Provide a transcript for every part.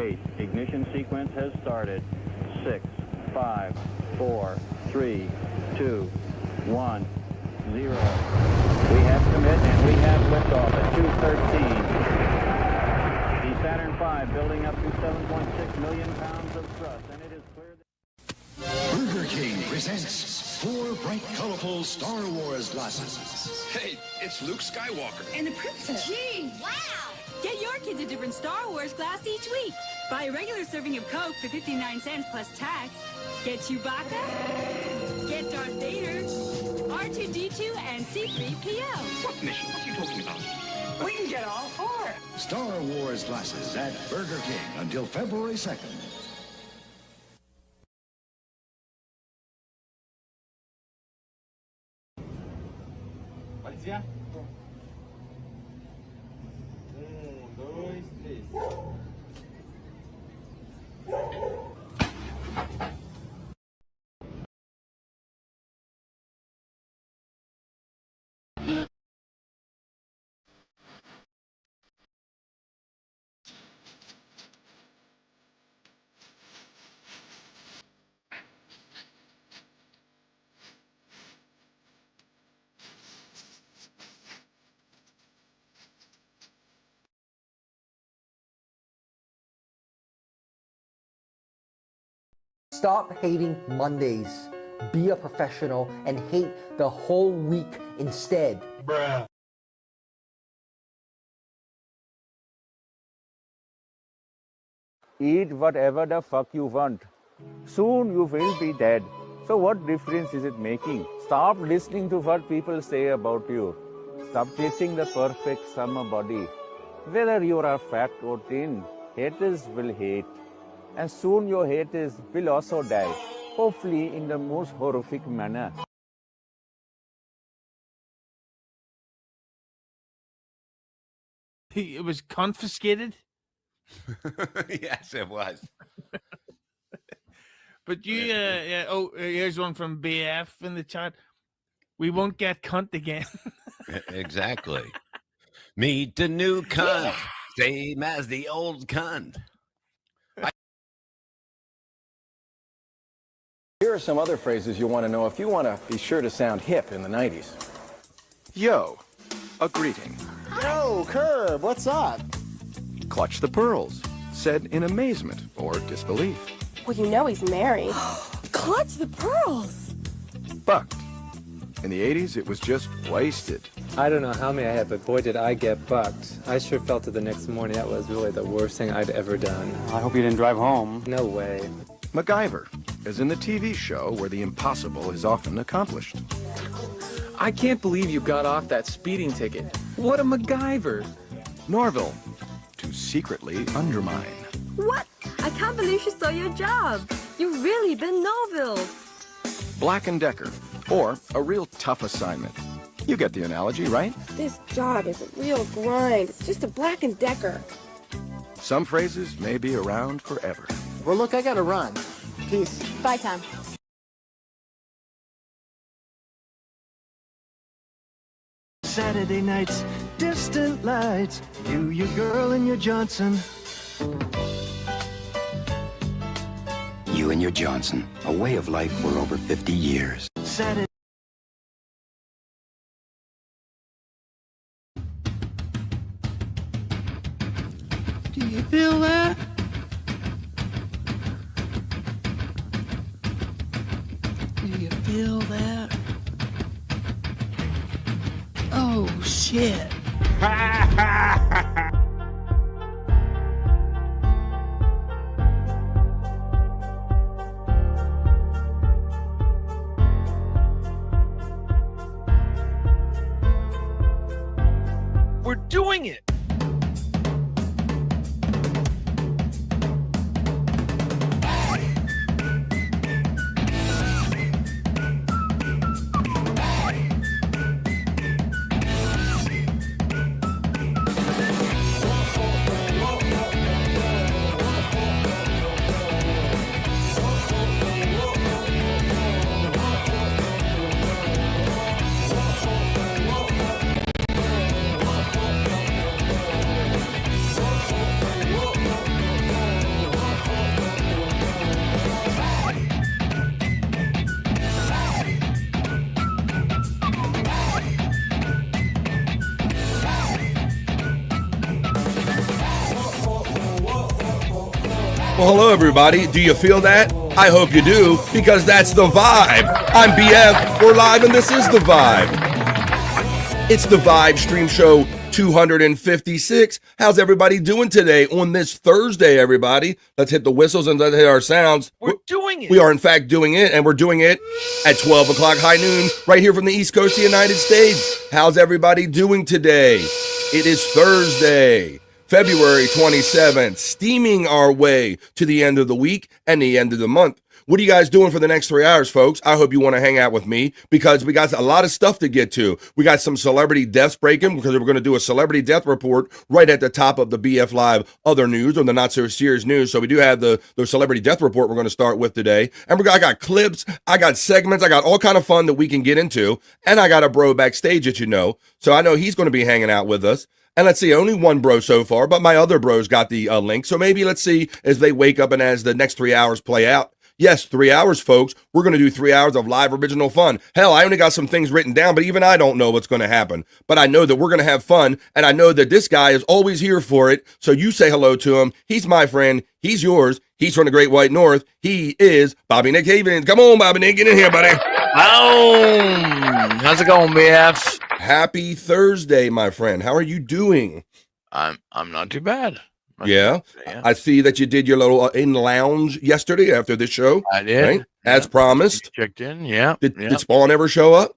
8. Ignition sequence has started. 6, 5, 4, 3, 2, 1, 0. We have commit and we have liftoff at 2:13. The Saturn V building up to 7.6 million pounds of thrust, and it is clear that Burger King presents 4 bright, colorful Star Wars glasses. Hey, it's Luke Skywalker. And the princess. Gee, wow! Get your kids a different Star Wars glass each week. Buy a regular serving of Coke for 59 cents plus tax. Get Chewbacca. Get Darth Vader. R2-D2 and C-3PO. What mission? What are you talking about? We can get all 4. Star Wars glasses at Burger King until February 2nd. Pode 1, 2, 3. Stop hating Mondays. Be a professional and hate the whole week instead. Bruh. Eat whatever the fuck you want. Soon you will be dead. So what difference is it making? Stop listening to what people say about you. Stop chasing the perfect summer body. Whether you are fat or thin, haters will hate. And soon your haters will also die, hopefully in the most horrific manner. It was confiscated? Yes, it was. But you, here's one from BF in the chat. We won't get cunt again. Exactly. Meet the new cunt. Same as the old cunt. Here are some other phrases you'll want to know if you want to be sure to sound hip in the 90s. Yo, a greeting. Yo, Curb, what's up? Clutch the pearls, said in amazement or disbelief. Well, you know he's married. Clutch the pearls. Bucked. In the 80s, it was just wasted. I don't know how many I had, but boy, did I get bucked. I sure felt it the next morning. That was really the worst thing I'd ever done. I hope you didn't drive home. No way. MacGyver, as in the TV show where the impossible is often accomplished. I can't believe you got off that speeding ticket. What a MacGyver. Norville, to secretly undermine. What? I can't believe you stole your job. You've really been Norville. Black & Decker, or a real tough assignment. You get the analogy, right? This job is a real grind. It's just a Black & Decker. Some phrases may be around forever. Well, look, I gotta run. Peace. Bye, Tom. Saturday nights, distant lights, you, your girl, and your Johnson. You and your Johnson, a way of life for over 50 years. Saturday. Do you feel that? Do you feel that? Oh, shit. We're doing it. Well, hello, everybody. Do you feel that? I hope you do, because that's the vibe. I'm BF. We're live, and this is the vibe. It's the Vibe Stream Show 256. How's everybody doing today on this Thursday, everybody? Let's hit the whistles and let's hit our sounds. We're doing it. We are, in fact, doing it, and we're doing it at 12 o'clock high noon right here from the East Coast of the United States. How's everybody doing today? It is Thursday, February 27th, steaming our way to the end of the week and the end of the month. What are you guys doing for the next 3 hours, folks? I hope you want to hang out with me because we got a lot of stuff to get to. We got some celebrity deaths breaking because we're going to do a celebrity death report right at the top of the BF Live other news or the not so serious news. So we do have the celebrity death report we're going to start with today. And I got clips, I got segments, I got all kind of fun that we can get into. And I got a bro backstage that you know. So I know he's going to be hanging out with us. And let's see, only one bro so far, but my other bros got the link. So maybe let's see as they wake up and as the next 3 hours play out. Yes, 3 hours, folks. We're going to do 3 hours of live original fun. Hell, I only got some things written down, but even I don't know what's going to happen. But I know that we're going to have fun, and I know that this guy is always here for it. So you say hello to him. He's my friend. He's yours. He's from the Great White North. He is Bobby Nick Havens. Come on, Bobby Nick. Get in here, buddy. How's it going, BF? Happy Thursday, my friend. How are you doing? I'm not too bad. Yeah. I see that you did your little in lounge yesterday after this show. I did. Right? As promised. He checked in. Yeah. Did Spawn ever show up?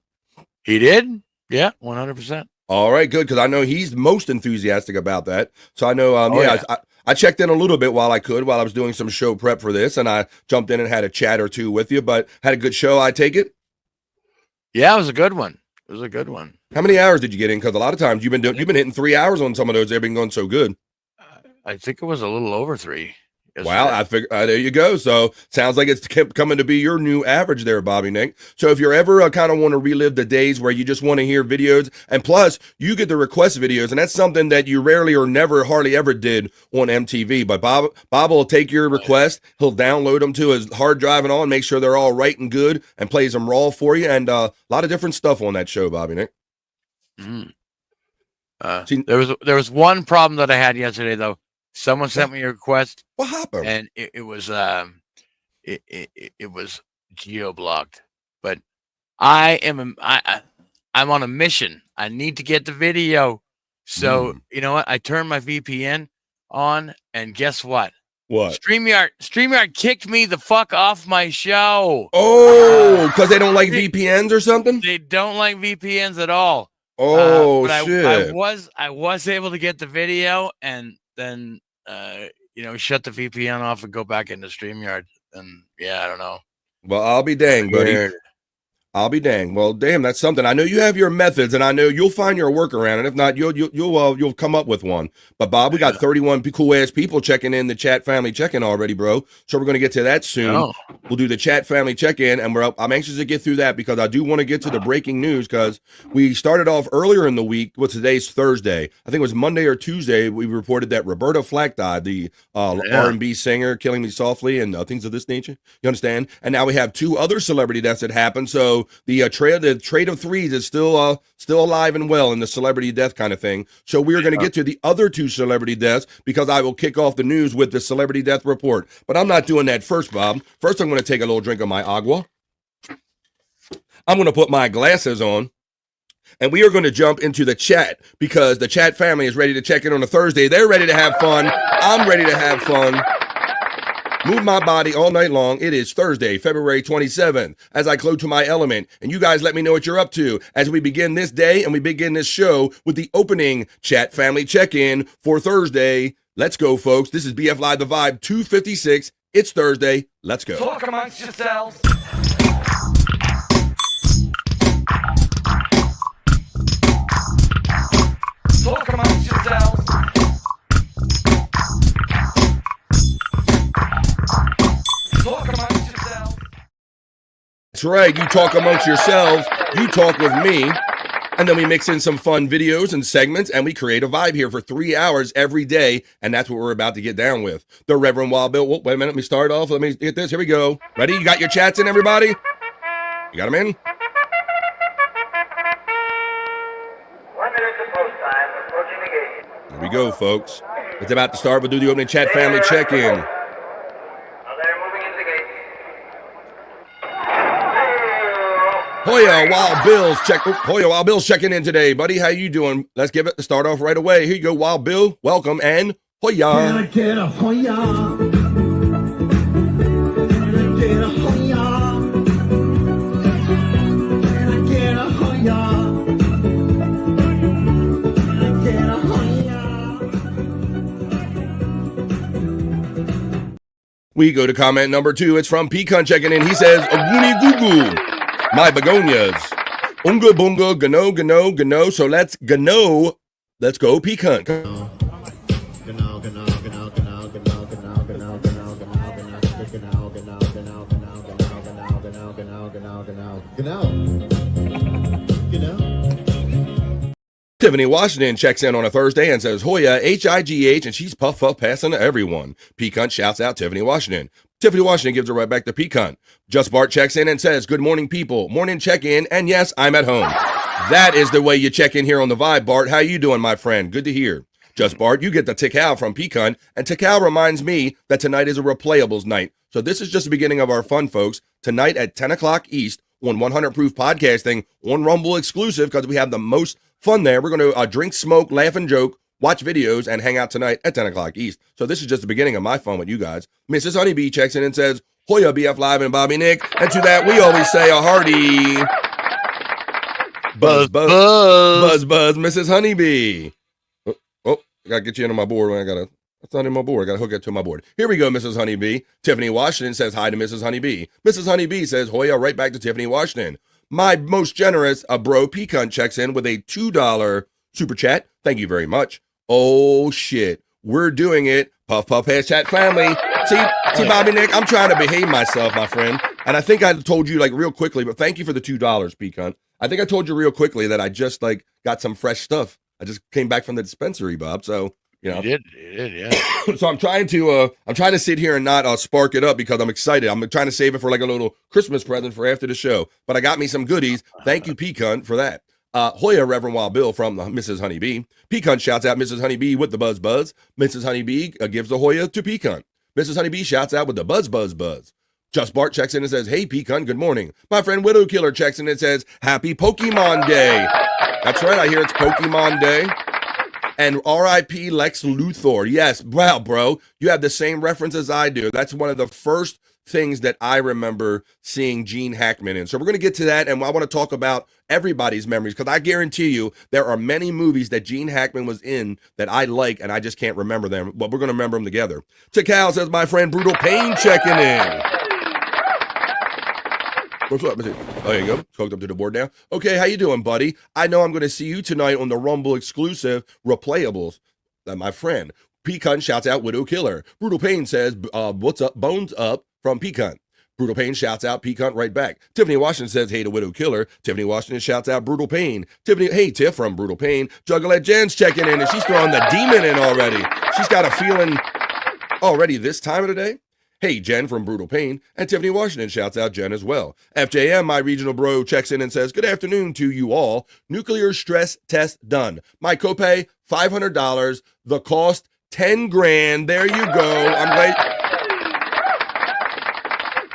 He did. Yeah, 100%. All right, good, because I know he's most enthusiastic about that. So I know, yeah. I checked in a little bit while I was doing some show prep for this, and I jumped in and had a chat or two with you, but had a good show, I take it? Yeah, it was a good one. It was a good one. How many hours did you get in? Because a lot of times you've been hitting 3 hours on some of those. They've been going so good. I think it was a little over 3. Wow, I figure there you go. So sounds like it's coming to be your new average there, Bobby Nick. So if you're ever kind of want to relive the days where you just want to hear videos, and plus you get the request videos, and that's something that you rarely or never, hardly ever did on MTV. But Bob will take your request, he'll download them to his hard drive and all, and make sure they're all right and good, and plays them raw for you, and a lot of different stuff on that show, Bobby Nick. There was one problem that I had yesterday though. Someone sent me a request. What happened? And it was geo-blocked. But I'm on a mission. I need to get the video. So you know what? I turned my VPN on, and guess what? What? StreamYard kicked me the fuck off my show. Oh, because they don't like VPNs or something? They don't like VPNs at all. Oh, but shit. I was able to get the video, and then shut the VPN off and go back into StreamYard. And yeah, I don't know. Well, I'll be dang, buddy. I'll be dang. Well, damn, that's something. I know you have your methods, and I know you'll find your workaround. And if not, you'll come up with one. But Bob, we got 31 cool ass people checking in the chat family check-in already, bro. So we're gonna get to that soon. Oh. We'll do the chat family check-in, and I'm anxious to get through that because I do want to get to the breaking news because we started off earlier in the week. Well, today's Thursday. I think it was Monday or Tuesday. We reported that Roberta Flack died, the R&B singer, Killing Me Softly, and things of this nature. You understand? And now we have 2 other celebrity deaths that happened. So the trade of threes is still alive and well in the celebrity death kind of thing. So we're going to get to the other 2 celebrity deaths because I will kick off the news with the celebrity death report. But I'm not doing that first, Bob. First, I'm going to take a little drink of my agua. I'm going to put my glasses on. And we are going to jump into the chat because the chat family is ready to check in on a Thursday. They're ready to have fun. I'm ready to have fun. Move my body all night long. It is Thursday, February 27th, as I close to my element. And you guys let me know what you're up to as we begin this day and we begin this show with the opening chat family check-in for Thursday. Let's go, folks. This is BF Live The Vibe 256. It's Thursday. Let's go. Talk amongst yourselves. Talk amongst yourselves. Talk amongst yourselves. That's right. You talk amongst yourselves. You talk with me. And then we mix in some fun videos and segments, and we create a vibe here for 3 hours every day, and that's what we're about to get down with. The Reverend Wild Bill. Wait a minute. Let me start off. Let me get this. Here we go. Ready? You got your chats in, everybody? You got them in? 1 minute to post time. Approaching the gate. Here we go, folks. It's about to start. We'll do the opening chat family check-in. Hoya Wild Bill's checking in today, buddy. How you doing? Let's give it the start off right away. Here you go, Wild Bill. Welcome and Hoya. Can I get a Hoya? Can I get a Hoya? Can I get a Hoya? Can I get a Hoya? We go to comment number 2. It's from Pecan checking in. He says, Aguni Goo Goo. My begonias. Unga bunga, gano. So let's gano. Let's go, Pecan. Tiffany Washington checks in on a Thursday and says, Hoya, H-I-G-H, and she's puff passing to everyone. Pecan shouts out Tiffany Washington. Tiffany Washington gives it right back to Pecan. Just Bart checks in and says, good morning, people. Morning check-in, and yes, I'm at home. That is the way you check in here on the Vibe, Bart. How you doing, my friend? Good to hear. Just Bart, you get the Tikal from Pecan, and Tikal reminds me that tonight is a Replayables night. So this is just the beginning of our fun, folks. Tonight at 10 o'clock East on 100 Proof Podcasting on Rumble exclusive, because we have the most fun there. We're going to drink, smoke, laugh, and joke, watch videos, and hang out tonight at 10 o'clock East. So this is just the beginning of my fun with you guys. Mrs. Honeybee checks in and says, Hoya, BF Live and Bobby Nick. And to that, we always say a hearty buzz, Mrs. Honeybee. Oh, I got to get you into my board. That's not in my board. I got to hook it to my board. Here we go, Mrs. Honeybee. Tiffany Washington says hi to Mrs. Honeybee. Mrs. Honeybee says, Hoya, right back to Tiffany Washington. My most generous, bro Pecan checks in with a $2 super chat. Thank you very much. Oh, shit. We're doing it. Puff, hashtag family. See, Bobby Nick, I'm trying to behave myself, my friend. And I think I told you, real quickly, but thank you for the $2, Pecan. I think I told you real quickly that I just, got some fresh stuff. I just came back from the dispensary, Bob. So, you know. You did, yeah. So I'm trying to sit here and not spark it up because I'm excited. I'm trying to save it for a little Christmas present for after the show. But I got me some goodies. Thank you, Pecan, for that. Hoya, Reverend Wild Bill from Mrs. Honeybee. Pecan shouts out Mrs. Honeybee with the buzz. Mrs. Honeybee gives the Hoya to Pecan. Mrs. Honeybee shouts out with the buzz. Just Bart checks in and says, hey, Pecan, good morning. My friend Widow Killer checks in and says, happy Pokemon Day. That's right, I hear it's Pokemon Day. And R.I.P. Lex Luthor. Yes, wow, bro. You have the same reference as I do. That's one of the first things that I remember seeing Gene Hackman in. So we're going to get to that, and I want to talk about everybody's memories, because I guarantee you there are many movies that Gene Hackman was in that I like, and I just can't remember them, but we're going to remember them together. Tikal says, my friend Brutal Pain checking in. What's up? Oh, there you go. Hooked up to the board now. Okay, how you doing, buddy? I know I'm going to see you tonight on the Rumble exclusive Replayables. My friend. Pecan shouts out Widow Killer. Brutal Pain says, what's up? Bones up from Pecan. Brutal Pain shouts out Pecan right back. Tiffany Washington says, hey to Widow Killer. Tiffany Washington shouts out Brutal Pain. Tiffany, hey, Tiff from Brutal Pain. Juggalette Jen's checking in, and she's throwing the demon in already. She's got a feeling already this time of the day. Hey, Jen from Brutal Pain. And Tiffany Washington shouts out Jen as well. FJM, my regional bro, checks in and says, good afternoon to you all. Nuclear stress test done. My copay, $500. The cost, 10 grand. There you go. I'm glad.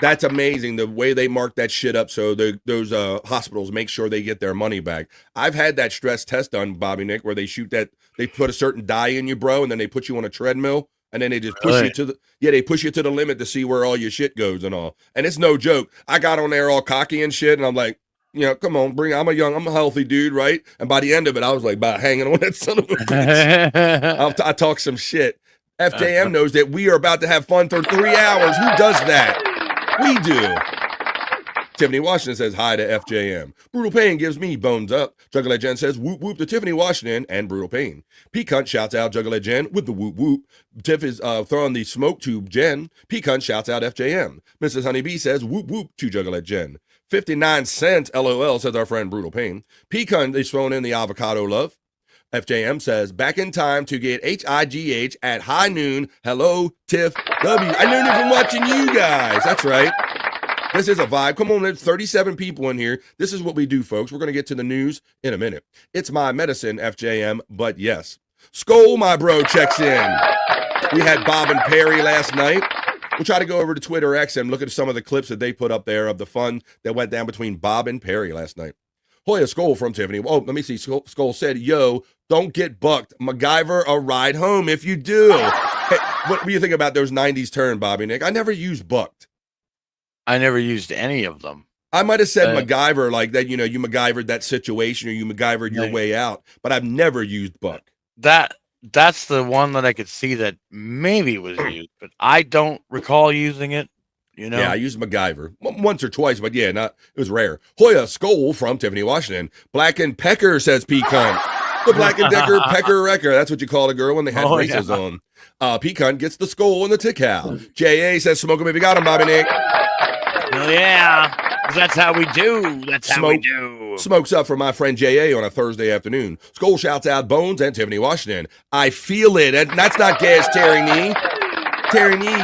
That's amazing, the way they mark that shit up so those hospitals make sure they get their money back. I've had that stress test done, Bobby Nick, where they they put a certain dye in you, bro, and then they put you on a treadmill. And then they just push you they push you to the limit to see where all your shit goes and all. And it's no joke. I got on there all cocky and shit, and I'm like, come on, I'm a healthy dude, right? And by the end of it, I was like, about hanging on that son of a bitch. I talk some shit. FJM knows that we are about to have fun for 3 hours. Who does that? We do. Tiffany Washington says hi to FJM. Brutal Pain gives me bones up. Juggalette Jen says whoop whoop to Tiffany Washington and Brutal Pain. Pecan shouts out Juggalette Jen with the whoop whoop. Tiff is throwing the smoke to Jen. Pecan shouts out FJM. Mrs. Honeybee says whoop whoop to Juggalette Jen. 59 cents LOL, says our friend Brutal Pain. Pecan is throwing in the avocado love. FJM says, back in time to get HIGH at high noon. Hello, Tiff W. I learned it from watching you guys. That's right. This is a vibe. Come on, there's 37 people in here. This is what we do, folks. We're going to get to the news in a minute. It's my medicine, FJM, but yes. Skull, my bro, checks in. We had Bob and Perry last night. We'll try to go over to Twitter X and look at some of the clips that they put up there of the fun that went down between Bob and Perry last night. Hoya Skoll from Tiffany. Oh, let me see. Skoll said, yo, don't get bucked. MacGyver a ride home if you do. Hey, what do you think about those 90s term, Bobby Nick? I never used bucked. I never used any of them. I might have said MacGyver like that, you MacGyvered that situation or you MacGyvered your way out, but I've never used buck. That's the one that I could see that maybe was used, but I don't recall using it. Yeah, I used MacGyver once or twice, but yeah, it was rare. Hoya Skoll from Tiffany, Washington. Black and Pecker says Pecan. The Black and Decker Pecker Wrecker. That's what you call a girl when they had braces on. Pecan gets the Skoll and the Tical. J.A. says smoke him if you got him, Bobby Nick. Well, yeah, that's how we do. That's how we do. Smokes up for my friend J.A. on a Thursday afternoon. Skoll shouts out Bones and Tiffany, Washington. I feel it. And that's not gas, Terry Nee. Terry Nee.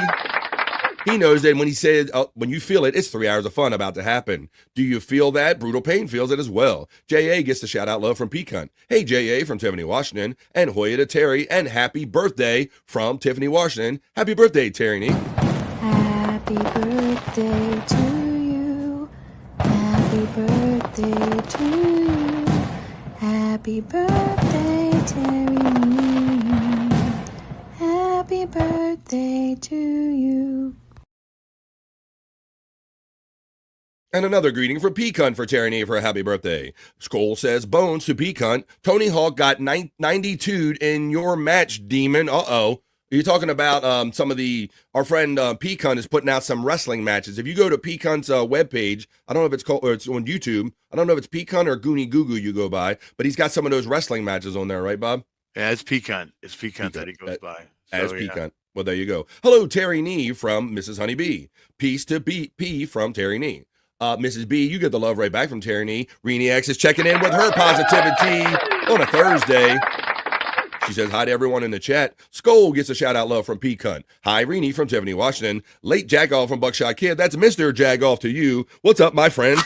He knows that when he said, when you feel it, it's 3 hours of fun about to happen. Do you feel that? Brutal Pain feels it as well. J.A. gets the shout out love from Pecan. Hey, J.A. from Tiffany, Washington. And Hoya to Terry. And happy birthday from Tiffany, Washington. Happy birthday, Terry Nee. Happy birthday to you. Happy birthday to you. Happy birthday, Terry Nee. Happy birthday to you. And another greeting from Pecan for Terry Nee for a happy birthday. Skoll says, Bones to Pecan. Tony Hawk got 92'd in your match, demon. Uh-oh. Are you talking about some of our friend Pecan is putting out some wrestling matches. If you go to Pecan's webpage, I don't know if it's called, or it's on YouTube. I don't know if it's Pecan or Goonie Goo Goo you go by, but he's got some of those wrestling matches on there, right, Bob? Yeah, it's Pecan. It's Pecan that he goes by. As Pecan. Well, there you go. Hello, Terry Nee from Mrs. Honeybee. Peace to P from Terry Nee. Mrs. B, you get the love right back from Terry Nee. Reenie X is checking in with her positivity on a Thursday. She says hi to everyone in the chat. Skoll gets a shout-out love from Pecan. Hi, Reenie from Tiffany, Washington. Late Jagoff from Buckshot Kid. That's Mr. Jagoff to you. What's up, my friend?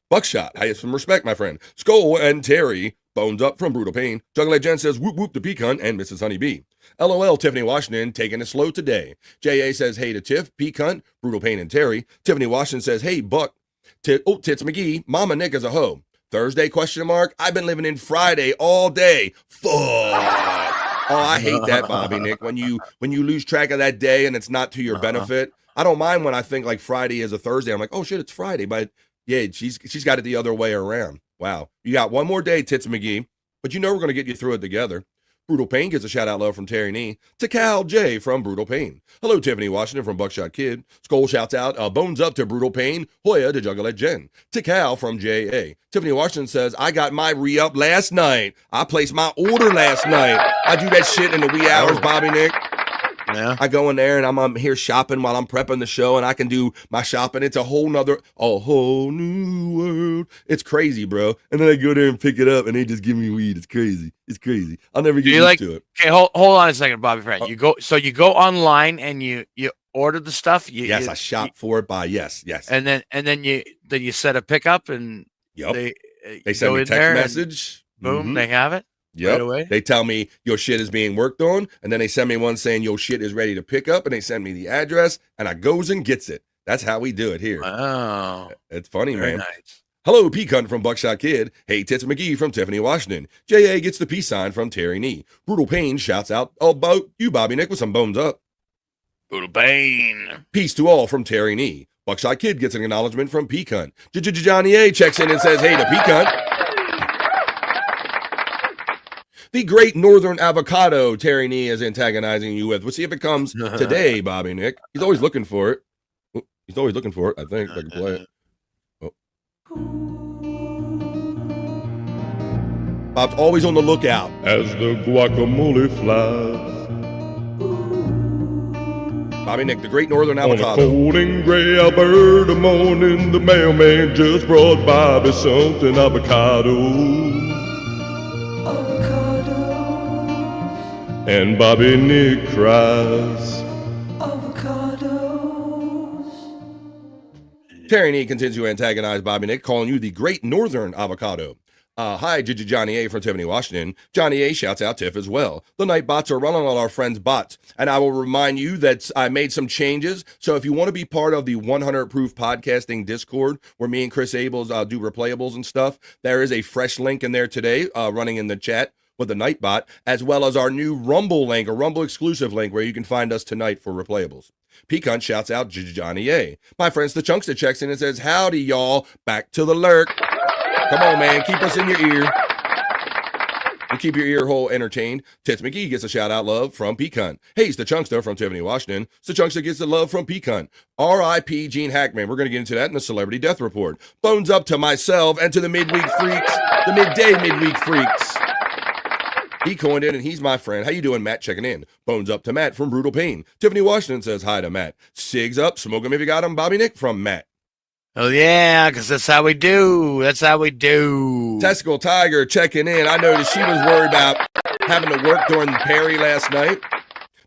Buckshot. I have some respect, my friend. Skoll and Terry. Bones up from Brutal Pain. Juggalette Jen says whoop whoop to Pecan and Mrs. Honeybee. LOL, Tiffany, Washington, taking it slow today. J.A. says hey to Tiff, Pecan, Brutal Pain, and Terry. Tiffany, Washington says hey, Buck. Tits McGee, Mama Nick is a hoe. Thursday, question mark. I've been living in Friday all day. Fuck. Oh, I hate that, Bobby Nick. When you lose track of that day and it's not to your benefit. I don't mind when I think like Friday is a Thursday. I'm like, oh shit, it's Friday. But yeah, she's got it the other way around. Wow. You got one more day, Tits McGee. But we're going to get you through it together. Brutal Pain gets a shout-out love from Terry Nee. To Cal J from Brutal Pain. Hello, Tiffany Washington from Buckshot Kid. Skoll shouts out, Bones up to Brutal Pain. Hoya to Juggalette Jen. To Cal from J.A. Tiffany Washington says, I got my re-up last night. I placed my order last night. I do that shit in the wee hours, Bobby Nick. Yeah. I go in there and I'm here shopping while I'm prepping the show and I can do my shopping. It's a whole new world. It's crazy, bro. And then I go there and pick it up and they just give me weed. It's crazy. It's crazy. I'll never get used to it. Okay, hold on a second, Bobby Friend. You go online and you order the stuff. Yes, I shop for it by yes. And then you set a pickup and they send me a text message. Boom, they have it. Yep. Right away. They tell me your shit is being worked on, and then they send me one saying your shit is ready to pick up, and they send me the address, and I goes and gets it. That's how we do it here. Wow. It's funny, Very man. Nice. Hello, Pecan from Buckshot Kid. Hey, Tits McGee from Tiffany, Washington. J.A. gets the peace sign from Terry Nee. Brutal Pain shouts out, about you, Bobby Nick, with some bones up. Brutal Pain. Peace to all from Terry Nee. Buckshot Kid gets an acknowledgement from Pecan. Johnny A checks in and says, hey to Pecan. The Great Northern Avocado Terry Nee is antagonizing you with. We'll see if it comes today, Bobby Nick. He's always looking for it. He's always looking for it, I think. I can play it. Oh. Bob's always on the lookout. As the guacamole flies. Bobby Nick, the Great Northern Avocado. On a cold and gray Alberta morning, the mailman just brought Bobby something avocado. And Bobby Nick cries. Terry Nee continues to antagonize Bobby Nick, calling you the Great Northern Avocado. Hi, Johnny A from Tiffany, Washington. Johnny A shouts out Tiff as well. The night bots are running on our friends' bots. And I will remind you that I made some changes. So if you want to be part of the 100 Proof Podcasting Discord, where me and Chris Abels do replayables and stuff, there is a fresh link in there today running in the chat with the Nightbot, as well as our new Rumble link, a Rumble exclusive link where you can find us tonight for replayables. Pecan shouts out Johnny A. My friends, the Chunkster checks in and says, howdy, y'all. Back to the lurk. Come on, man. Keep us in your ear. And keep your ear hole entertained. Tits McGee gets a shout out love from Pecan. Hey, it's the Chunkster from Tiffany, Washington. It's the Chunkster gets the love from Pecan. R.I.P. Gene Hackman. We're going to get into that in the Celebrity Death Report. Bones up to myself and to the midweek freaks. The midday midweek freaks. He coined it, and he's my friend. How you doing, Matt? Checking in. Bones up to Matt from Brutal Pain. Tiffany Washington says hi to Matt. Cigs up. Smoke 'em if you got 'em. Bobby Nick from Matt. Oh, yeah, because that's how we do. That's how we do. Testicle Tiger checking in. I noticed she was worried about having to work during Perry last night,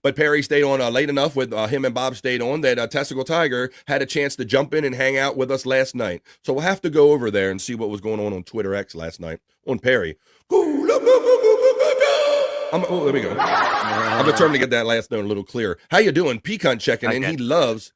but Perry stayed on late enough with him and Bob stayed on that Testicle Tiger had a chance to jump in and hang out with us last night. So we'll have to go over there and see what was going on Twitter X last night on Perry. Let me go. I'm determined to get that last note a little clearer. How you doing? Pecan checking in. He loves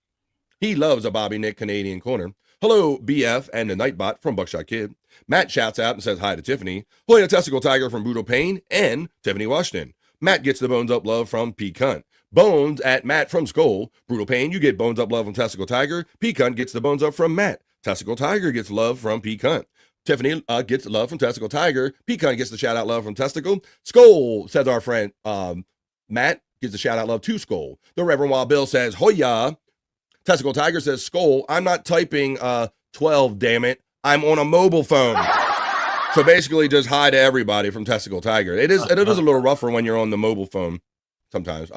a Bobby Nick Canadian Corner. Hello, BF and the Nightbot from Buckshot Kid. Matt shouts out and says hi to Tiffany. Hoya Testicle Tiger from Brutal Pain and Tiffany Washington. Matt gets the Bones Up love from Pecan. Bones at Matt from Skull. Brutal Pain, you get Bones Up love from Testicle Tiger. Pecan gets the Bones Up from Matt. Testicle Tiger gets love from Pecan. Tiffany gets love from Testicle Tiger. Pecan gets the shout out love from Testicle. Skull, says our friend Matt, gives the shout out love to Skull. The Reverend Wild Bill says, Hoya. Testicle Tiger says, Skull, I'm not typing 12, damn it. I'm on a mobile phone. So basically just hi to everybody from Testicle Tiger. It is a little rougher when you're on the mobile phone sometimes.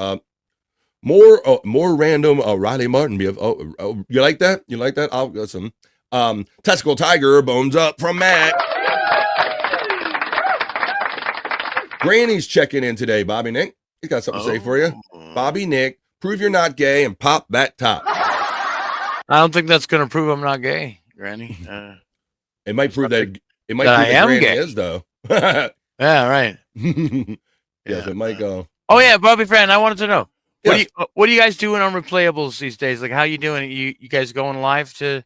More random Riley Martin. Oh, you like that? You like that? I'll listen. Testicle Tiger, Bones Up from Matt. Granny's checking in today, Bobby Nick. He's got something to say for you. Bobby Nick, prove you're not gay and pop that top. I don't think that's going to prove I'm not gay, Granny. It might prove that I am Granny gay. Is though. Yeah, right. Yes, it might go. Oh yeah, Bobby friend, I wanted to know. Yes. What are you guys doing on replayables these days? Like, how you doing? You guys going live to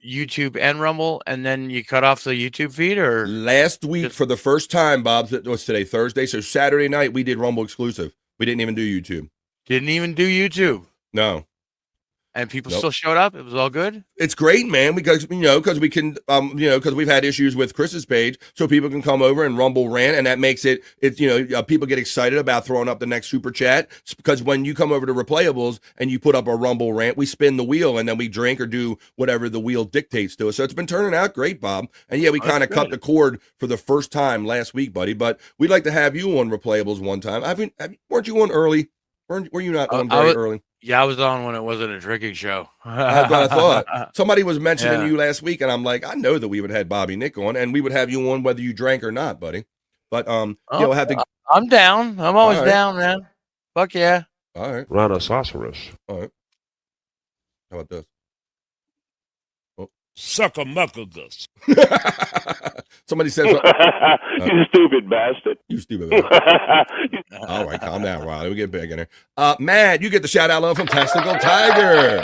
YouTube and Rumble, and then you cut off the YouTube feed, or last week for the first time, Bob? It was today, Thursday. So Saturday night we did Rumble exclusive. We didn't even do YouTube. Didn't even do YouTube. No. And people still showed up. It was all good. It's great, man, because because we can, because we've had issues with Chris's page, so people can come over and Rumble rant, and that makes it people get excited about throwing up the next super chat. Because when you come over to Replayables and you put up a Rumble rant, we spin the wheel and then we drink or do whatever the wheel dictates to us. So it's been turning out great, Bob. And yeah, we kind of cut the cord for the first time last week, buddy. But we'd like to have you on Replayables one time. Weren't you on early? Were you not on very early? Yeah, I was on when it wasn't a drinking show. That's what I thought. Somebody was mentioning you last week, and I'm like, I know that we would have Bobby Nick on, and we would have you on whether you drank or not, buddy. But we'll have to. I'm down. I'm always down, man. Fuck yeah. All right. Rhinoceros. All right. How about this? Sucker-muckagus. Somebody says, you stupid bastard. You stupid bastard. All right, calm down, Riley. We get big in here. Matt, you get the shout out love from Testicle Tiger.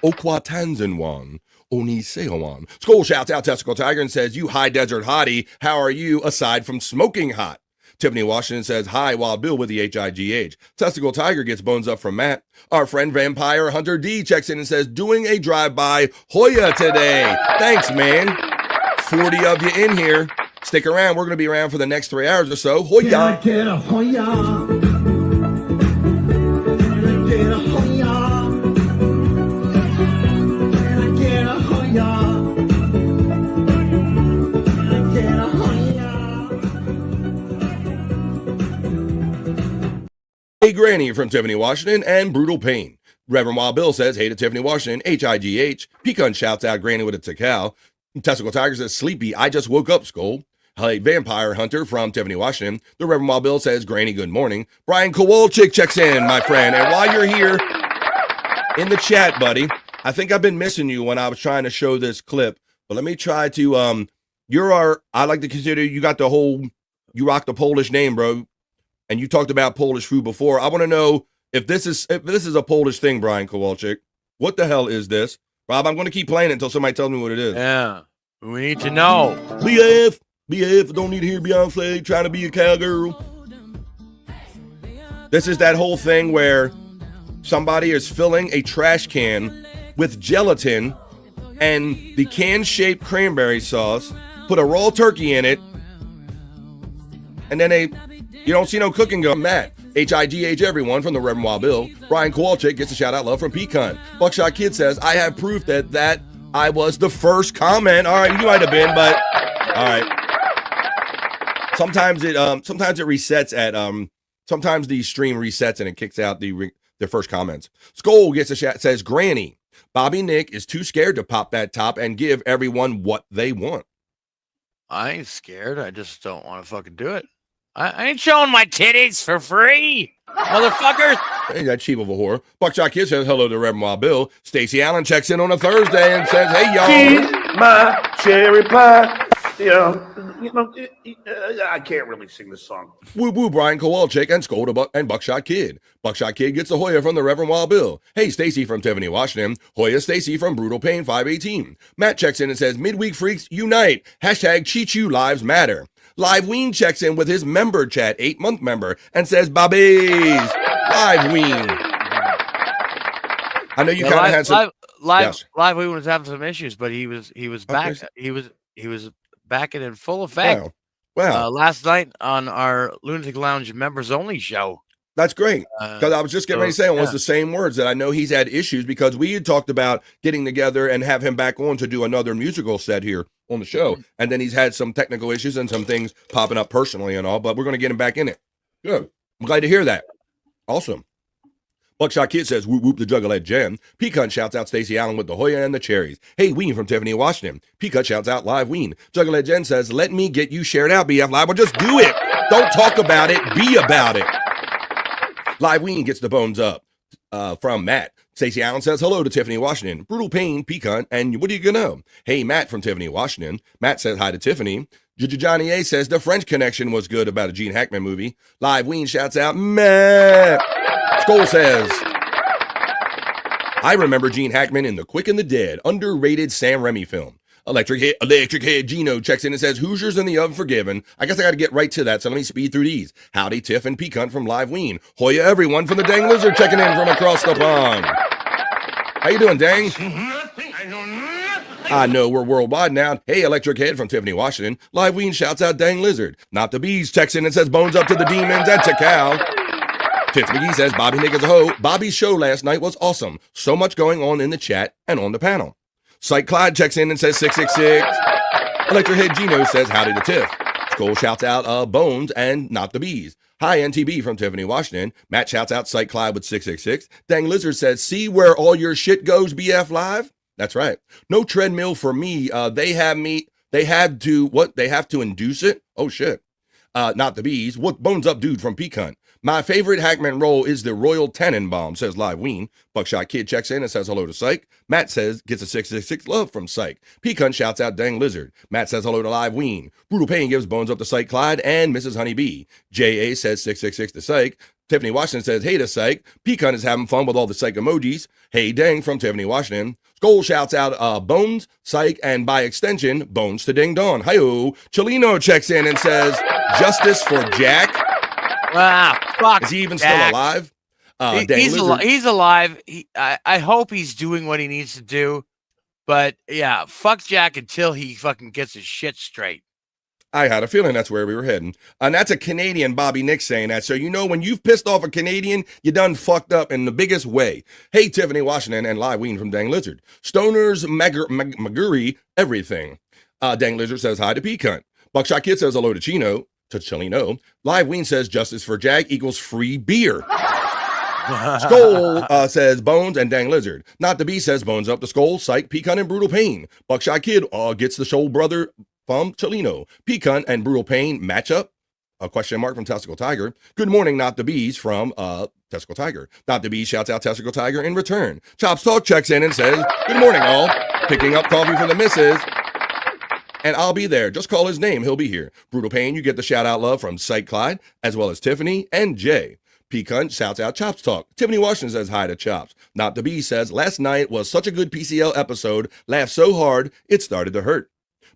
Okwatanzanwan. Oniseowan. Skull shouts out Testicle Tiger and says, you high desert hottie, how are you aside from smoking hot? Tiffany Washington says, hi, Wild Bill with the HIGH. Testicle Tiger gets Bones Up from Matt. Our friend Vampire Hunter D checks in and says, doing a drive-by Hoya today. Thanks, man. 40 of you in here. Stick around. We're going to be around for the next 3 hours or so. Hoya. Get a Hoya. Get a Hoya. Get a Hoya. Hey, Granny from Tiffany Washington and Brutal Pain. Reverend Wild Bill says, hey to Tiffany Washington, HIGH. Pecan shouts out Granny with a tical. Testicle Tiger says, sleepy, I just woke up, Skull. Hey, Vampire Hunter from Tiffany Washington. The Reverend Wild Bill says, Granny, good morning. Brian Kowalczyk checks in, my friend. And while you're here in the chat, buddy, I think I've been missing you when I was trying to show this clip But let me try to I like to consider you got you rock the Polish name, bro. And you talked about Polish food before. I want to know if this is a Polish thing, Brian Kowalczyk. What the hell is this? Rob, I'm going to keep playing it until somebody tells me what it is. Yeah. We need to know. BF, don't need to hear Beyonce trying to be a cowgirl. This is that whole thing where somebody is filling a trash can with gelatin and the can-shaped cranberry sauce, put a raw turkey in it, and then you don't see no cooking go. Matt, HIGH everyone from the Reverend Wild Bill. Brian Kowalczyk gets a shout-out love from Pecan. Buckshot Kid says, I have proof that I was the first comment. All right, you might have been, but all right. Sometimes it resets at sometimes the stream resets and it kicks out the first comments. Skull gets a shout, says, Granny, Bobby Nick is too scared to pop that top and give everyone what they want. I ain't scared. I just don't want to fucking do it. I ain't showing my titties for free, motherfuckers. Hey, that cheap of a whore. Buckshot Kid says hello to Reverend Wild Bill. Stacey Allen checks in on a Thursday and says, hey, y'all. Keep my cherry pie. I can't really sing this song. Woo woo, Brian Kowalczyk and Skoda and Buckshot Kid. Buckshot Kid gets a Hoya from the Reverend Wild Bill. Hey, Stacy from Tiffany, Washington. Hoya Stacy from Brutal Pain 518. Matt checks in and says, Midweek Freaks Unite. Hashtag Chichu Lives Matter. Live Ween checks in with his member chat, 8-month member, and says, Bobbies. Live Ween. I know you kind of had some... Live Ween was having some issues, but he was back. He was back in full effect. Wow. Last night on our Lunatic Lounge members only show. That's great. Because I was just getting ready to say almost the same words, that I know he's had issues because we had talked about getting together and have him back on to do another musical set here on the show. And then he's had some technical issues and some things popping up personally and all, but we're going to get him back in it. Good. I'm glad to hear that. Awesome. Buckshot Kid says, whoop whoop the Juggalette Gem. Pecan shouts out Stacey Allen with the Hoya and the Cherries. Hey, Ween from Tiffany, Washington. Pecan shouts out Live Ween. Juggalette Jen says, let me get you shared out, BF Live. Well, just do it. Don't talk about it. Be about it. Live Ween gets the bones up from Matt. Stacey Allen says, hello to Tiffany, Washington. Brutal Pain, Pecan, and what do you know? Hey, Matt from Tiffany, Washington. Matt says hi to Tiffany. Johnny A says, the French Connection was good about a Gene Hackman movie. Live Ween shouts out, Matt. Skull says, I remember Gene Hackman in The Quick and the Dead, underrated Sam Raimi film. Electric Head Gino checks in and says, Hoosiers in the oven forgiven. I guess I got to get right to that, so let me speed through these. Howdy, Tiff and Pecan from Live Ween. Hoya everyone from the Dang Lizard checking in from across the pond. How you doing, Dang? I know we're worldwide now. Hey, Electric Head from Tiffany, Washington. Live Ween shouts out Dang Lizard. Not the Bees checks in and says, bones up to the demons and to Cal. Tits McGee says, Bobby Nick is a hoe. Bobby's show last night was awesome. So much going on in the chat and on the panel. Cyke Clyde checks in and says 666. Electric Head Gino says, howdy to Tiff. Skull shouts out Bones and Not the Bees. Hi, NTB from Tiffany, Washington. Matt shouts out Cyke Clyde with 666. Dang Lizard says, see where all your shit goes, BF Live? That's right. No treadmill for me. They have to induce it? Oh, shit. Not the Bees. What bones up dude from Pecan? My favorite Hackman role is the Royal Tenenbaum, says Live Ween. Buckshot Kid checks in and says hello to Cyke. Matt says, gets a 666 love from Cyke. Pecan shouts out Dang Lizard. Matt says hello to Live Ween. Brutal Pain gives bones up to Cyke Clyde and Mrs. Honeybee. J.A. says 666 to Cyke. Tiffany Washington says, hey to Cyke. Pecan is having fun with all the Cyke emojis. Hey Dang from Tiffany Washington. Skull shouts out Bones, Cyke, and by extension, Bones to Ding Dong. Hi-yo. Cholino checks in and says, justice for Jack. Fuck. Is he even Jack. still alive? He's alive. I hope he's doing what he needs to do. But yeah, fuck Jack until he fucking gets his shit straight. I had a feeling that's where we were heading. And that's a Canadian Bobby Nick saying that. So you know when you've pissed off a Canadian, you done fucked up in the biggest way. Hey, Tiffany Washington and Live Ween from Dang Lizard. Stoners, Maguri, everything. Dang Lizard says hi to Pecan. Buckshot Kid says hello to Chino. To Cholino. Live Ween says justice for Jack equals free beer. Skull says Bones and Dang Lizard. Not the Bee says Bones up to Skull, Cyke, Pecan, and Brutal Pain. Buckshot Kid gets the Shoal Brother from Cholino. Pecan and Brutal Pain match up. A question mark from Testicle Tiger. Good morning, Not the Bees from Testicle Tiger. Not the Bee shouts out Testicle Tiger in return. Chops Talk checks in and says, good morning, all. Picking up coffee for the missus. and I'll be there. Just call his name. He'll be here. Brutal Pain, you get the shout out love from Cyke Clyde, as well as Tiffany and Jay. P-Cunt shouts out Chops Talk. Tiffany Washington says hi to Chops. Not to Be says, last night was such a good PCL episode. Laughed so hard, it started to hurt.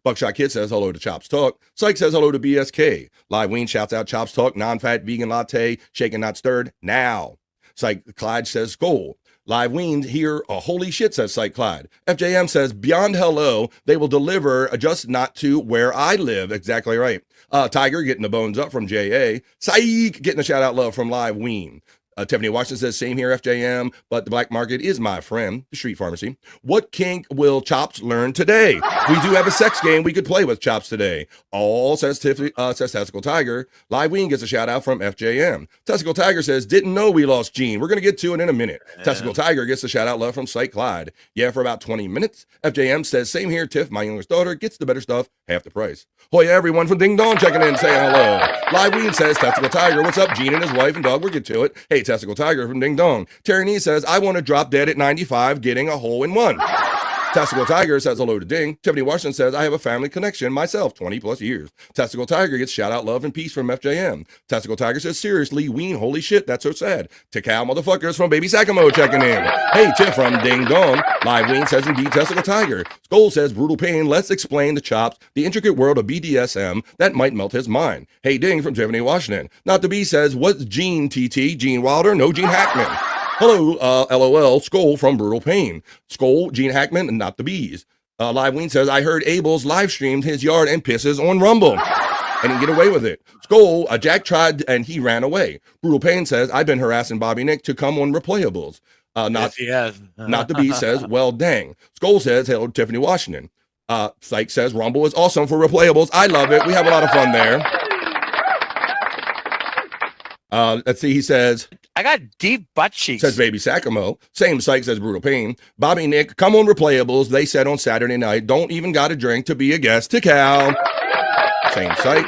Buckshot Kid says hello to Chops Talk. Psych says hello to BSK. Live Ween shouts out Chops Talk, non-fat vegan latte, shaken not stirred, now. Psych Clyde says Skull. Live Ween here, holy shit, says Cyke Clyde. FJM says, beyond hello, they will deliver, just not to where I live. Exactly right. Tiger getting the bones up from JA. Cyke getting a shout out love from Live Ween. Tiffany Washington says, same here, FJM, but the black market is my friend, the street pharmacy. What kink will Chops learn today? We do have a sex game we could play with Chops today. All, says Tiffany, says Testicle Tiger. Live Ween gets a shout out from FJM. Testicle Tiger says, didn't know we lost Gene. We're going to get to it in a minute. Yeah. Testicle Tiger gets a shout out love from Cyke Clyde. Yeah, for about 20 minutes. FJM says, same here, Tiff, my youngest daughter, gets the better stuff, half the price. Hoya, everyone from Ding Dong checking in, saying hello. Live Ween says, Testicle Tiger, what's up, Gene and his wife and dog? We'll get to it. Hey, Testicle Tiger from Ding Dong. Terry Nee says, I want to drop dead at 95, getting a hole in one. Testicle Tiger says hello to Ding. Tiffany Washington says, I have a family connection myself, 20 plus years. Testicle Tiger gets shout out love and peace from FJM. Testicle Tiger says, seriously, Ween, holy shit, that's so sad. Tikal motherfuckers from Baby Sakamo checking in. Hey, Tiff from Ding Dong. Live Ween says, indeed, Testicle Tiger. Skull says, Brutal Pain, let's explain to Chops the intricate world of BDSM that might melt his mind. Hey, Ding from Tiffany Washington. Not to Be says, what's Gene, TT? Gene Wilder? No, Gene Hackman. Hello, LOL, Skull from Brutal Pain. Skull, Gene Hackman, and Not the Bees. Live Ween says, I heard Abel's live streamed his yard and pisses on Rumble. And he get away with it. Skull, Jack tried and he ran away. Brutal Pain says, I've been harassing Bobby Nick to come on Replayables. Yes, he has. Not the Bee says, well, dang. Skull says, hello, Tiffany Washington. Psych says, Rumble is awesome for Replayables. I love it. We have a lot of fun there. Let's see, he says, I got deep butt cheeks. Says Baby Sakamo. Same Psych says Brutal Pain. Bobby Nick, come on Replayables. They said on Saturday night, don't even got a drink to be a guest to Cal. Same Psych.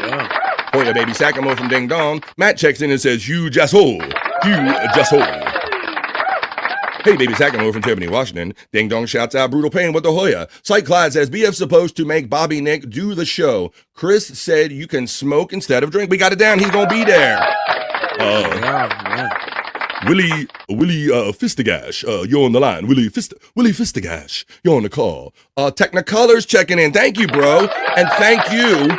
Hoya Baby Sakamo from Ding Dong. Matt checks in and says, huge asshole. Huge asshole. Hey, Baby Sakamo from Tiffany Washington. Ding Dong shouts out Brutal Pain with the Hoya. Cyke Clyde says, BF's supposed to make Bobby Nick do the show. Chris said you can smoke instead of drink. We got it down. He's going to be there. Willie Fistigash, you're on the line. Willie Fistigash, you're on the call. Technicolor's checking in. Thank you, bro. And thank you.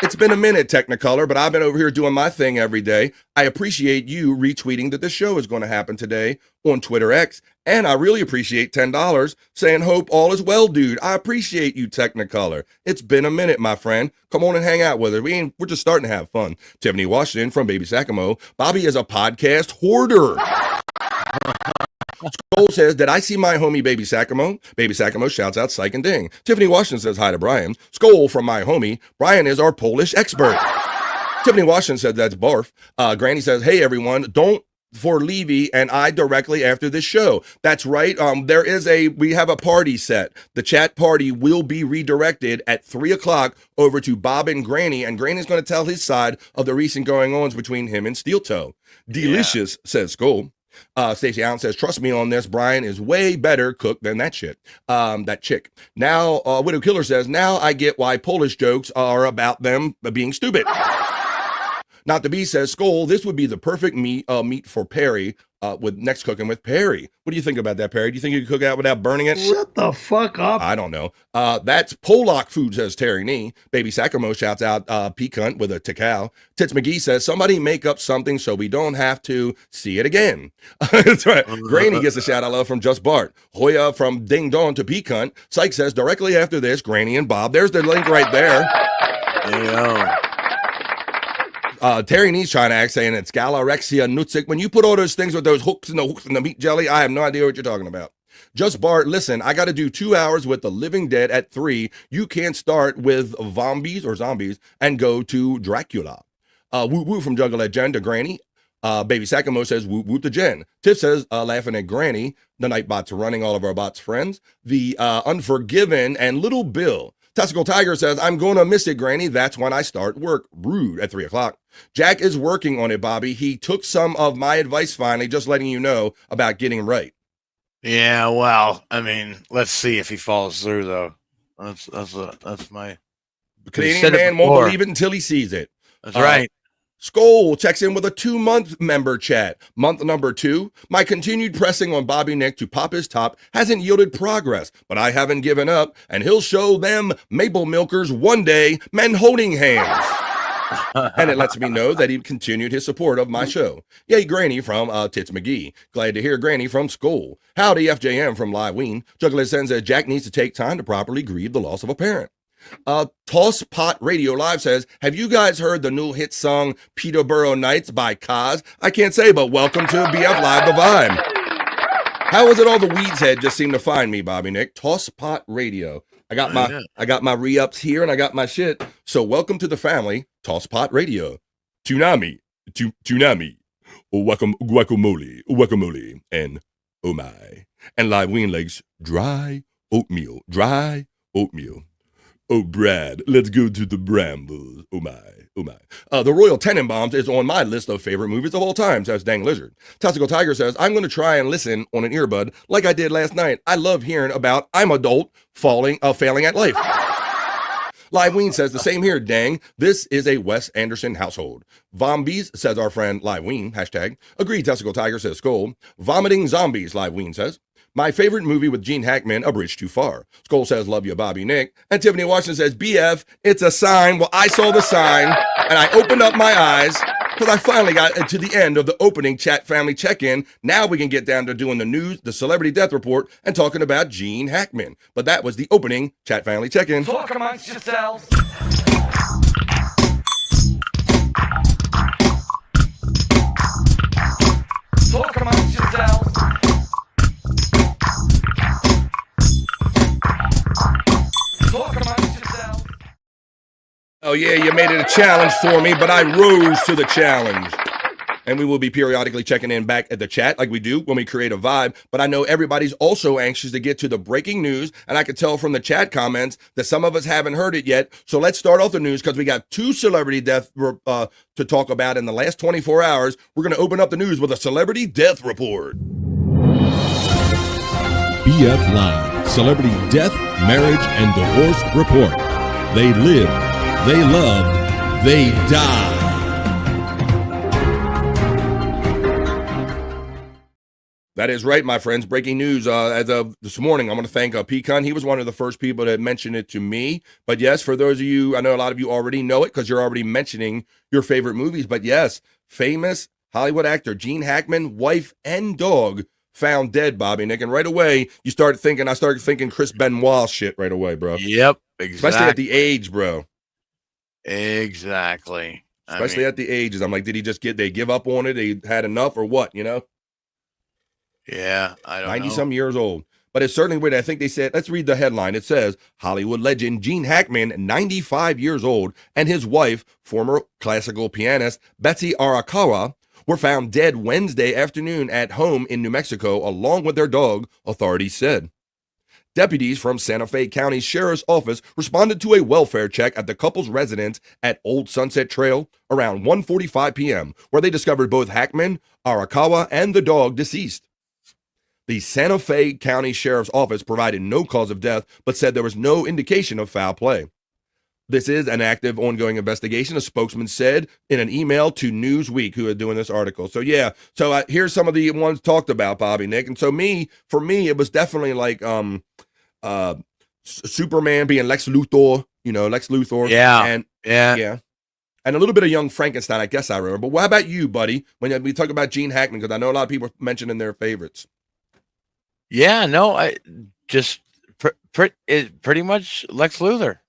It's been a minute, Technicolor, but I've been over here doing my thing every day. I appreciate you retweeting that the show is going to happen today on Twitter X. And I really appreciate $10 saying, hope all is well, dude. I appreciate you, Technicolor. It's been a minute, my friend. Come on and hang out with us. We're just starting to have fun. Tiffany Washington from Baby Sakamo. Bobby is a podcast hoarder. Skull says, did I see my homie Baby Sakamo? Baby Sakamo shouts out Cyke and Ding. Tiffany Washington says hi to Brian. Skull from my homie. Brian is our Polish expert. Tiffany Washington said that's barf. Granny says, hey everyone, don't for Levy and I directly after this show. That's right. We have a party set. The chat party will be redirected at 3:00 over to Bob and Granny's going to tell his side of the recent going-ons between him and Steel Toe. Delicious, says Skull. Stacey Allen says, trust me on this, Brian is way better cook than that shit. That chick. Now, Widow Killer says, now I get why Polish jokes are about them being stupid. Not the Bee says, Skull, this would be the perfect meat for Perry with next cooking with Perry. What do you think about that, Perry? Do you think you could cook out without burning it? Shut the fuck up. I don't know. That's Polak food, says Terry Nee. Baby Sakamo shouts out P-Cunt with a Tikal. Tits McGee says, somebody make up something so we don't have to see it again. That's right. Granny gets a shout out love from Just Bart. Hoya from Ding Dong to P-Cunt. Psych says, directly after this, Granny and Bob. There's the link right there. Terry Nee's trying to act saying it's Galarexia Nutzik. When you put all those things with those hooks and the meat jelly, I have no idea what you're talking about. Just Bart, listen, I got to do 2 hours with the Living Dead at 3. You can't start with zombies and go to Dracula. Woo woo from Jungle Legend to Granny. Baby Sakamo says woo woo to Jen. Tiff says laughing at Granny. The Nightbots are running, all of our bots friends. The Unforgiven and Little Bill. Testicle Tiger says, I'm going to miss it, Granny. That's when I start work. Rude at 3:00. Jack is working on it, Bobby. He took some of my advice finally, just letting you know about getting right. Yeah, well, I mean, let's see if he follows through, though. That's my Canadian man won't believe it until he sees it. That's right. Skoll checks in with a 2-month member chat. Month number 2, my continued pressing on Bobby Nick to pop his top hasn't yielded progress, but I haven't given up, and he'll show them maple milkers one day, men holding hands. And it lets me know that he continued his support of my show. Yay, Granny from Tits McGee. Glad to hear Granny from Skoll. Howdy, FJM from Live Ween. Juggler says that Jack needs to take time to properly grieve the loss of a parent. Toss Pot Radio Live says, have you guys heard the new hit song Peterborough Nights by Kaz? I can't say, but welcome to BF Live the Vibe. How is it all the weeds head just seem to find me, Bobby Nick? Toss Pot Radio. I got my re-ups here and I got my shit. So welcome to the family, Toss Pot Radio. Tsunami, guacamole, and oh my. And Live Ween Lakes, dry oatmeal. Oh, Brad, let's go to the brambles. Oh, my. The Royal Tenenbaums is on my list of favorite movies of all time, says Dang Lizard. Testicle Tiger says, I'm going to try and listen on an earbud like I did last night. I love hearing about I'm adult failing at life. Live Ween says, the same here, Dang. This is a Wes Anderson household. Vombies, says our friend Live Ween, hashtag. Agreed, Testicle Tiger, says Skoll. Vomiting Zombies, Live Ween says. My favorite movie with Gene Hackman, A Bridge Too Far. Skoll says, love you, Bobby Nick. And Tiffany Washington says, BF, it's a sign. Well, I saw the sign, and I opened up my eyes because I finally got to the end of the opening chat family check-in. Now we can get down to doing the news, the celebrity death report, and talking about Gene Hackman. But that was the opening chat family check-in. Talk amongst yourselves. Talk amongst yourselves. Talk amongst yourselves. Oh, yeah, you made it a challenge for me, but I rose to the challenge. And we will be periodically checking in back at the chat like we do when we create a vibe. But I know everybody's also anxious to get to the breaking news. And I could tell from the chat comments that some of us haven't heard it yet. So let's start off the news because we got 2 celebrity deaths to talk about in the last 24 hours. We're going to open up the news with a celebrity death report. BF Live Celebrity Death, Marriage, and Divorce Report. They lived, they loved, they died. That is right, my friends. Breaking news as of this morning. I want to thank Pecan. He was one of the first people that mentioned it to me. But yes, for those of you, I know a lot of you already know it because you're already mentioning your favorite movies. But yes, famous Hollywood actor Gene Hackman, wife and dog, found dead, Bobby Nick. And right away, I started thinking Chris Benoit shit right away, bro. Yep, exactly. Especially at the age, bro. Exactly. Especially at the ages. I'm like, did he just they give up on it? They had enough or what, you know? Yeah, I don't know. 90-some years old. But it's certainly weird. I think they said, let's read the headline. It says, Hollywood legend Gene Hackman, 95 years old, and his wife, former classical pianist Betsy Arakawa, were found dead Wednesday afternoon at home in New Mexico, along with their dog, authorities said. Deputies from Santa Fe County Sheriff's Office responded to a welfare check at the couple's residence at Old Sunset Trail around 1:45 p.m., where they discovered both Hackman, Arakawa, and the dog deceased. The Santa Fe County Sheriff's Office provided no cause of death, but said there was no indication of foul play. This is an active, ongoing investigation, a spokesman said in an email to Newsweek, who are doing this article. So, yeah. So, here's some of the ones talked about, Bobby Nick. And so, for me, it was definitely like Superman being Lex Luthor, Lex Luthor. Yeah. Yeah. And a little bit of Young Frankenstein, I guess I remember. But what about you, buddy, when we talk about Gene Hackman? Because I know a lot of people mentioning their favorites. Yeah, no, I just pretty much Lex Luthor.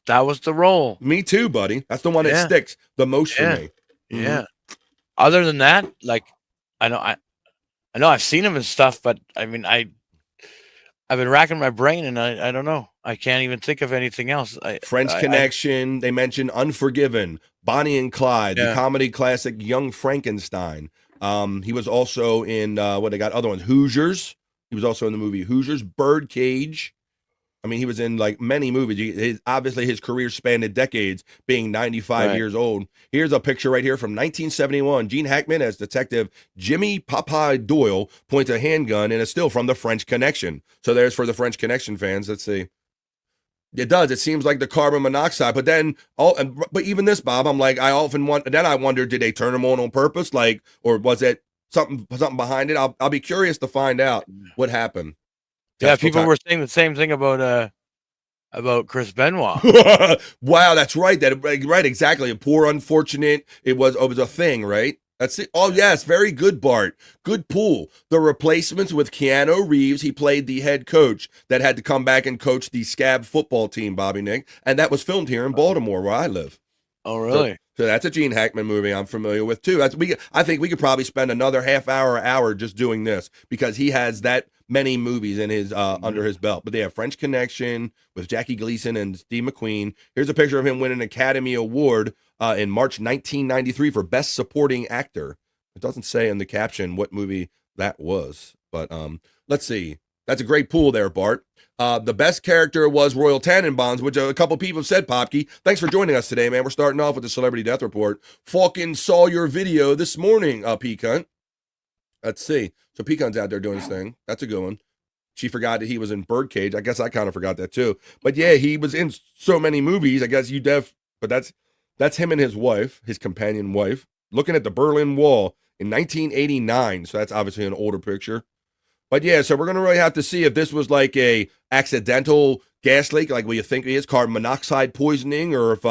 That was the role. Me too, buddy. That's the one that sticks the most for me. Mm-hmm. Yeah. Other than that, like I know I've seen him and stuff, but I mean I've been racking my brain and I don't know. I can't even think of anything else. French Connection. They mentioned Unforgiven, Bonnie and Clyde, the comedy classic Young Frankenstein. He was also in what they got other ones, Hoosiers. He was also in the movie Hoosiers, Birdcage. I mean, he was in like many movies. Obviously, his career spanned decades, being 95 years old. Here's a picture right here from 1971. Gene Hackman as Detective Jimmy Popeye Doyle points a handgun and it's still from the French Connection. So there's for the French Connection fans. Let's see. It does. It seems like the carbon monoxide. But then, but even this, Bob, I'm like, I wonder, did they turn them on purpose? Like, or was it something behind it? I'll be curious to find out what happened. Yeah, people were saying the same thing about Chris Benoit. Wow, that's right. Right, exactly. A poor unfortunate. It was a thing, right? That's it. Oh, yes. Very good, Bart. Good pool. The replacements with Keanu Reeves. He played the head coach that had to come back and coach the Scab football team, Bobby Nick. And that was filmed here in Baltimore, where I live. Oh, really? So that's a Gene Hackman movie I'm familiar with, too. I think we could probably spend another half hour just doing this because he has that many movies in his under his belt. But they have French Connection with Jackie Gleason and Steve McQueen. Here's a picture of him winning an Academy Award in March 1993 for Best Supporting Actor. It doesn't say in the caption what movie that was, but let's see. That's a great pool there, Bart. The best character was Royal Tannenbaums, which a couple people have said, Popke. Thanks for joining us today, man. We're starting off with the Celebrity Death Report. Falcon saw your video this morning, Peacunt. Let's see. So Peacunt's out there doing his thing. That's a good one. She forgot that he was in Birdcage. I guess I kind of forgot that too. But yeah, he was in so many movies. I guess but that's him and his wife, his companion wife, looking at the Berlin Wall in 1989. So that's obviously an older picture. But yeah, so we're going to really have to see if this was like a accidental gas leak, like what you think it is, carbon monoxide poisoning, or if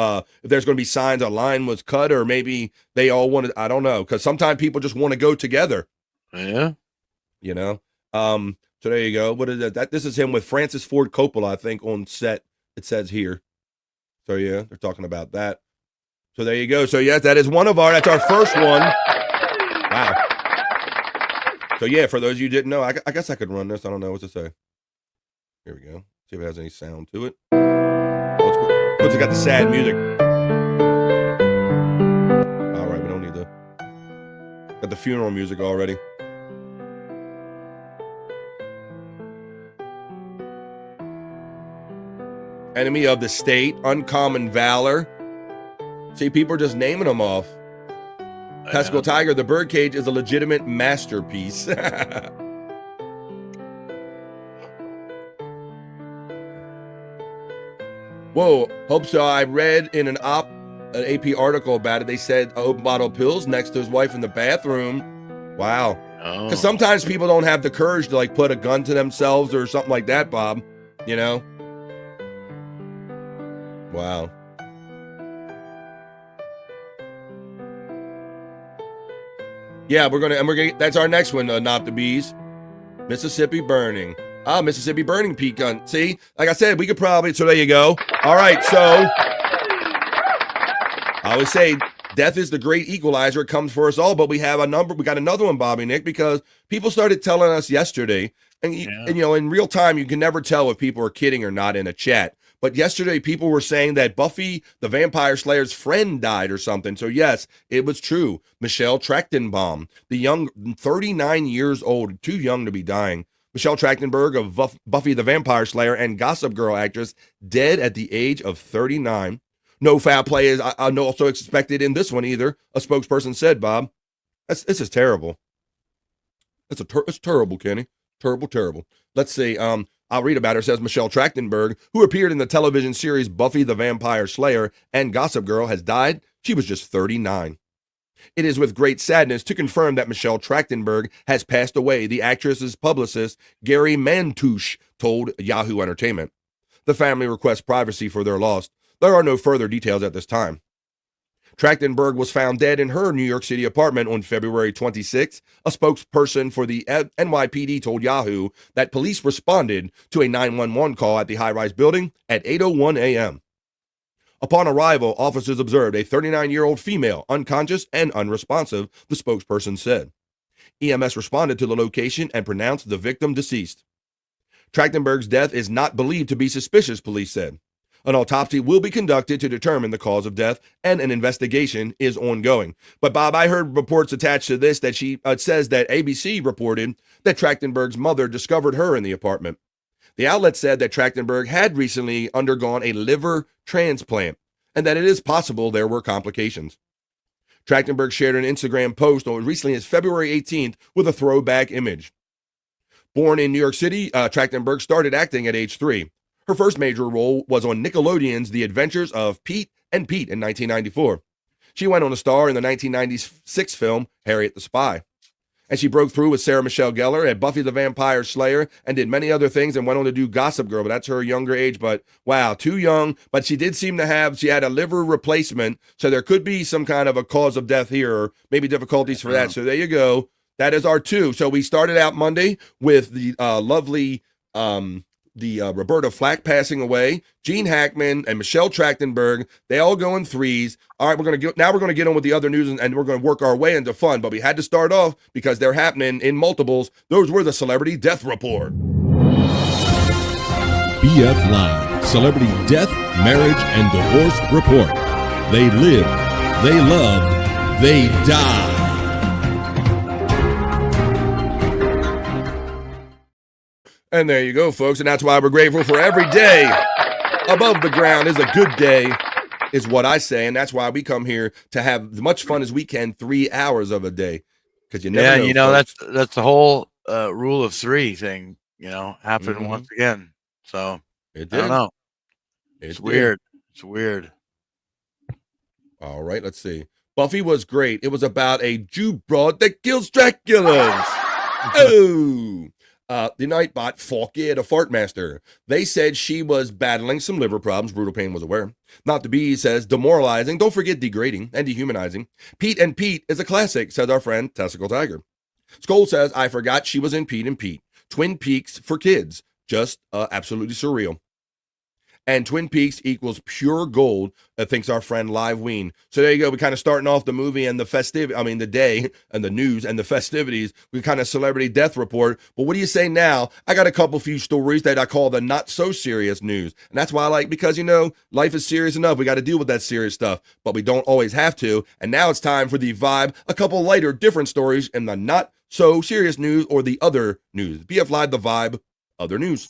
there's going to be signs a line was cut, or maybe they all wanted, I don't know, because sometimes people just want to go together. Yeah. You know? So there you go. What is that? This is him with Francis Ford Coppola, I think, on set, it says here. So yeah, they're talking about that. So there you go. So yes, that's our first one. Wow. So yeah, for those of you who didn't know, I guess I could run this. I don't know what to say. Here we go. See if it has any sound to it. What's it got the sad music? All right, we don't need got the funeral music already. Enemy of the state, uncommon valor. See, people are just naming them off. Pesco Tiger, the Birdcage is a legitimate masterpiece. Whoa, hope so. I read in an AP article about it. They said open bottle of pills next to his wife in the bathroom. Wow. Because sometimes people don't have the courage to like put a gun to themselves or something like that, Bob. You know? Wow. Yeah, we're gonna that's our next one, not the bees. Mississippi Burning. Mississippi Burning Peak Gun. See, like I said, we could probably, so there you go. All right, so I always say death is the great equalizer. It comes for us all, but we got another one, Bobby Nick, because people started telling us yesterday, and you know, in real time, you can never tell if people are kidding or not in a chat. But yesterday, people were saying that Buffy the Vampire Slayer's friend died or something. So yes, it was true. Michelle Trachtenbaum, the young, 39 years old, too young to be dying. Michelle Trachtenberg of Buffy the Vampire Slayer and Gossip Girl actress, dead at the age of 39. No foul play is also expected in this one either, a spokesperson said, Bob. This is terrible. It's terrible, Kenny. Terrible. Let's see. I'll read about her. It says Michelle Trachtenberg, who appeared in the television series Buffy the Vampire Slayer and Gossip Girl, has died. She was just 39. It is with great sadness to confirm that Michelle Trachtenberg has passed away, the actress's publicist, Gary Mantouche, told Yahoo Entertainment. The family requests privacy for their loss. There are no further details at this time. Trachtenberg was found dead in her New York City apartment on February 26. A spokesperson for the NYPD told Yahoo that police responded to a 911 call at the high-rise building at 8:01 a.m. Upon arrival, officers observed a 39-year-old female, unconscious and unresponsive, the spokesperson said. EMS responded to the location and pronounced the victim deceased. Trachtenberg's death is not believed to be suspicious, police said. An autopsy will be conducted to determine the cause of death, and an investigation is ongoing. But, Bob, I heard reports attached to this that says that ABC reported that Trachtenberg's mother discovered her in the apartment. The outlet said that Trachtenberg had recently undergone a liver transplant, and that it is possible there were complications. Trachtenberg shared an Instagram post recently as February 18th with a throwback image. Born in New York City, Trachtenberg started acting at age 3. Her first major role was on Nickelodeon's The Adventures of Pete and Pete in 1994. She went on to star in the 1996 film Harriet the Spy. And she broke through with Sarah Michelle Gellar at Buffy the Vampire Slayer and did many other things and went on to do Gossip Girl, but that's her younger age. But wow, too young. But she did seem to she had a liver replacement, so there could be some kind of a cause of death here, or maybe difficulties for that. So there you go. That is our 2. So we started out Monday with the lovely Roberta Flack passing away, Gene Hackman and Michelle Trachtenberg. They all go in 3s. All right, we're gonna get on with the other news, and we're gonna work our way into fun. But we had to start off because they're happening in multiples. Those were the Celebrity Death Report. BF Live Celebrity Death, Marriage, and Divorce Report. They lived, they loved, they died. And there you go, folks. And that's why we're grateful for every day above the ground is a good day, is what I say. And that's why we come here to have as much fun as we can 3 hours of a day. Because you never know. Folks. that's the whole rule of 3 thing, happened once again. So I don't know. It's weird. It's weird. All right, let's see. Buffy was great. It was about a Jew broad that kills Draculas. Oh. The Nightbot, Falky, the Fart Master. They said she was battling some liver problems. Brutal Pain was aware. Not to be says demoralizing. Don't forget degrading and dehumanizing. Pete and Pete is a classic, says our friend Testicle Tiger. Skull says, I forgot she was in Pete and Pete. Twin Peaks for kids. Just absolutely surreal. And Twin Peaks equals pure gold, thinks our friend Live Ween. So there you go. We're kind of starting off the movie and the day and the news and the festivities. We kind of celebrity death report. But what do you say now? I got a few stories that I call the not so serious news. And that's why I like, because, life is serious enough. We got to deal with that serious stuff, but we don't always have to. And now it's time for the vibe, a couple lighter, different stories in the not so serious news or the other news. BF Live, the vibe, other news.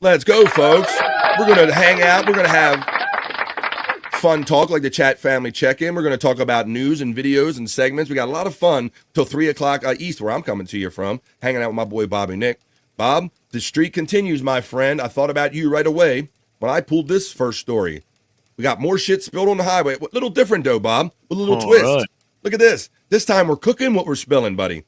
Let's go, folks. We're going to hang out. We're going to have fun talk like the chat family check-in. We're going to talk about news and videos and segments. We got a lot of fun till 3 o'clock East, where I'm coming to you from, hanging out with my boy Bobby Nick. Bob, the streak continues, my friend. I thought about you right away when I pulled this first story. We got more shit spilled on the highway. A little different, though, Bob, with a little twist. Right. Look at this. This time we're cooking what we're spilling, buddy.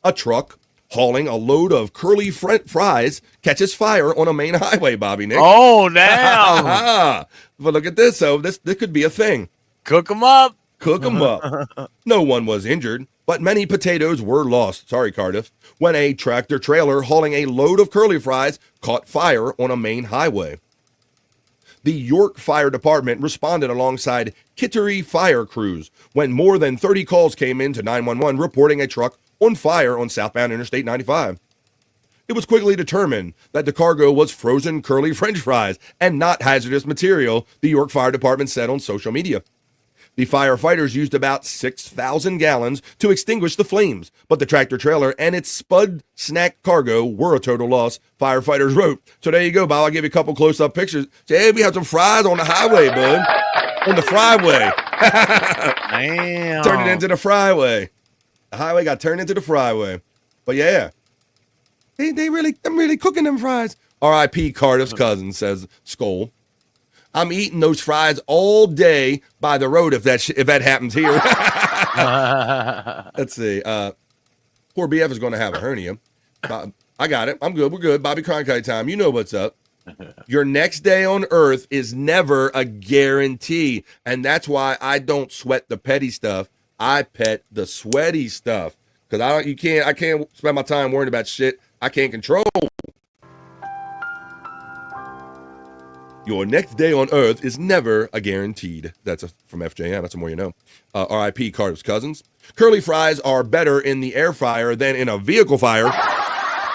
A truck hauling a load of curly fries catches fire on a main highway, Bobby Nick. Oh, damn. But look at this. So this could be a thing. Cook them up. Cook them up. No one was injured, but many potatoes were lost. Sorry, Cardiff. When a tractor trailer hauling a load of curly fries caught fire on a main highway. The York Fire Department responded alongside Kittery fire crews when more than 30 calls came in to 911 reporting a truck on fire on southbound Interstate 95. It was quickly determined that the cargo was frozen curly French fries and not hazardous material, the York Fire Department said on social media. The firefighters used about 6,000 gallons to extinguish the flames, but the tractor trailer and its spud snack cargo were a total loss, firefighters wrote. So there you go, Bob. I'll give you a couple close-up pictures. Say, hey, we have some fries on the highway, bud. On the fryway. Damn. Turned it into the fryway. The highway got turned into the fryway. But yeah, I'm really cooking them fries. R.I.P. Cardiff's cousin, says Skull. I'm eating those fries all day by the road if that happens here. Let's see. Poor BF is going to have a hernia. I got it. I'm good. We're good. Bobby Cronkite time. You know what's up. Your next day on Earth is never a guarantee, and that's why I don't sweat the petty stuff. I pet the sweaty stuff because I can't spend my time worrying about shit I can't control. Your next day on Earth is never a guaranteed. That's from FJM. That's the more you know. R.I.P. Carter's cousins. Curly fries are better in the air fryer than in a vehicle fire.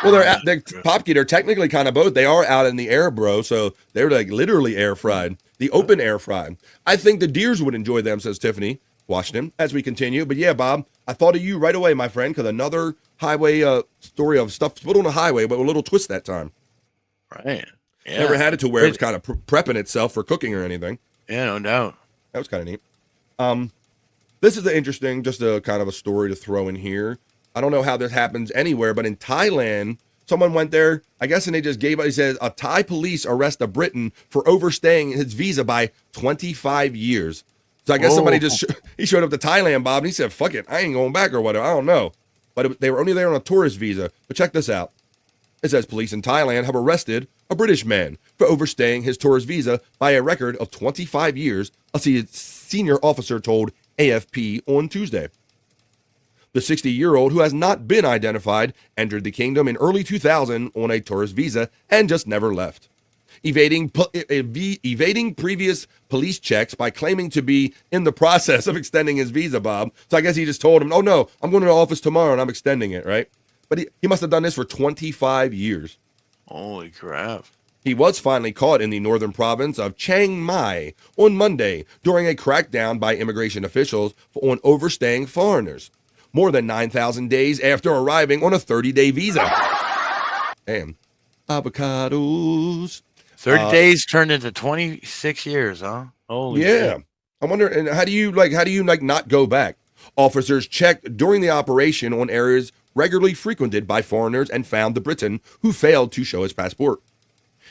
Well, they're Popke. They're technically kind of both. They are out in the air, bro. So they're like literally air fried. The open air fried. I think the deers would enjoy them, says Tiffany Washington, as we continue. But yeah, Bob, I thought of you right away, my friend, because another highway story of stuff put on the highway, but with a little twist that time. Right. Yeah. Never had it to where it was kind of prepping itself for cooking or anything. Yeah, no doubt. That was kind of neat. This is interesting, just a kind of a story to throw in here. I don't know how this happens anywhere, but in Thailand, someone went there, I guess, and they just gave up. He says, a Thai police arrest a Briton for overstaying his visa by 25 years. So I guess somebody just, he showed up to Thailand, Bob, and he said, fuck it, I ain't going back or whatever. I don't know. But they were only there on a tourist visa. But check this out. It says police in Thailand have arrested a British man for overstaying his tourist visa by a record of 25 years, a senior officer told AFP on Tuesday. The 60-year-old, who has not been identified, entered the kingdom in early 2000 on a tourist visa and just never left, evading previous police checks by claiming to be in the process of extending his visa, Bob. So I guess he just told him, oh, no, I'm going to the office tomorrow and I'm extending it, right? But he must have done this for 25 years. Holy crap. He was finally caught in the northern province of Chiang Mai on Monday during a crackdown by immigration officials on overstaying foreigners, more than 9,000 days after arriving on a 30-day visa. Damn. Avocados. 30 days turned into 26 years, huh? Holy shit. I wonder, and how do you not go back? Officers checked during the operation on areas regularly frequented by foreigners and found the Briton who failed to show his passport.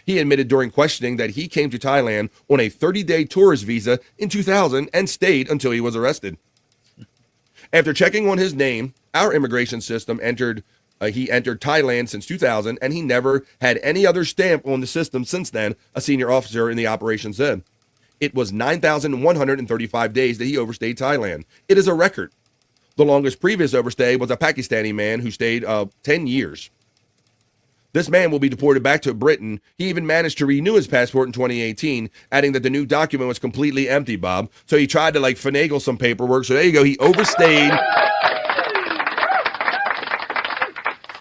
He admitted during questioning that he came to Thailand on a 30-day tourist visa in 2000 and stayed until he was arrested. After checking on his name, our immigration system he entered Thailand since 2000, and he never had any other stamp on the system since then, a senior officer in the operation said. It was 9,135 days that he overstayed Thailand. It is a record. The longest previous overstay was a Pakistani man who stayed 10 years. This man will be deported back to Britain. He even managed to renew his passport in 2018, adding that the new document was completely empty, Bob. So he tried to finagle some paperwork. So there you go. He overstayed.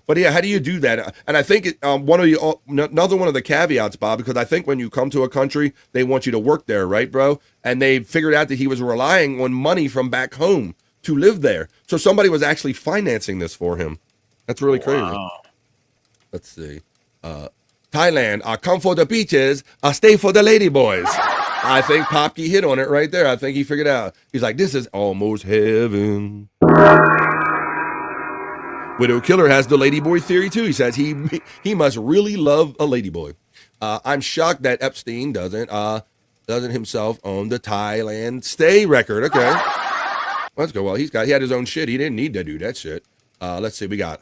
But yeah, how do you do that? And I think another one of the caveats, Bob, because I think when you come to a country, they want you to work there, right, bro? And they figured out that he was relying on money from back home to live there. So somebody was actually financing this for him. That's really crazy. Wow. Let's see. Thailand, I come for the beaches, I stay for the lady boys. I think Popke hit on it right there. I think he figured out. He's like, this is almost heaven. Widow Killer has the ladyboy theory too. He says he must really love a ladyboy. I'm shocked that Epstein doesn't himself own the Thailand stay record. Okay, let's go. Well, he had his own shit. He didn't need to do that shit. Let's see. We got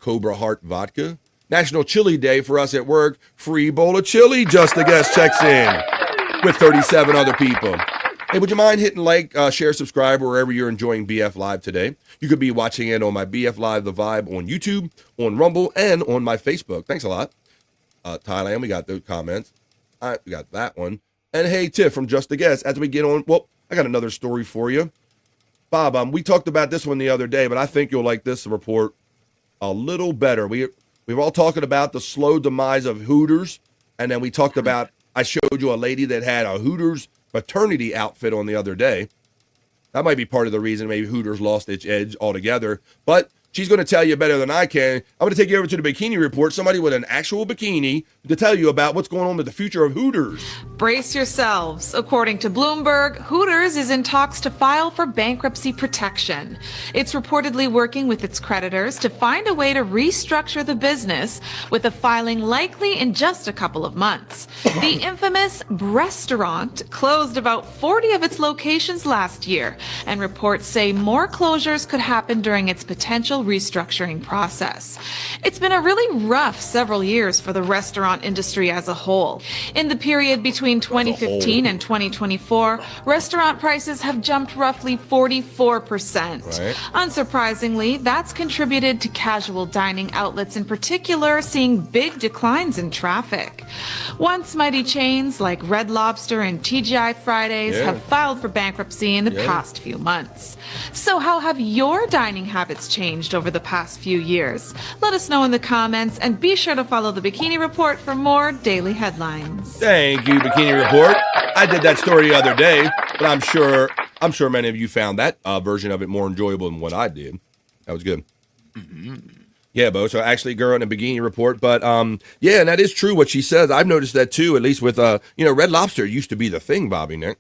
Cobra Heart vodka. National Chili Day for us at work. Free bowl of chili. Just a guest checks in with 37 other people. Hey, would you mind hitting like, share, subscribe wherever you're enjoying BF Live today? You could be watching it on my BF Live The Vibe on YouTube, on Rumble, and on my Facebook. Thanks a lot. Thailand, we got those comments. All right, we got that one. And hey, Tiff from Just a Guest, as we get on, well, I got another story for you. Bob, we talked about this one the other day, but I think you'll like this report a little better. We were all talking about the slow demise of Hooters, and then we talked about, I showed you a lady that had a Hooters maternity outfit on the other day. That might be part of the reason maybe Hooters lost its edge altogether. But she's going to tell you better than I can. I'm going to take you over to the bikini report. Somebody with an actual bikini to tell you about what's going on with the future of Hooters. Brace yourselves. According to Bloomberg, Hooters is in talks to file for bankruptcy protection. It's reportedly working with its creditors to find a way to restructure the business, with a filing likely in just a couple of months. The infamous restaurant closed about 40 of its locations last year, and reports say more closures could happen during its potential restructuring process. It's been a really rough several years for the restaurant industry as a whole. In the period between 2015 and 2024, restaurant prices have jumped roughly 44%. Right. Unsurprisingly, that's contributed to casual dining outlets in particular seeing big declines in traffic. Once mighty chains like Red Lobster and TGI Fridays have filed for bankruptcy in the past few months. So how have your dining habits changed over the past few years? Let us know in the comments, and be sure to follow the Bikini Report for more daily headlines. Thank you, Bikini Report. I did that story the other day, but I'm sure many of you found that version of it more enjoyable than what I did. That was good. Yeah, Bo. So actually, girl in a bikini report. But yeah, and that is true what she says. I've noticed that too. At least with Red Lobster used to be the thing, Bobby Nick,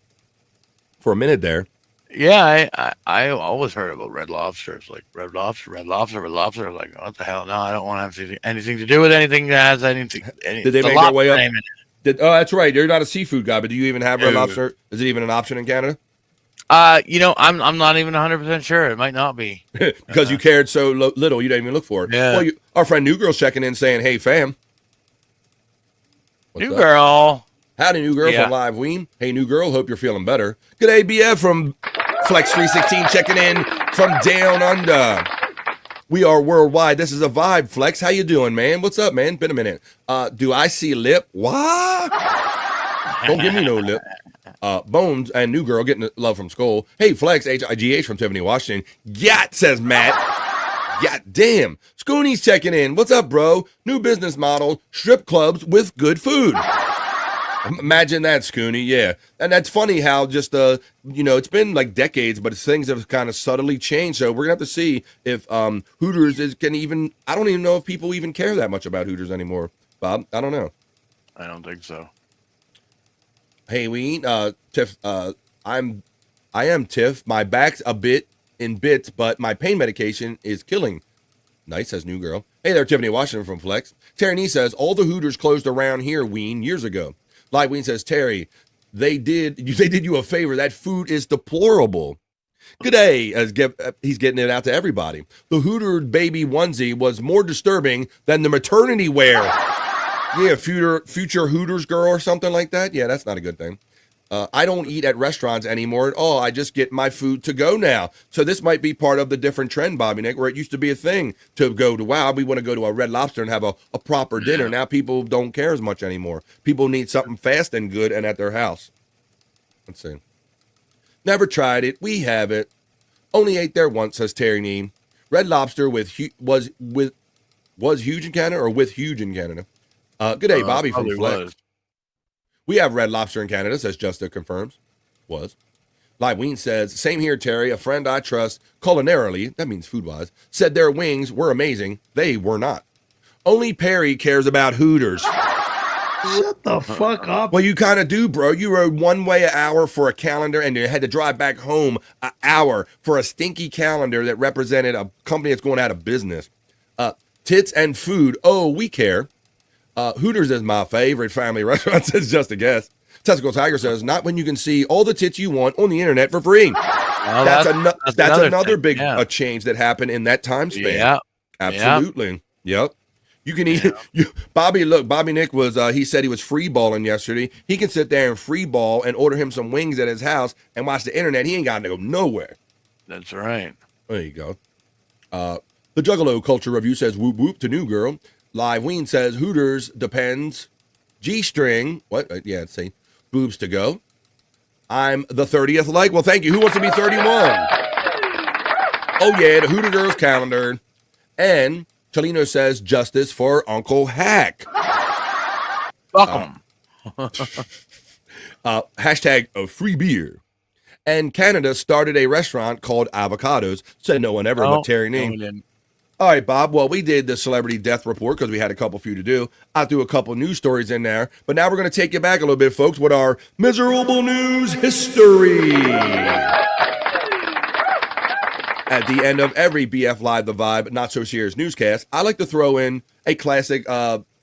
for a minute there. Yeah, I always heard about Red Lobster. It's like Red Lobster. Like, what the hell? No, I don't want to have anything to do with anything that has anything. Did they make their way up? Oh, that's right. You're not a seafood guy, but do you even have Red Lobster? Is it even an option in Canada? I'm not even 100% sure. It might not be because you cared so little. You didn't even look for it. Yeah. Well, our friend New Girl's checking in saying, "Hey, fam." New Girl. Howdy, New Girl from Live Ween. Hey, New Girl. Hope you're feeling better. Good day, BF from Flex 316 checking in from down under. We are worldwide. This is a vibe, Flex. How you doing, man? What's up, man? Been a minute. Do I see lip? What? Don't give me no lip. Bones and New Girl getting love from Skull. Hey, Flex, HIGH from Tiffany, Washington. Gat, says Matt. God damn. Scooney's checking in. What's up, bro? New business model, strip clubs with good food. Imagine that, Scooney. Yeah. And that's funny how just, it's been like decades, but things have kind of subtly changed. So we're going to have to see if Hooters I don't even know if people even care that much about Hooters anymore. Bob, I don't know. I don't think so. Hey, Tiff, I am Tiff. My back's a bit in bits, but my pain medication is killing. Nice, says New Girl. Hey there, Tiffany Washington from Flex. Terry Nee says, all the Hooters closed around here, Ween, years ago. Live Ween says, Terry, they did you a favor. That food is deplorable. Good day, he's getting it out to everybody. The Hooter baby onesie was more disturbing than the maternity wear. Yeah, future Hooters girl or something like that. Yeah, that's not a good thing. I don't eat at restaurants anymore at all. I just get my food to go now. So this might be part of the different trend, Bobby Nick, where it used to be a thing to go to, wow, we want to go to a Red Lobster and have a proper dinner. Now people don't care as much anymore. People need something fast and good and at their house. Let's see. Never tried it. We have it. Only ate there once, says Terry Nee. Red Lobster was huge in Canada or with huge in Canada? Good day, Bobby from Flex. We have Red Lobster in Canada, says Justa confirms. Was. Live Ween says, same here, Terry. A friend I trust culinarily, that means food-wise, said their wings were amazing. They were not. Only Perry cares about Hooters. Shut the fuck up. Well, you kind of do, bro. You rode one way an hour for a calendar and you had to drive back home an hour for a stinky calendar that represented a company that's going out of business. Tits and food. Oh, we care. Hooters is my favorite family restaurant, says Just a Guess. Testicle Tiger says, not when you can see all the tits you want on the internet for free. Well, that's another big change that happened in that time span. Yeah. Absolutely. Yep. You can eat Bobby Nick was he said he was free balling yesterday. He can sit there and free ball and order him some wings at his house and watch the internet. He ain't got to go nowhere. That's right. There you go. The Juggalo Culture Review says whoop whoop to New Girl. Live Ween says Hooters depends. G-string. What? Yeah, let's see. Boobs to go. I'm the 30th like. Well, thank you. Who wants to be 31? Oh, yeah, the Hooter Girls calendar. And Chalino says justice for Uncle Hack. Fuck him. Hashtag free beer. And Canada started a restaurant called Avocados. Said no one ever but Terry Nee. No, all right, Bob. Well, we did the celebrity death report because we had a couple for you to do. I threw a couple news stories in there. But now we're going to take you back a little bit, folks, with our miserable news history. At the end of every BF Live The Vibe Not So Serious newscast, I like to throw in a classic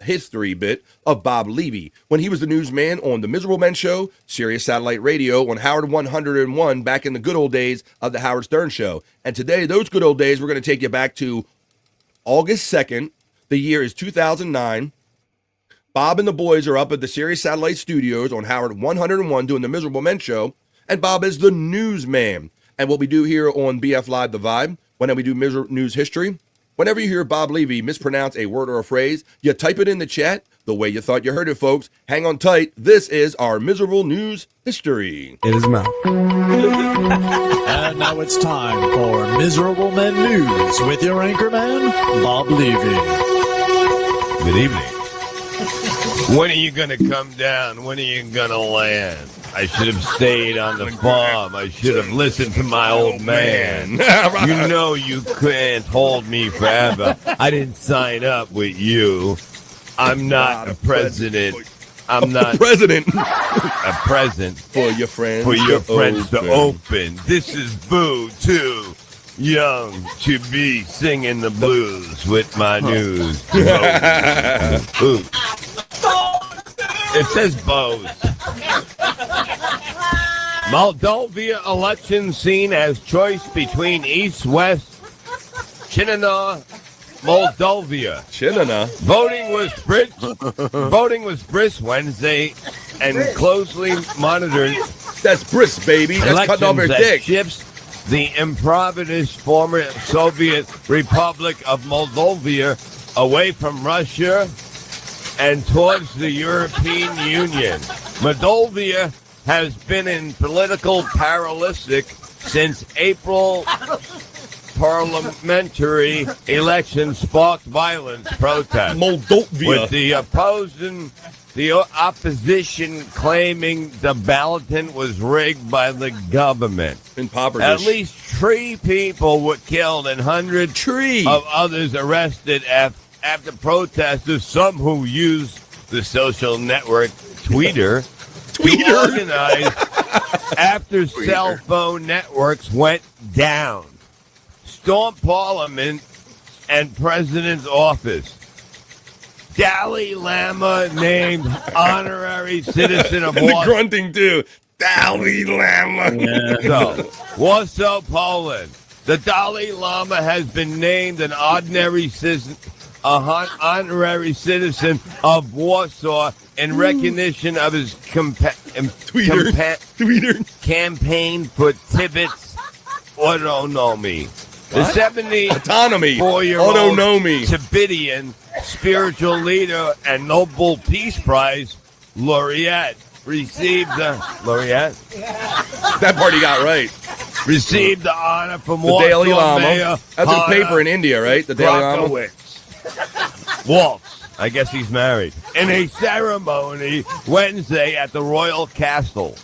history bit of Bob Levy when he was the newsman on the Miserable Men Show, Sirius Satellite Radio, on Howard 101 back in the good old days of the Howard Stern Show. And today, those good old days, we're going to take you back to August 2nd. The year is 2009. Bob and the boys are up at the Sirius Satellite Studios on Howard 101 doing the Miserable Men Show, and Bob is the newsman. And what we do here on BF Live The Vibe, whenever we do news history, whenever you hear Bob Levy mispronounce a word or a phrase, you type it in the chat the way you thought you heard it, folks. Hang on tight. This is our miserable news history. It is mouth. And now it's time for Miserable Men News with your anchorman, Bob Levy. Good evening. When are you going to come down? When are you going to land? I should have stayed on the farm. I should have listened to my old man. You know you can't hold me forever. I didn't sign up with you. I'm not a president. I'm not president. A present for your friends. For your friends to open. This is Boo too young to be singing the blues with my news. Ooh. It says Bose. Moldova election seen as choice between East-West Chinana, Moldova. Chinana. Voting was brisk Wednesday and closely monitored. That's brisk, baby. That's cutting off your dick. Ships the impoverished former Soviet Republic of Moldova away from Russia and towards the European Union. Moldova has been in political paralysis since April. Parliamentary election sparked violence protests. Moldova. With the opposition claiming the balloting was rigged by the government. Impoverished. At least 3 people were killed and hundreds of others arrested after protesters, some who used the social network Twitter. To organize after cell phone networks went down. Stormed Parliament and President's office. Dalai Lama named honorary citizen of the grunting too. Dalai Lama. So, Warsaw, Poland. The Dalai Lama has been named an honorary citizen of Warsaw in recognition of his campaign for Tibet's autonomy. The 74-year-old Tibetan spiritual leader and Nobel Peace Prize laureate received the That part he got right. Received the honor from the Dalai Warsaw Lama. Mayor That's a paper in India, right? The Dalai Lama. Waltz. I guess he's married. In a ceremony Wednesday at the Royal Castle.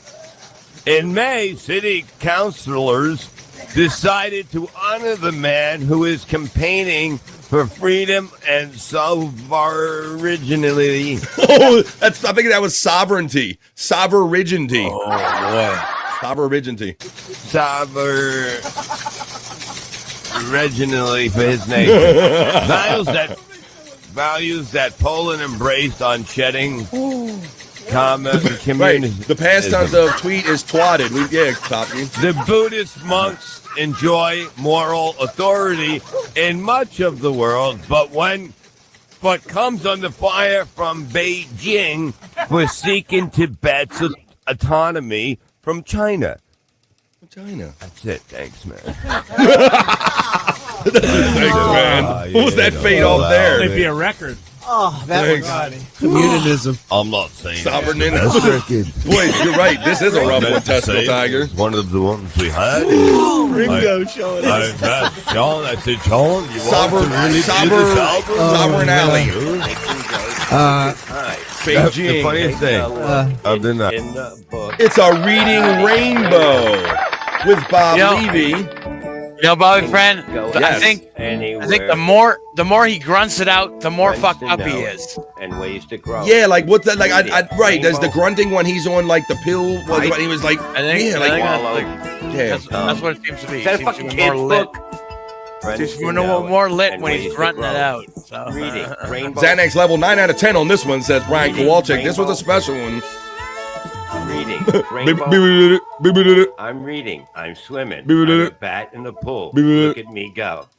In May, city councilors decided to honor the man who is campaigning for freedom and sovereignty. Oh, I think that was sovereignty. Sovereignty. Oh, boy. Sovereignty. Originally for his nation. Values that Poland embraced on shedding common community. Right. The past tense of tweet is twatted. Copy. The Buddhist monks enjoy moral authority in much of the world, but comes under fire from Beijing for seeking Tibet's autonomy from China. That's it. Thanks, man. What was that fade off there? Might be a record. Oh, that was communism. I'm not saying sovereignty. Boy, you're right. This is a rough one, Tesla Tiger. One of the ones we had. Ringo showing us. Sean, I said, Sean, you Sovereign Alley. That's the funniest thing. Other than that. It's a reading rainbow with Bob Levy. You know, Bobby friend, Yes. I think the more he grunts it out, the more fucked up he is. And ways to grow. Yeah, like what's that? Like, right? There's the grunting when he's on like the pill. When he was like, That's what it seems to be. Is that a It seems to fucking be kid's more lit. book? Just more lit when he's grunting it out. So. Reading. Xanax level 9 out of 10 on this one, says Brian Kowalczyk. This was a special one. Reading. Rainbow. I'm reading. I'm swimming. I'm a bat in the pool. Look at me go.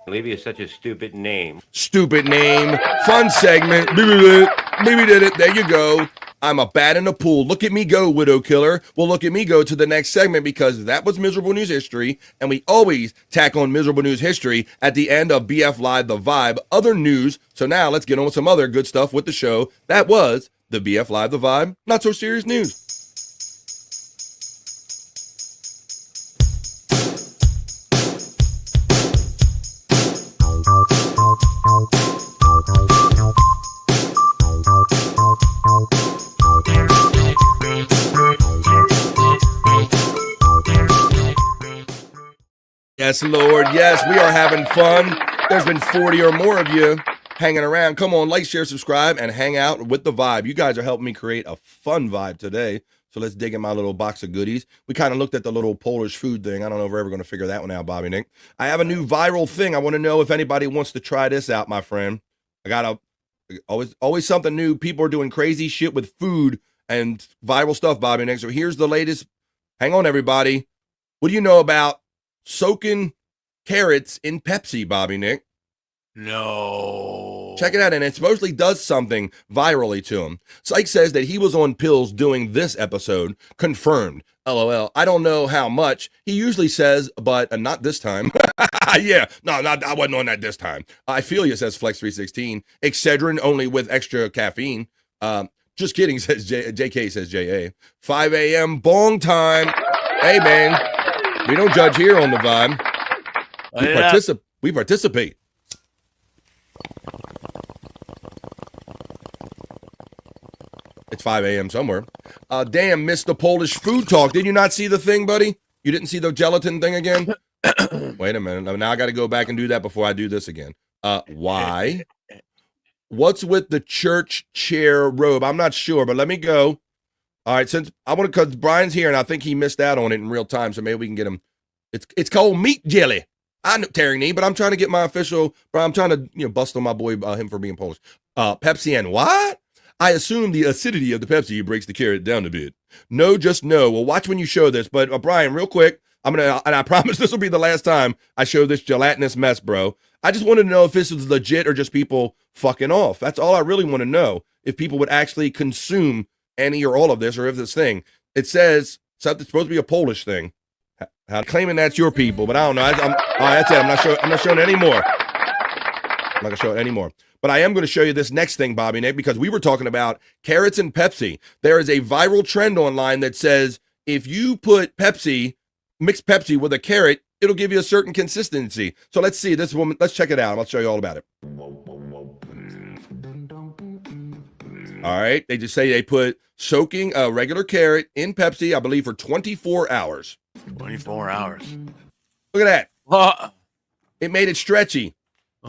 Olivia is such a stupid name. Stupid name. Fun segment. There you go. I'm a bat in the pool. Look at me go, Widow Killer. Well, look at me go to the next segment because that was Miserable News History, and we always tack on Miserable News History at the end of BF Live The Vibe, other news. So now let's get on with some other good stuff with the show. That was the BF Live The Vibe, Not So Serious News. Yes, Lord. Yes, we are having fun. There's been 40 or more of you hanging around. Come on, like, share, subscribe, and hang out with the vibe. You guys are helping me create a fun vibe today. So let's dig in my little box of goodies. We kind of looked at the little Polish food thing. I don't know if we're ever going to figure that one out, Bobby Nick. I have a new viral thing. I want to know if anybody wants to try this out, my friend. I got always something new. People are doing crazy shit with food and viral stuff, Bobby Nick. So here's the latest. Hang on, everybody. What do you know about soaking carrots in Pepsi, Bobby Nick? No. Check it out, and it supposedly does something virally to him. Cyke says that he was on pills doing this episode. Confirmed. LOL. I don't know how much. He usually says, but not this time. Yeah, no, I wasn't on that this time. I feel you, says Flex316. Excedrin only with extra caffeine. Just kidding, says JK, says JA. 5 a.m. bong time. Hey, man. We don't judge here on the vibe. We participate. It's 5 a.m. somewhere. Damn, missed the Polish food talk. Did you not see the thing, buddy? You didn't see the gelatin thing again? Wait a minute. Now I got to go back and do that before I do this again. Why? What's with the church chair robe? I'm not sure, but let me go. All right, since I want to, because Brian's here and I think he missed out on it in real time, so maybe we can get him. It's called meat jelly. I know Terry Nee, but I'm trying to get my official. I'm trying to bust on my boy him for being Polish. Pepsi and what? I assume the acidity of the Pepsi breaks the carrot down a bit. No, just no. Well, watch when you show this. But Brian, real quick, and I promise this will be the last time I show this gelatinous mess, bro. I just wanted to know if this was legit or just people fucking off. That's all I really want to know. If people would actually consume any or all of this, or if this thing. It says something supposed to be a Polish thing. Claiming that's your people, but I don't know. That's it. I'm not showing it anymore. I'm not gonna show it anymore. But I am going to show you this next thing, Bobby Nick, because we were talking about carrots and Pepsi. There is a viral trend online that says if you put mix Pepsi with a carrot, it'll give you a certain consistency. So let's see this woman. Let's check it out. I'll show you all about it. All right. They just say they put soaking a regular carrot in Pepsi, I believe, for 24 hours. 24 hours. Look at that. It made it stretchy.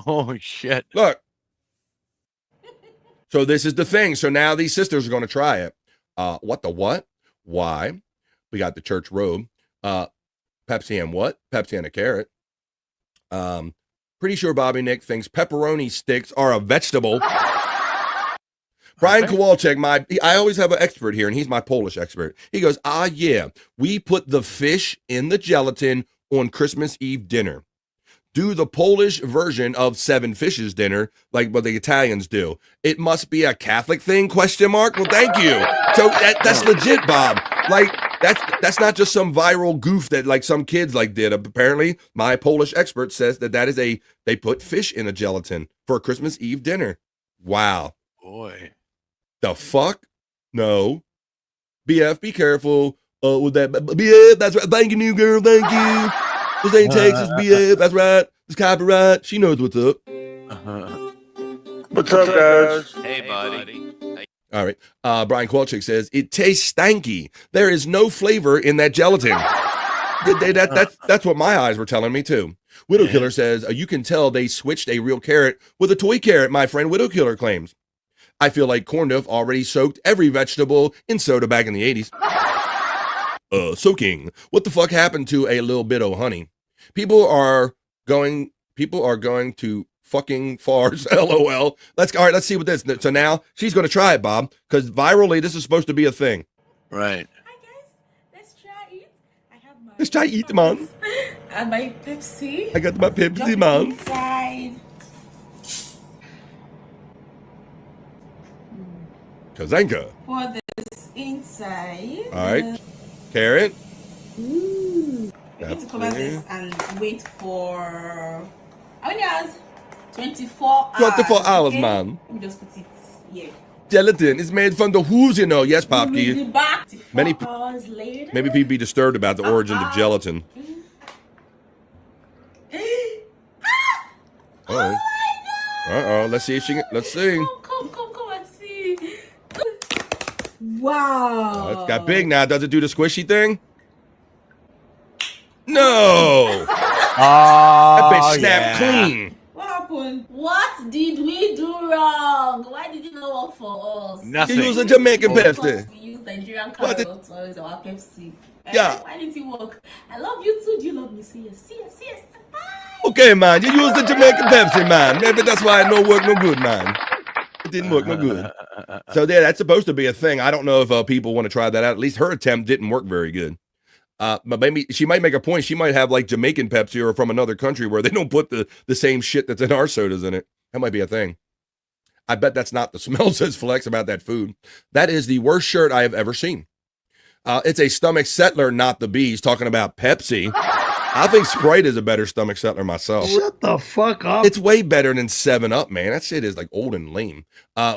Oh, shit. Look. So this is the thing. So now these sisters are going to try it. What the what? Why? We got the church robe. Pepsi and what? Pepsi and a carrot. Pretty sure Bobby Nick thinks pepperoni sticks are a vegetable. Brian Kowalczyk, I always have an expert here, and he's my Polish expert. He goes, yeah, we put the fish in the gelatin on Christmas Eve dinner. Do the Polish version of 7 fishes dinner, like what the Italians do. It must be a Catholic thing, ? Well, thank you. So that's legit, Bob. Like, that's not just some viral goof that like some kids did. Apparently, my Polish expert says that is they put fish in a gelatin for a Christmas Eve dinner. Wow. Boy. The fuck? No. BF, be careful with that. BF, that's right. Thank you, new girl. Thank you. This ain't Texas, BF. That's right. It's copyright. She knows what's up. What's up, guys? Hey, buddy. All right. Brian Kowalczyk says, it tastes stanky. There is no flavor in that gelatin. That's what my eyes were telling me, too. Widow Killer says, you can tell they switched a real carrot with a toy carrot, my friend Widow Killer claims. I feel like Cornduff already soaked every vegetable in soda back in the 80s. Soaking. What the fuck happened to a little bit of honey? People are going to fucking farce. LOL. Let's see what this. So now she's going to try it, Bob, because virally this is supposed to be a thing. Right. Hi guys, let's try it. I have my Let's try eat, man. And my Pepsi. I got my Pepsi, man. Inside. Kazanka. Pour this inside. All right. Carrot. Ooh. We need to cover this and wait for how many hours? 24 hours. 24 hours, okay? man. Let me just put it here. Gelatin is made from the hooves, you know. Yes, Popki. Many hours later. Maybe people be disturbed about the origins of gelatin. Oh. Uh-oh. Let's see if she can. Let's see. Come and see. Wow. It's got big now. Does it do the squishy thing? No. That bitch Oh, snapped yeah. clean. What happened? What did we do wrong? Why did it not work for us? Nothing. You use a Jamaican Pepsi. We use Nigerian What carrots or is our Pepsi. Yeah. Why didn't it work? I love you too. Do you love me? Say yes. Say yes. Say yes. Okay, man. You use the Jamaican Pepsi, man. Maybe that's why it no work no good, man. It didn't work no good. So yeah, that's supposed to be a thing. I don't know if people want to try that out. At least her attempt didn't work very good. But maybe she might make a point. She might have like Jamaican Pepsi or from another country where they don't put the same shit that's in our sodas in it. That might be a thing. I bet that's not the smell, says Flex about that food. That is the worst shirt I have ever seen. It's a stomach settler, not the bees, talking about Pepsi. I think Sprite is a better stomach settler myself. Shut the fuck up. It's way better than 7-Up, man. That shit is like old and lame.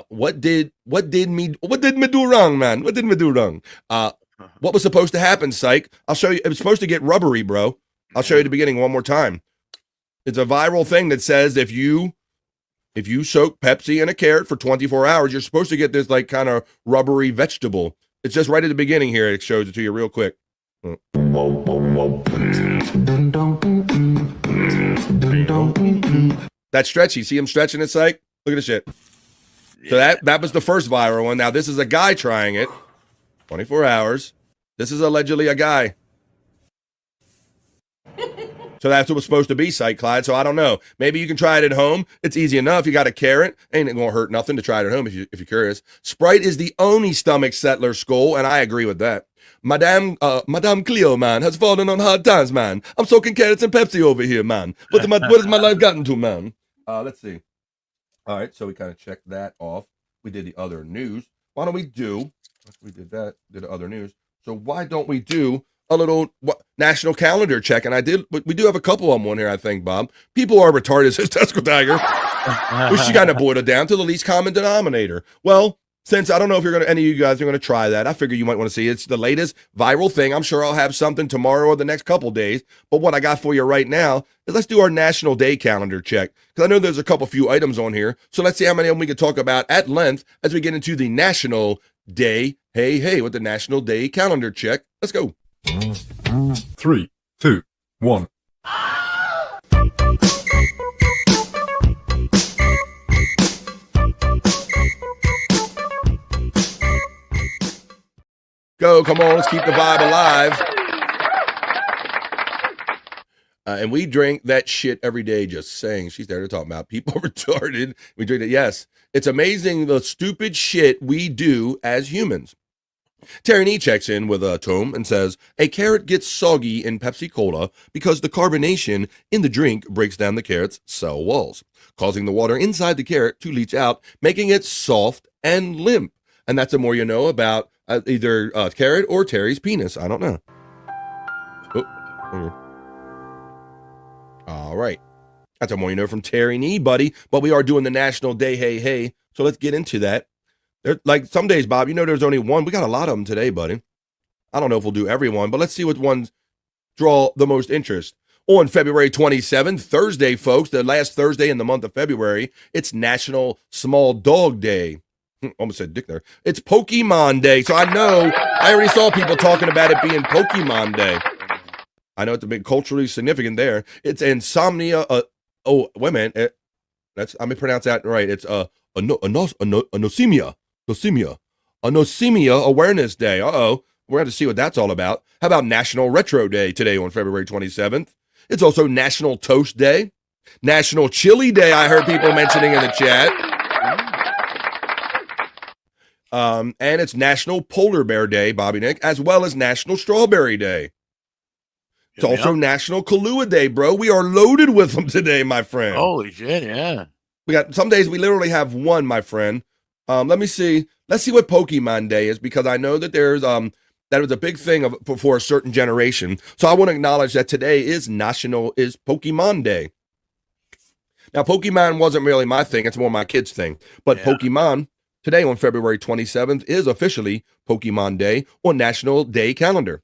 What did me do wrong, man? What did me do wrong? What was supposed to happen, Cyke? I'll show you. It was supposed to get rubbery, bro. I'll show you the beginning one more time. It's a viral thing that says if you soak Pepsi in a carrot for 24 hours, you're supposed to get this like kind of rubbery vegetable. It's just right at the beginning here. It shows it to you real quick. That's stretchy. See him stretching it, Cyke? Look at the shit. So that was the first viral one. Now this is a guy trying it. 24 hours. This is allegedly a guy. So that's what it was supposed to be, Cyke Clyde. So I don't know. Maybe you can try it at home. It's easy enough. You got a carrot. Ain't it gonna hurt nothing to try it at home if you're curious. Sprite is the only stomach settler, Skull, and I agree with that. Madame Cleo, man, has fallen on hard times, man. I'm soaking carrots and Pepsi over here, man. What has my life gotten to, man? Let's see. All right, so we kind of checked that off. We did the other news. Why don't we do? We did that. Did the other news. So why don't we do a little national calendar check? And we do have a couple of them on here, I think, Bob. People are retarded, says Tesco Tiger. She kind of boiled it down to the least common denominator. Well, since I don't know if any of you guys are going to try that, I figure you might want to see it. It's the latest viral thing. I'm sure I'll have something tomorrow or the next couple days. But what I got for you right now is let's do our National Day calendar check. Because I know there's a few items on here. So let's see how many of them we can talk about at length as we get into the National Day, hey, with the National Day calendar check. Let's go. 3, 2, 1. Go, come on, let's keep the vibe alive. And we drink that shit every day, just saying. She's there to talk about people retarded. We drink it. Yes, it's amazing the stupid shit we do as humans. Terry Nee checks in with a tome and says, a carrot gets soggy in Pepsi Cola because the carbonation in the drink breaks down the carrot's cell walls, causing the water inside the carrot to leach out, making it soft and limp. And that's the more you know about either carrot or Terry's penis. I don't know. All right. That's the more you know from Terry Nee, buddy. But we are doing the National Day, hey. So let's get into that. Like some days, Bob, there's only one. We got a lot of them today, buddy. I don't know if we'll do every one, but let's see what ones draw the most interest. On February 27th, Thursday, folks, the last Thursday in the month of February, it's National Small Dog Day. Almost said dick there. It's Pokemon Day. So I know I already saw people talking about it being Pokemon Day. I know it's a bit culturally significant there. It's insomnia. Wait a minute. I'm going to pronounce that right. It's anosmia. Anosmia Awareness Day. Uh-oh. We're going to see what that's all about. How about National Retro Day today on February 27th? It's also National Toast Day. National Chili Day, I heard people mentioning in the chat. And it's National Polar Bear Day, Bobby Nick, as well as National Strawberry Day. It's also National Kahlua Day, bro. We are loaded with them today, my friend. Holy shit, yeah. We got some days we literally have one, my friend. Let me see. Let's see what Pokemon Day is, because I know that there's that was a big thing for a certain generation. So I want to acknowledge that today is Pokemon Day. Now, Pokemon wasn't really my thing. It's more my kids' thing. But Pokemon today on February 27th is officially Pokemon Day on National Day calendar.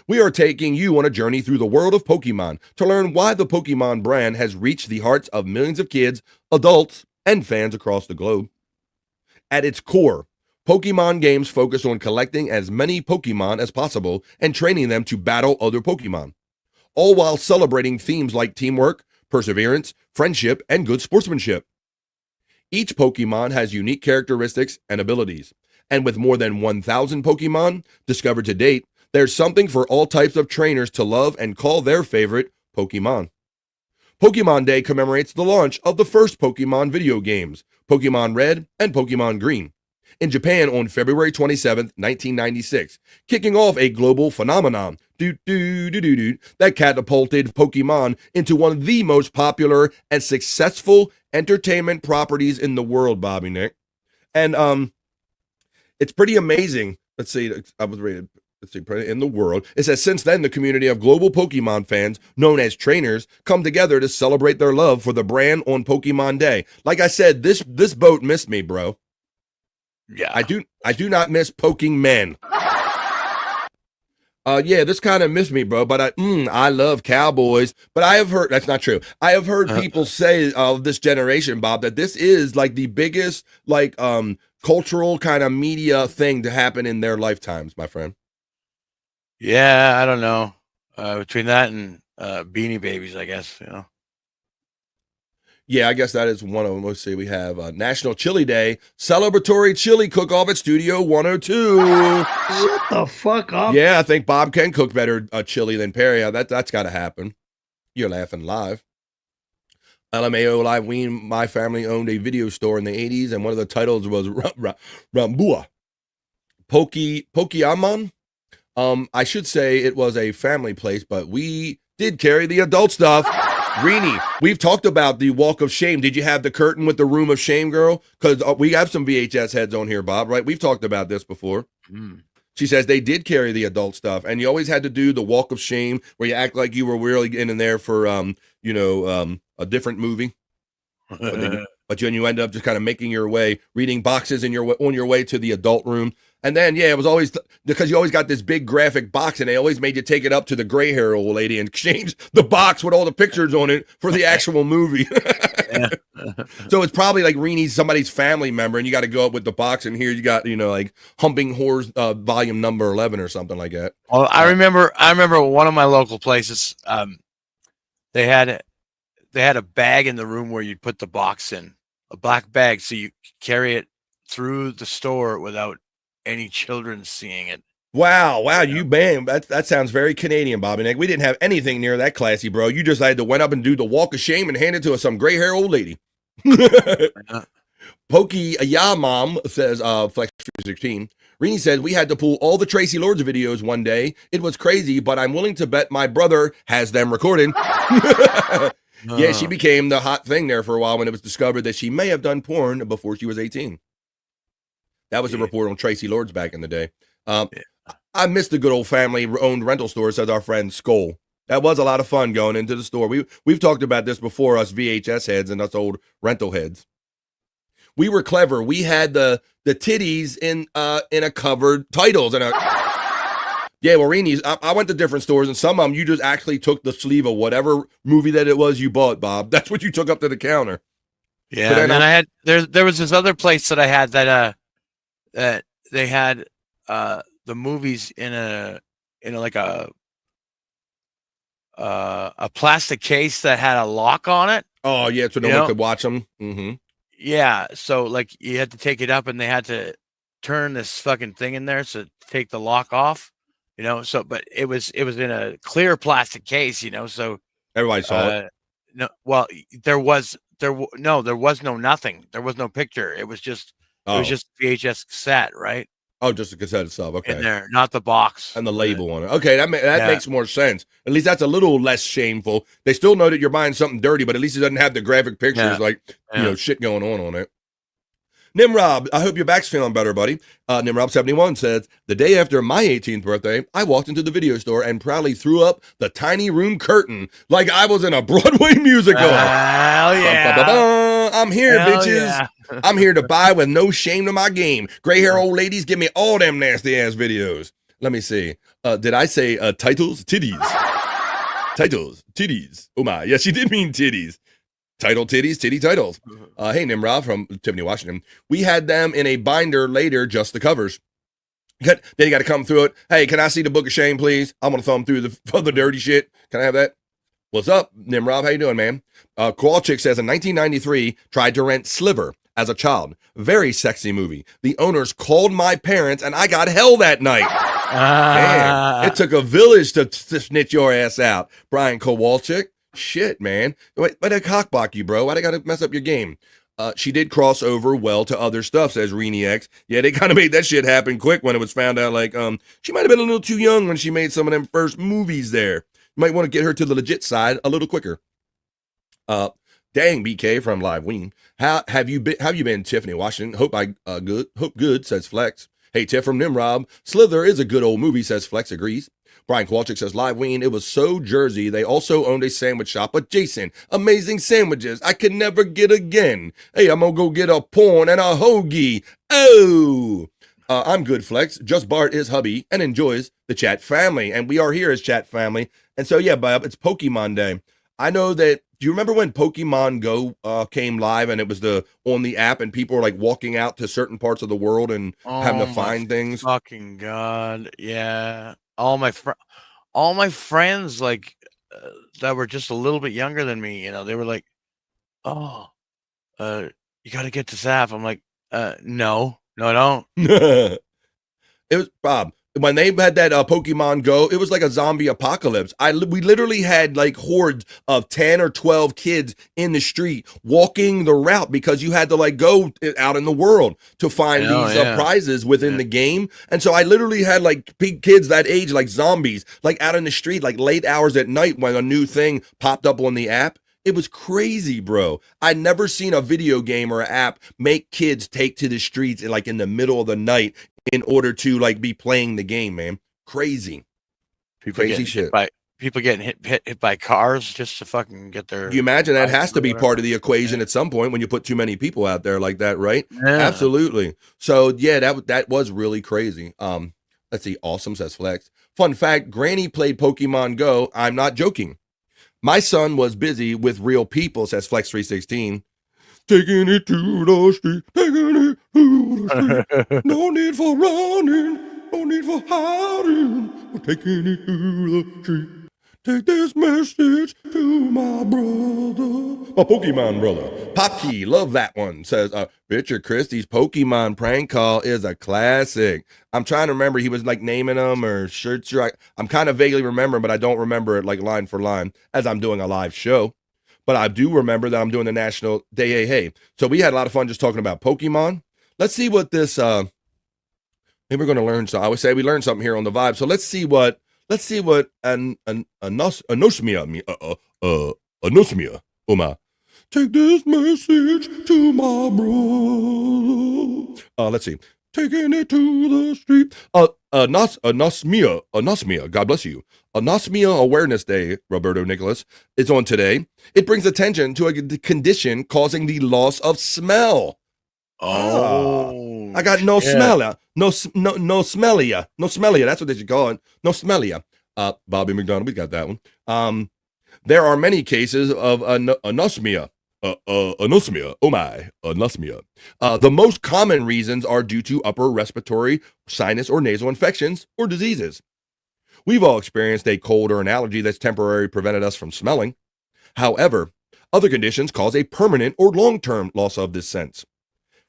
We are taking you on a journey through the world of Pokemon to learn why the Pokemon brand has reached the hearts of millions of kids, adults, and fans across the globe. At its core, Pokemon games focus on collecting as many Pokemon as possible and training them to battle other Pokemon. all while celebrating themes like teamwork, perseverance, friendship, and good sportsmanship. Each Pokemon has unique characteristics and abilities, and with more than 1,000 Pokemon discovered to date, there's something for all types of trainers to love and call their favorite Pokemon. Pokemon Day commemorates the launch of the first Pokemon video games, Pokemon Red and Pokemon Green, in Japan on February 27, 1996, kicking off a global phenomenon that catapulted Pokemon into one of the most popular and successful entertainment properties in the world, Bobby Nick. And it's pretty amazing. Let's see, I was rated. Let's see, in the world. It says, since then, the community of global Pokemon fans, known as trainers, come together to celebrate their love for the brand on Pokemon Day. Like I said, this boat missed me, bro. Yeah. I do not miss poking men. Yeah, this kind of missed me, bro. But I love cowboys. But I have heard, that's not true. I have heard people say of this generation, Bob, that this is like the biggest, like, cultural kind of media thing to happen in their lifetimes, my friend. Yeah, I don't know. Between that and Beanie Babies, I guess, you know. Yeah, I guess that is one of them. Let's see. We have National Chili Day, celebratory chili cook-off at Studio 102. Shut the fuck up. Yeah, I think Bob can cook better chili than Perry. That's got to happen. You're laughing live. LMAO Live Ween, my family owned a video store in the 80s, and one of the titles was Rambua. Pokemon. I should say it was a family place, but we did carry the adult stuff. Reenie, we've talked about the Walk of Shame. Did you have the curtain with the Room of Shame, girl? Because we have some VHS heads on here, Bob, right? We've talked about this before. She says they did carry the adult stuff, and you always had to do the Walk of Shame where you act like you were really in there for, a different movie. But you end up just kind of making your way, reading boxes on your way to the adult room. And then, yeah, it was always because you always got this big graphic box, and they always made you take it up to the gray hair old lady and exchange the box with all the pictures on it for the actual movie. So it's probably like Reenie's somebody's family member, and you got to go up with the box, and here you got, like Humping Whores volume number 11 or something like that. Well, I remember one of my local places, they had a bag in the room where you'd put the box in, a black bag, so you carry it through the store without any children seeing it. Wow, you bam. That sounds very Canadian, Bobby Nick. We didn't have anything near that classy, bro. You just had to went up and do the Walk of Shame and hand it to some gray hair old lady. Pokey Mom says, Flex 16. Reenie says, we had to pull all the Tracy Lords videos one day. It was crazy, but I'm willing to bet my brother has them recorded. Yeah, she became the hot thing there for a while when it was discovered that she may have done porn before she was 18. That was a report on Tracy Lords back in the day. I missed the good old family-owned rental store, says our friend Skoll. That was a lot of fun going into the store. We've talked about this before, us VHS heads and us old rental heads. We were clever. We had the titties in a covered titles and yeah, well, Reenie's, I went to different stores, and some of them you just actually took the sleeve of whatever movie that it was you bought, Bob. That's what you took up to the counter. Yeah, and then I had there was this other place that I had that they had the movies in a plastic case that had a lock on it. Oh yeah, so no one could watch them. Mm-hmm. Yeah, so like you had to take it up, and they had to turn this fucking thing in there to take the lock off. So but it was in a clear plastic case. So everybody saw it. No, well, there was no nothing. There was no picture. It was just VHS cassette, right? Oh, just the cassette itself. Okay, in there, not the box and the label on it. Okay, that makes more sense. At least that's a little less shameful. They still know that you're buying something dirty, but at least it doesn't have the graphic pictures shit going on it. Nimrob, I hope your back's feeling better, buddy. Nimrob71 says, the day after my 18th birthday, I walked into the video store and proudly threw up the tiny room curtain like I was in a Broadway musical. Hell yeah. I'm here, Hell bitches. Yeah. I'm here to buy with no shame to my game. Gray hair old ladies, give me all them nasty ass videos. Let me see. Did I say titles? Titties. Titles. Titties. Oh my. Yeah, she did mean titties. Title titties, titty titles. Hey, Nimrod from Tiffany, Washington. We had them in a binder later, just the covers. Then you got to come through it. Hey, can I see the Book of Shame, please? I want to thumb through the dirty shit. Can I have that? What's up, Nimrod? How you doing, man? Kowalczyk says, in 1993, tried to rent Sliver as a child. Very sexy movie. The owners called my parents, and I got hell that night. Man, it took a village to snitch your ass out. Brian Kowalczyk. Shit, man. Why they cockblock you, bro? Why they got to mess up your game? She did cross over well to other stuff, says Reenie X. Yeah, they kind of made that shit happen quick when it was found out, like, she might have been a little too young when she made some of them first movies there. You might want to get her to the legit side a little quicker. Dang, BK from Live Ween. How have you been, Tiffany Washington? Hope good, says Flex. Hey, Tiff from Nimrod. Slither is a good old movie, says Flex agrees. Brian Kowalczyk says, Live Ween, it was so Jersey. They also owned a sandwich shop adjacent. Amazing sandwiches I could never get again. Hey, I'm gonna go get a porn and a hoagie. Oh! I'm good, Flex. Just Bart is hubby and enjoys the chat family. And we are here as chat family. And so, yeah, Bob, it's Pokemon Day. I know that, do you remember when Pokemon Go came live and it was on the app and people were like walking out to certain parts of the world and having to find things? Fucking God. Yeah. All my friends, like, that were just a little bit younger than me, you know, they were like, oh, you got to get this app. I'm like, no, I don't. It was, Bob, when they had that Pokemon Go, it was like a zombie apocalypse. We literally had like hordes of 10 or 12 kids in the street walking the route because you had to like go out in the world to find these prizes within the game. And so I literally had like kids that age, like zombies, like out in the street, like late hours at night when a new thing popped up on the app. It was crazy, bro. I'd never seen a video game or an app make kids take to the streets like in the middle of the night in order to like be playing the game, man. Crazy. Crazy shit. People getting hit by cars just to fucking get their... You imagine that has to be part of the equation at some point when you put too many people out there like that, right? Yeah. Absolutely. So yeah, that was really crazy. Let's see. Awesome, says Flex. Fun fact, Granny played Pokemon Go. I'm not joking. My son was busy with real people, says Flex316. Taking it to the street, taking it to the street. No need for running, no need for hiding. We're taking it to the street. Take this message to my brother. My Pokemon brother. Popkey, love that one. Says, Richard Christie's Pokemon prank call is a classic. I'm trying to remember, he was like naming them or shirts. I'm kind of vaguely remembering, but I don't remember it like line for line as I'm doing a live show. But I do remember that I'm doing the National Day. Hey. So we had a lot of fun just talking about Pokemon. Let's see what this, maybe we're going to learn something. I always say we learned something here on the vibe. So let's see what anosmia, Uma. Take this message to my brother. Let's see. Taking it to the street. Anosmia. God bless you. Anosmia Awareness Day, Roberto Nicholas, is on today. It brings attention to a condition causing the loss of smell. Oh, I got no smellia. No smellia. No smellia. That's what they should call it. No smellia. Bobby McDonald, we got that one. There are many cases of anosmia. Anosmia. Oh my, anosmia. The most common reasons are due to upper respiratory, sinus, or nasal infections or diseases. We've all experienced a cold or an allergy that's temporarily prevented us from smelling. However, other conditions cause a permanent or long-term loss of this sense.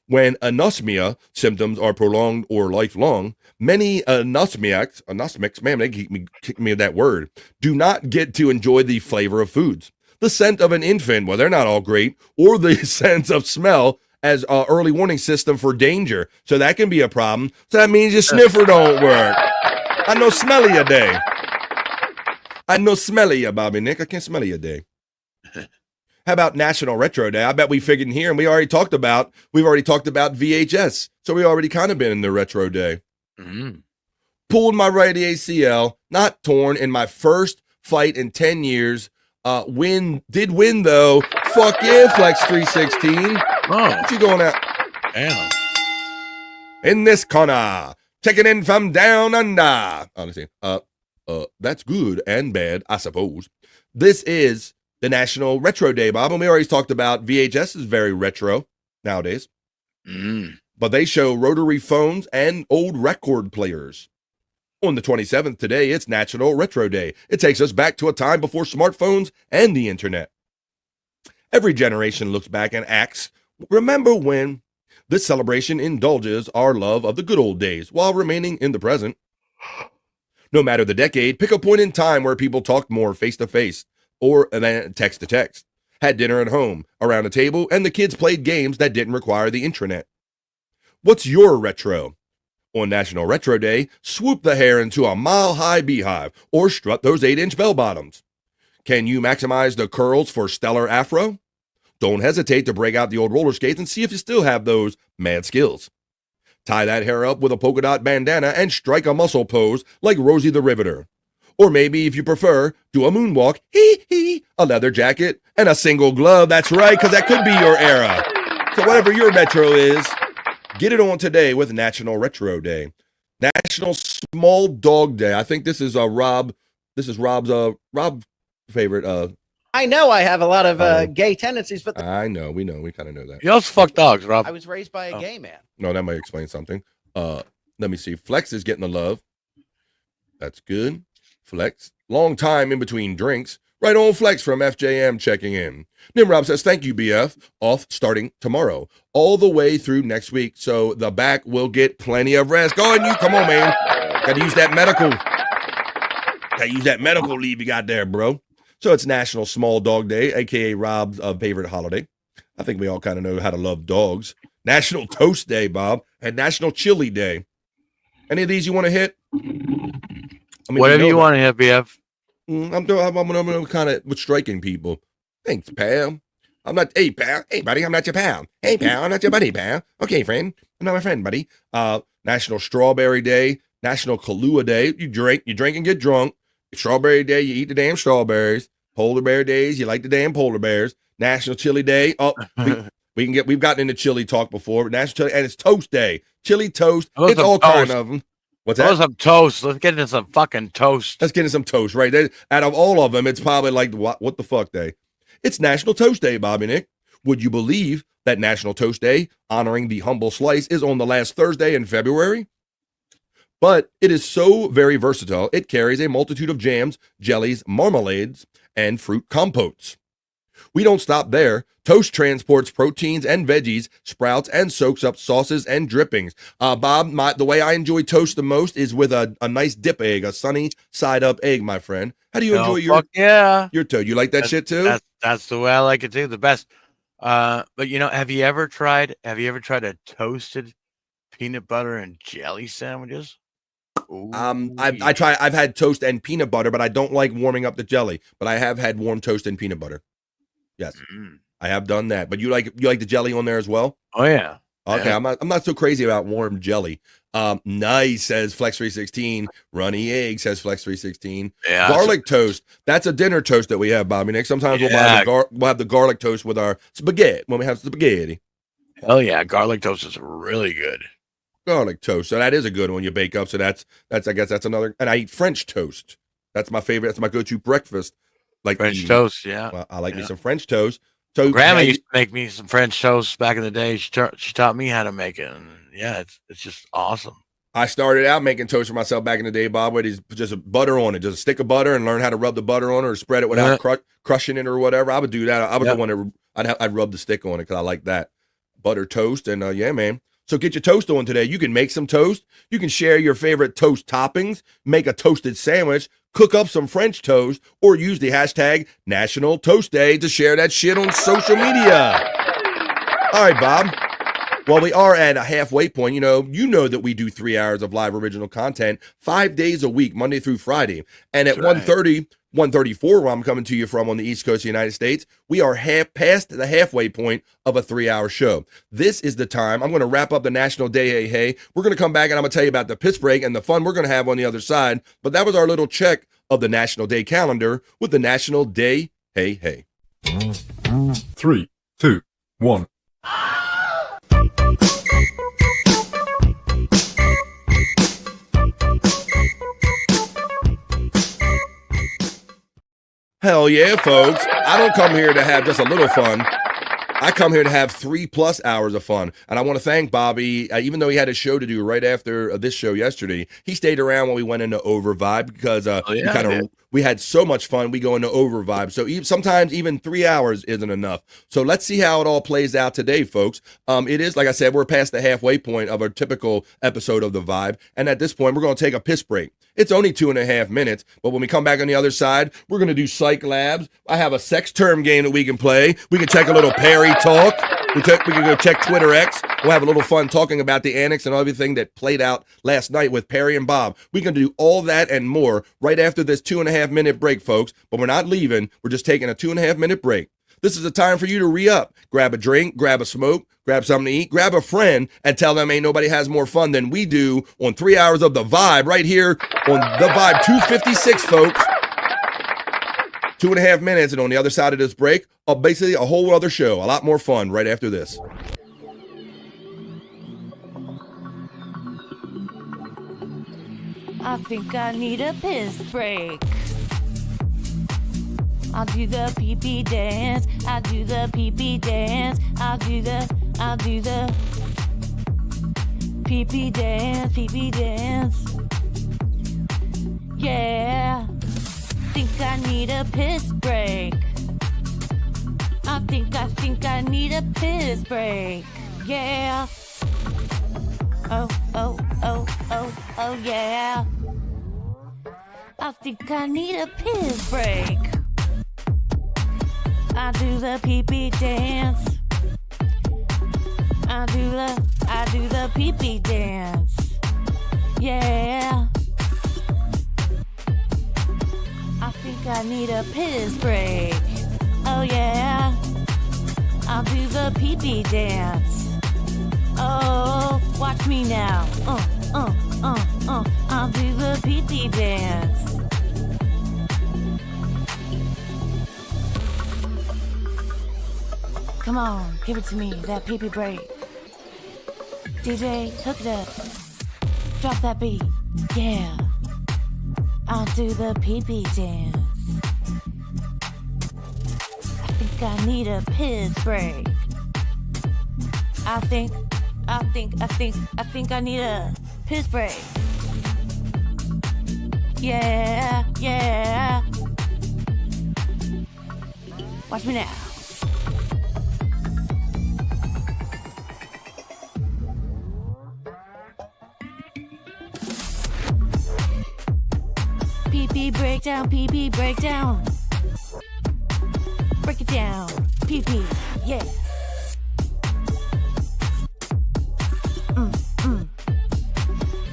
When anosmia symptoms are prolonged or lifelong, many anosmics, man, they keep me kicking me with that word, do not get to enjoy the flavor of foods. The scent of an infant, well, they're not all great, or the sense of smell as an early warning system for danger. So that can be a problem. So that means your sniffer don't work. I know smelly a day. I know smelly ya, Bobby Nick. I can't smell you a day. How about National Retro Day? I bet we figured in here, and we've already talked about VHS. So we already kind of been in the retro day. Mm-hmm. Pulled my right ACL, not torn, in my first fight in 10 years. Did win though. Fuck yeah, Flex 316. Oh, what you going out? Damn. In this corner, checking in from down under. Honestly, that's good and bad, I suppose. This is the National Retro Day, Bob, and we already talked about VHS is very retro nowadays. but they show rotary phones and old record players. On the 27th today, it's National Retro Day. It takes us back to a time before smartphones and the internet. Every generation looks back and asks, remember when? This celebration indulges our love of the good old days while remaining in the present. No matter the decade, pick a point in time where people talked more face-to-face or then text-to-text, had dinner at home, around a table, and the kids played games that didn't require the intranet. What's your retro? On National Retro Day, swoop the hair into a mile-high beehive or strut those 8-inch bell-bottoms. Can you maximize the curls for stellar afro? Don't hesitate to break out the old roller skates and see if you still have those mad skills. Tie that hair up with a polka dot bandana and strike a muscle pose like Rosie the Riveter. Or maybe, if you prefer, do a moonwalk, a leather jacket, and a single glove. That's right, because that could be your era. So whatever your retro is, get it on today with National Retro Day. National Small Dog Day. I think this is Rob's favorite. I know I have a lot of gay tendencies, but I know, we kind of know that. You also fuck dogs, Rob. I was raised by a gay man. No, that might explain something. Let me see. Flex is getting the love. That's good. Flex. Long time in between drinks. Right on, Flex from FJM checking in. Nimrob says, thank you, BF. Off starting tomorrow. All the way through next week, so the back will get plenty of rest. Go on, you. Come on, man. Gotta use that medical leave you got there, bro. So it's National Small Dog Day, a.k.a. Rob's favorite holiday. I think we all kind of know how to love dogs. National Toast Day, Bob, and National Chili Day. Any of these you want to hit? Whatever you want to hit, BF. I'm kind of with striking people. Thanks, pal. I'm not, hey, pal. Hey, buddy, I'm not your pal. Hey, pal, I'm not your buddy, pal. Okay, friend. I'm not my friend, buddy. National Strawberry Day. National Kahlua Day. You drink and get drunk. Strawberry Day, you eat the damn strawberries. Polar Bear Days, you like the damn polar bears. National Chili Day. Oh, we've gotten into chili talk before. National Chili, and it's Toast Day. Chili toast. It's all kind of them. What's that? Some toast. Let's get into some fucking toast. Let's get into some toast, right? Out of all of them, it's probably like what the fuck day. It's National Toast Day, Bobby Nick. Would you believe that National Toast Day, honoring the humble slice, is on the last Thursday in February? But it is so very versatile, it carries a multitude of jams, jellies, marmalades, and fruit compotes. We don't stop there. Toast transports proteins and veggies, sprouts, and soaks up sauces and drippings. Bob, the way I enjoy toast the most is with a nice dip egg, a sunny side-up egg, my friend. How do you enjoy your toast? You like that shit too? That's the way I like it too. The best. But have you ever tried a toasted peanut butter and jelly sandwiches? Ooh, I've had toast and peanut butter, but I don't like warming up the jelly. But I have had warm toast and peanut butter. Yes, I have done that. But you like the jelly on there as well? Oh yeah. Okay, yeah. I'm not so crazy about warm jelly. Nice, says Flex316. Runny egg, says Flex316. Yeah, garlic toast. That's a dinner toast that we have, Bobby Nick. Sometimes we'll have the garlic toast with our spaghetti when we have spaghetti. Hell yeah, garlic toast is really good. Garlic toast. So that is a good one you bake up. So that's I guess that's another. And I eat French toast. That's my favorite. That's my go-to breakfast. Like French toast, yeah. Well, I like me some French toast. So Grandma used to make me some French toast back in the day. She taught me how to make it, and yeah, it's just awesome. I started out making toast for myself back in the day, Bob, with just butter on it, just a stick of butter, and learn how to rub the butter on it or spread it without crushing it or whatever. I would do that. I was the one that I'd rub the stick on it because I like that butter toast. And yeah, man. So get your toast on today. You can make some toast. You can share your favorite toast toppings, make a toasted sandwich, cook up some French toast, or use the hashtag National Toast Day to share that shit on social media. All right, Bob. Well, we are at a halfway point. You know that we do 3 hours of live original content 5 days a week, Monday through Friday. And at 1:34, where I'm coming to you from on the East Coast of the United States, we are past the halfway point of a 3-hour show. This is the time. I'm going to wrap up the National Day Hey. We're going to come back and I'm going to tell you about the piss break and the fun we're going to have on the other side. But that was our little check of the National Day calendar with the National Day Hey. 3, 2, 1. Hell yeah, folks. I don't come here to have just a little fun. I come here to have 3+ hours of fun. And I want to thank Bobby, even though he had a show to do right after this show yesterday, he stayed around when we went into Overvibe because we had so much fun. We go into Overvibe. So sometimes even 3 hours isn't enough. So let's see how it all plays out today, folks. It is, like I said, we're past the halfway point of our typical episode of The Vibe. And at this point, we're going to take a piss break. It's only 2.5 minutes, but when we come back on the other side, we're going to do Cyke Labs. I have a sex term game that we can play. We can check a little Perry talk. We can go check Twitter X. We'll have a little fun talking about the annex and everything that played out last night with Perry and Bob. We can do all that and more right after this 2.5-minute break, folks. But we're not leaving. We're just taking a 2.5-minute break. This is a time for you to re-up. Grab a drink, grab a smoke, grab something to eat, grab a friend, and tell them ain't nobody has more fun than we do on 3 hours of The Vibe right here on The Vibe 256, folks. 2.5 minutes, and on the other side of this break, basically a whole other show. A lot more fun right after this. I think I need a piss break. I'll do the pee-pee dance. I'll do the pee-pee dance. I'll do the pee-pee dance, pee-pee dance. Yeah. Think I need a piss break. I think I need a piss break. Yeah. Oh, yeah. I think I need a piss break. I do the pee-pee dance. I do the pee-pee dance. Yeah. I think I need a piss break. Oh yeah. I'll do the pee-pee dance. Oh, watch me now. I'll do the pee-pee dance. Come on, give it to me, that pee-pee break. DJ, hook it up. Drop that beat. Yeah. I'll do the pee-pee dance. I think I need a piss break. I think I need a piss break. Yeah. Watch me now. Pee-pee breakdown, pee-pee breakdown. Break it down, pee-pee, yeah.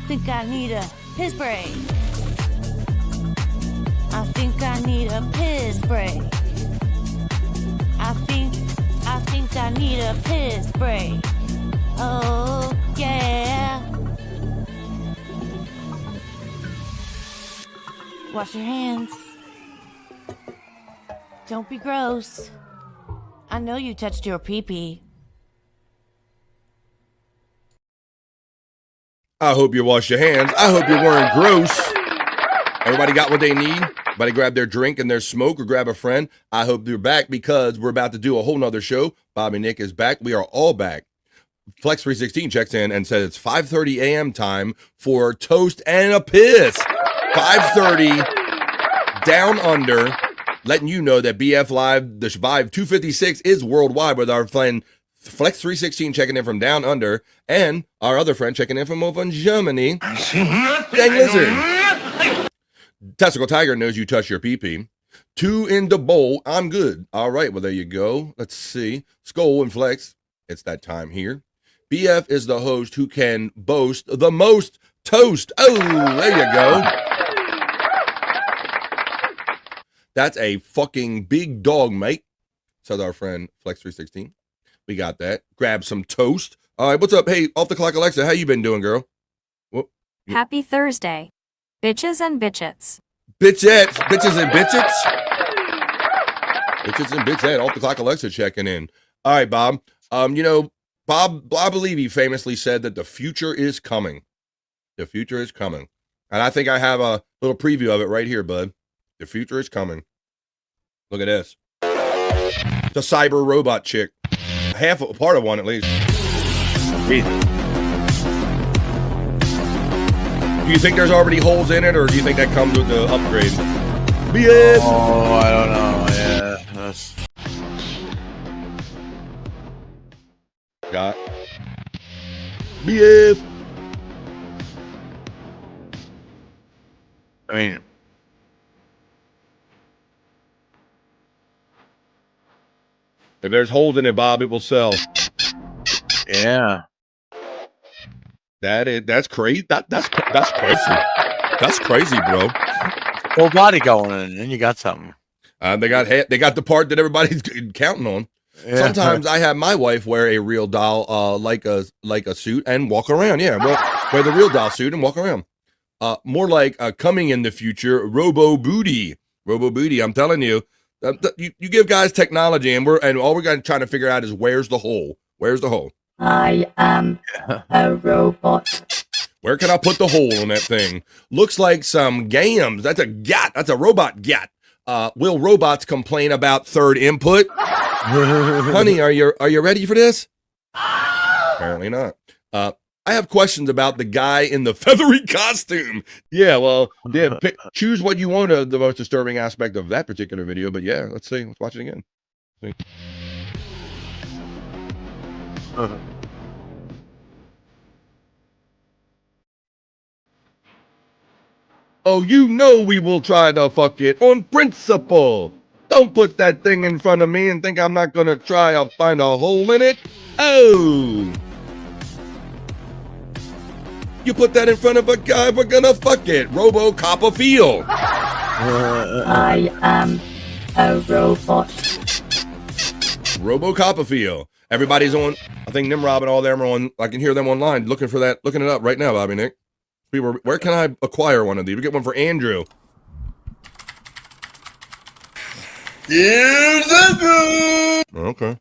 Think I need a piss break. I think I need a piss break. I think I need a piss break. Oh, yeah. Wash your hands. Don't be gross. I know you touched your pee-pee. I hope you wash your hands. I hope you weren't gross. Everybody got what they need? Everybody grab their drink and their smoke or grab a friend. I hope you're back because we're about to do a whole nother show. Bobby Nick is back. We are all back. Flex316 checks in and says it's 5:30 a.m. time for Toast and a Piss. 5:30 down under, letting you know that BF Live, the Vibe 256 is worldwide with our friend Flex316 checking in from down under and our other friend checking in from over in Germany. Dang Lizard. Testicle Tiger knows you touch your pee-pee. 2 in the bowl. I'm good. All right. Well, there you go. Let's see. Skull and Flex. It's that time here. BF is the host who can boast the most toast. Oh, there you go. That's a fucking big dog, mate, said our friend Flex316. We got that. Grab some toast. All right, what's up? Hey, off the clock, Alexa, how you been doing, girl? Whoop. Happy Thursday, bitches and bitchettes. Bitchettes, bitches and bitchettes. Bitches and bitchettes. Off the clock, Alexa checking in. All right, Bob. Bob, I believe he famously said that the future is coming. The future is coming. And I think I have a little preview of it right here, bud. The future is coming. Look at this. The cyber robot chick. half a part of one at least. Do you think there's already holes in it, or do you think that comes with the upgrade? BS. Oh, I don't know. Yeah, that's... Got BS. I mean, if there's holes in it, Bob, it will sell. yeah. That's crazy. That's crazy. That's crazy, bro. Full body going in, and you got something. They got the part that everybody's counting on. Yeah. Sometimes I have my wife wear a real doll, like a suit and walk around. Yeah, wear the real doll suit and walk around. More like coming in the future, Robo Booty. Robo Booty. I'm telling you, you give guys technology, and all we're trying to figure out is where's the hole. Where's the hole? I am a robot. Where can I put the hole on that thing? Looks like some gams. That's a gat. That's a robot gat. Will robots complain about third input? Honey, are you ready for this? Apparently not. I have questions about the guy in the feathery costume. Yeah, well, yeah, choose what you want the most disturbing aspect of that particular video. But yeah, let's see. Let's watch it again. Oh, you know we will try to fuck it on principle. Don't put that thing in front of me and think I'm not gonna try to find a hole in it. Oh. You put that in front of a guy, we're gonna fuck it. Robo Copperfield. I am a robot. Robo Copperfield. Everybody's on, I think Nimrod and all them are on, I can hear them online looking for that, looking it up right now, Bobby Nick. Where can I acquire one of these? We get one for Andrew. Okay.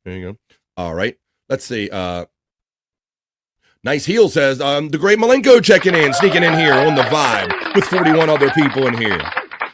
There you go. All right. Let's see. Nice Heel says, the great Malenko checking in, sneaking in here on the vibe with 41 other people in here.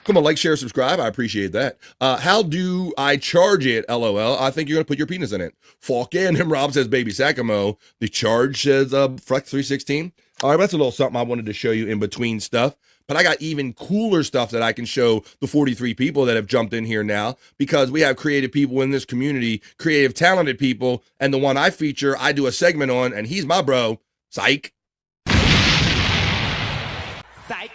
Come on, like, share, subscribe. I appreciate that. How do I charge it? LOL. I think you're going to put your penis in it. Fuck in. Him Rob says, baby Sakamo. The charge says, Flex 316. All right, that's a little something I wanted to show you in between stuff. But I got even cooler stuff that I can show the 43 people that have jumped in here now, because we have creative people in this community, creative, talented people. And the one I feature, I do a segment on, and he's my bro, Cyke. Cyke.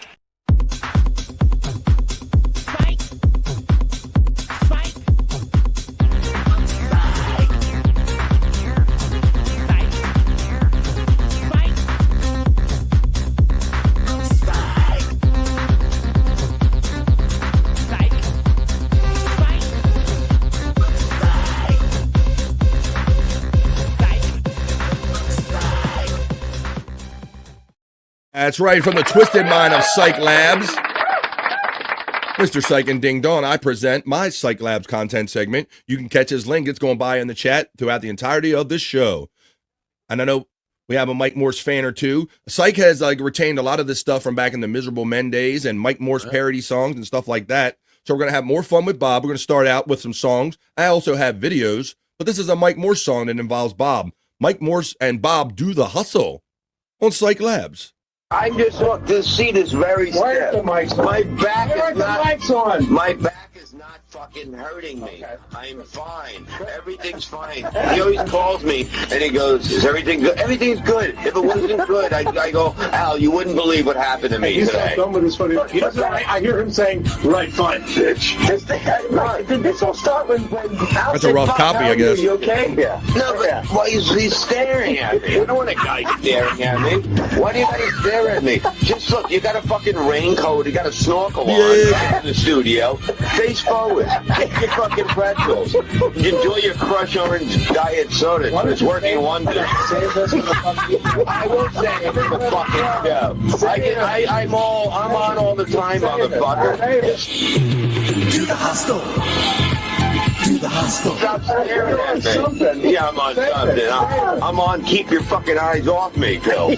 That's right, from the twisted mind of Cyke Labs. Mr. Cyke and Ding Dong, I present my Cyke Labs content segment. You can catch his link. It's going by in the chat throughout the entirety of this show. And I know we have a Mike Morse fan or two. Cyke has retained a lot of this stuff from back in the Miserable Men days and Mike Morse parody songs and stuff like that. So we're going to have more fun with Bob. We're going to start out with some songs. I also have videos, but this is a Mike Morse song that involves Bob. Mike Morse and Bob do the hustle on Cyke Labs. I just look. This seat is very stiff. Where's the mics on? My back is not. Mics on? My back is not fucking hurting me. Okay. I'm fine. Everything's fine. He always calls me and he goes, "Is everything good?" Everything's good. If it wasn't good, I go, "Al, you wouldn't believe what happened to me today." I hear him saying, "Right, fine, bitch." This will start when Al That's a rough copy, I guess. You okay? Yeah. No, but well, he's staring at me. I don't want a guy staring at me. Why do you gotta stare at me? Just look, you got a fucking raincoat, you got a snorkel on in the studio. Face forward. Get your fucking pretzels. Enjoy your Crush Orange diet soda. It's working wonders. I won't say it for the fucking show. I'm on all the time, motherfucker. Do the hustle. Do the hostel. Stop staring at me. Something. Yeah, I'm on something. I'm on keep your fucking eyes off me, Bill.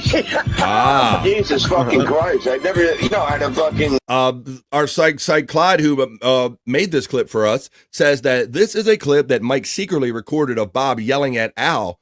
Jesus fucking Christ. I never, I had a fucking... Our Cyke Clyde, who made this clip for us, says that this is a clip that Mike secretly recorded of Bob yelling at Al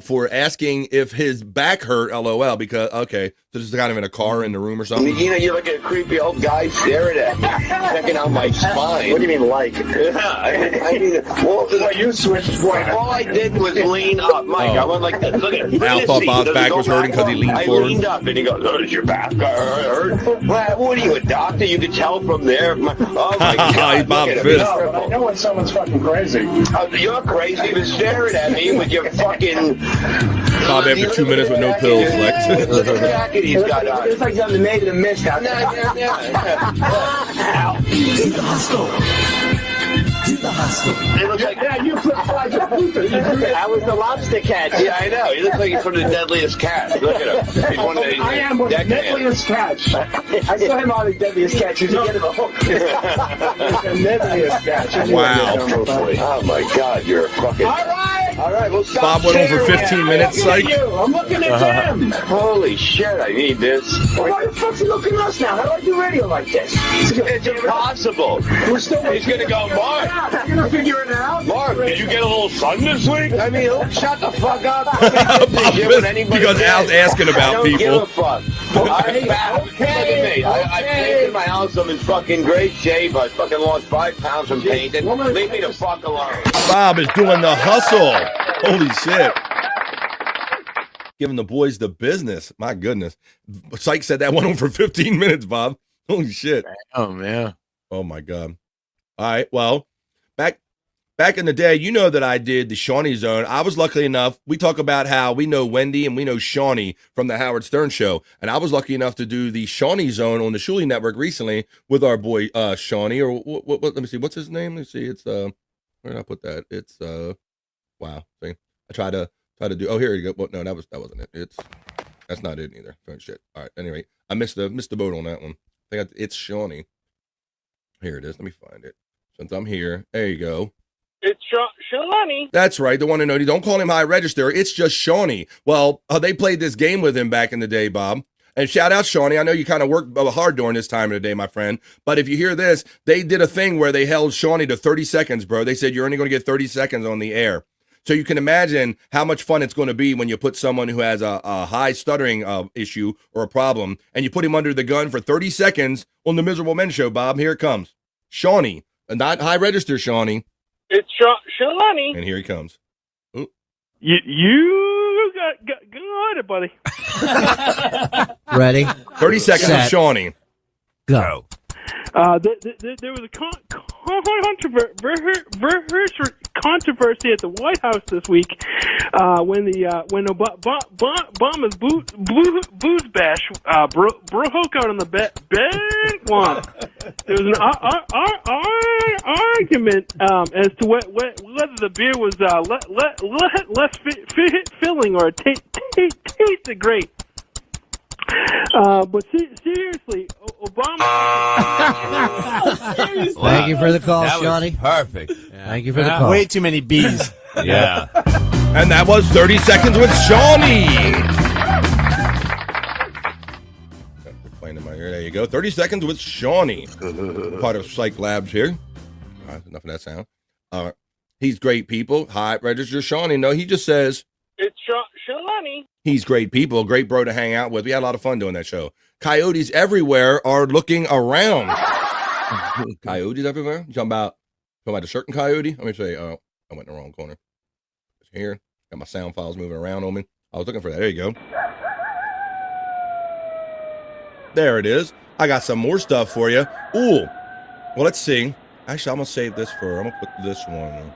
for asking if his back hurt, LOL, because, okay, so this is kind of in a car in the room or something. You're like a creepy old guy staring at me, checking out my spine. What do you mean, like? I mean, well, you switched. All I did was lean up. Mike, I went like this. Look at Al thought Bob's back was hurting because he leaned forward. I leaned up, and he goes, oh, does your back hurt? Well, what are you, a doctor? You can tell from there. Oh, my God. Bob Fist. No, I know when someone's fucking crazy. You're crazy for staring at me with your fucking... Bob after 2 minutes with no pills, Lex. Look at the jacket he's got on. It's like something made in a mist out there. To the hostel. To the hostel. It looks like you flip-flopped your Luther. That was the lobster catch. Yeah, I know. He looks like he's from the Deadliest Catch. Look at him. He's one of the I am one of the Deadliest Catch. I saw him on the Deadliest Catch. He's the end of the hook. The Deadliest Catch. Wow. Oh, my God. You're a fucking... All right, well, stop. Bob went on for 15 minutes, Cyke. I'm looking at them. Holy shit, I need this. Well, why the fuck's he looking at us now? How do I do radio like this? It's impossible. He's going to go, Mark. You're going to figure it out? Mark, did you get a little sun this week? I mean, shut the fuck up. Bob Fist, because Al's asking about people. I don't give a fuck. Look at me. I painted my house. I'm in fucking great shape. I fucking lost 5 pounds from painting. Leave me the fuck alone. Bob is doing the hustle. Holy shit. Giving the boys the business. My goodness. Cyke said that went on for 15 minutes, Bob. Holy shit. Oh, man. Oh, my God. All right. Well, back in the day, you know that I did the Shawnee Zone. I was lucky enough. We talk about how we know Wendy and we know Shawnee from the Howard Stern Show. And I was lucky enough to do the Shawnee Zone on the Shuli Network recently with our boy Shawnee. Or what, let me see. What's his name? Let's see. It's where did I put that? It's wow. See, I try to do. Oh, here you go. Well, no, that wasn't it. That's not it either. Oh, shit. All right. Anyway, I missed the boat on that one. I think it's Shawnee. Here it is. Let me find it. Since I'm here, there you go. It's Shawnee. That's right. The one and only. Don't call him high register. It's just Shawnee. Well, they played this game with him back in the day, Bob. And shout out, Shawnee. I know you kind of worked hard during this time of the day, my friend. But if you hear this, they did a thing where they held Shawnee to 30 seconds, bro. They said you're only going to get 30 seconds on the air. So you can imagine how much fun it's going to be when you put someone who has a high stuttering issue or a problem, and you put him under the gun for 30 seconds on the Miserable Men Show, Bob. Here it comes. Shawnee. Not high register, Shawnee. It's Shawnee. And here he comes. Ooh. You got it, buddy. Ready? 30 seconds of Shawnee. Go. There was a controversy at the White House this week when Obama's booze bash broke out on the bank lawn. There was an argument as to whether the beer was less filling or tasted great. But seriously, Obama. Thank you for the call, that Shawnee. Was perfect. Thank you for the call. Way too many bees. Yeah. And that was 30 seconds with Shawnee. Playing in my ear. There you go. 30 seconds with Shawnee. Part of Cyke Labs here. All right, enough of that sound. He's great people. High register Shawnee. No, he just says. It's Shawnee. He's great people, great bro to hang out with. We had a lot of fun doing that show. Coyotes everywhere are looking around. Coyotes everywhere? You talking about a certain coyote? Let me say, I went in the wrong corner. It's here. Got my sound files moving around on me. I was looking for that. There you go. There it is. I got some more stuff for you. Ooh. Well, let's see. Actually, I'm going to save this I'm going to put this one.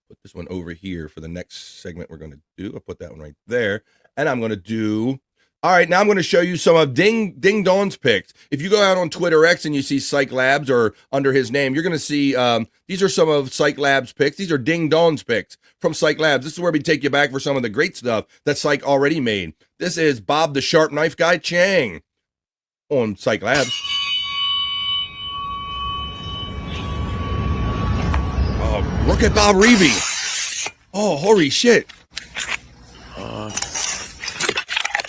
Put this one over here for the next segment we're going to do. I'll put that one right there. And I'm going to do... All right, now I'm going to show you some of Ding Dong's picks. If you go out on Twitter X and you see Cyke Labs or under his name, you're going to see these are some of Cyke Labs picks. These are Ding Dong's picks from Cyke Labs. This is where we take you back for some of the great stuff that Cyke already made. This is Bob the Sharp Knife Guy Chang on Cyke Labs. Look at Bob Reevy. Oh, holy shit.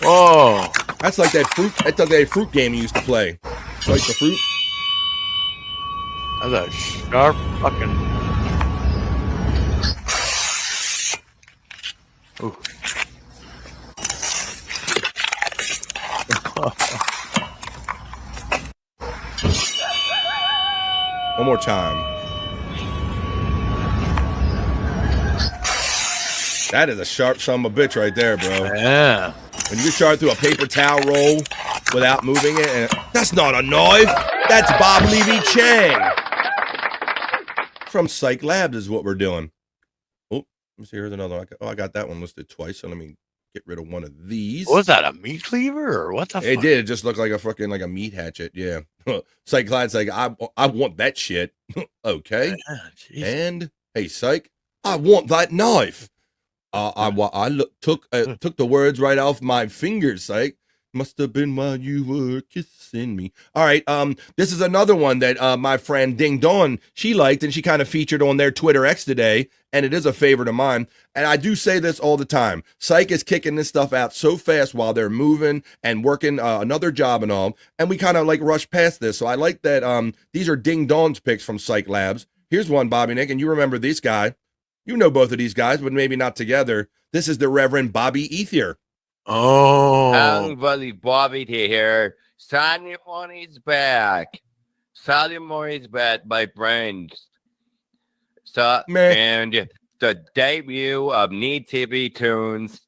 Whoa. That's like that fruit game you used to play. Like the fruit. That's a sharp fucking. Ooh. One more time. That is a sharp son of a bitch right there, bro. Yeah. When you chart through a paper towel roll without moving it, and that's not a knife. That's Bob Levy Chang from Cyke Labs is what we're doing. Oh, let me see. Here's another one. I got that one listed twice, so let me get rid of one of these. Was that a meat cleaver or what the fuck? It did. It just looked like a fucking like a meat hatchet. Yeah. Cyke Labs like I want that shit. Okay. Yeah, and hey, Cyke, I want that knife. Took the words right off my fingers, Cyke. Must have been while you were kissing me. All right, this is another one that my friend Ding Dong, she liked, and she kind of featured on their Twitter X today, and it is a favorite of mine. And I do say this all the time. Cyke is kicking this stuff out so fast while they're moving and working another job and all, and we kind of like rush past this. So I like that these are Ding Dong's picks from Cyke Labs. Here's one, Bobby Nick, and you remember this guy. You know both of these guys, but maybe not together. This is the Reverend Bobby Ethier. Oh, buddy, Bobby here. Shyt and MORE is back. Shyt and MORE is back, my friends. So, and the debut of Need TV Tunes.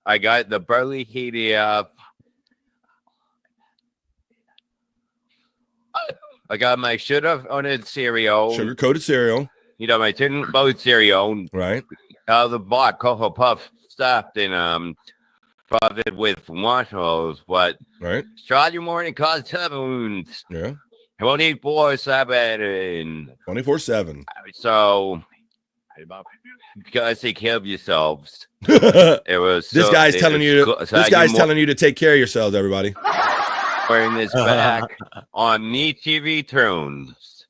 I got the Burley Heaty up. I got my sugar-coated cereal. Sugar-coated cereal. You know, my tin boat cereal. Right. The black Cocoa Puff stuffed and it with marshmallows, but right. Strawberry morning cause tunes. Yeah. 24/7. 24/7. So guys, take care of yourselves. It was this guy's telling you to, this guy's telling you to take care of yourselves, everybody. Wearing this back on Need TV Tunes.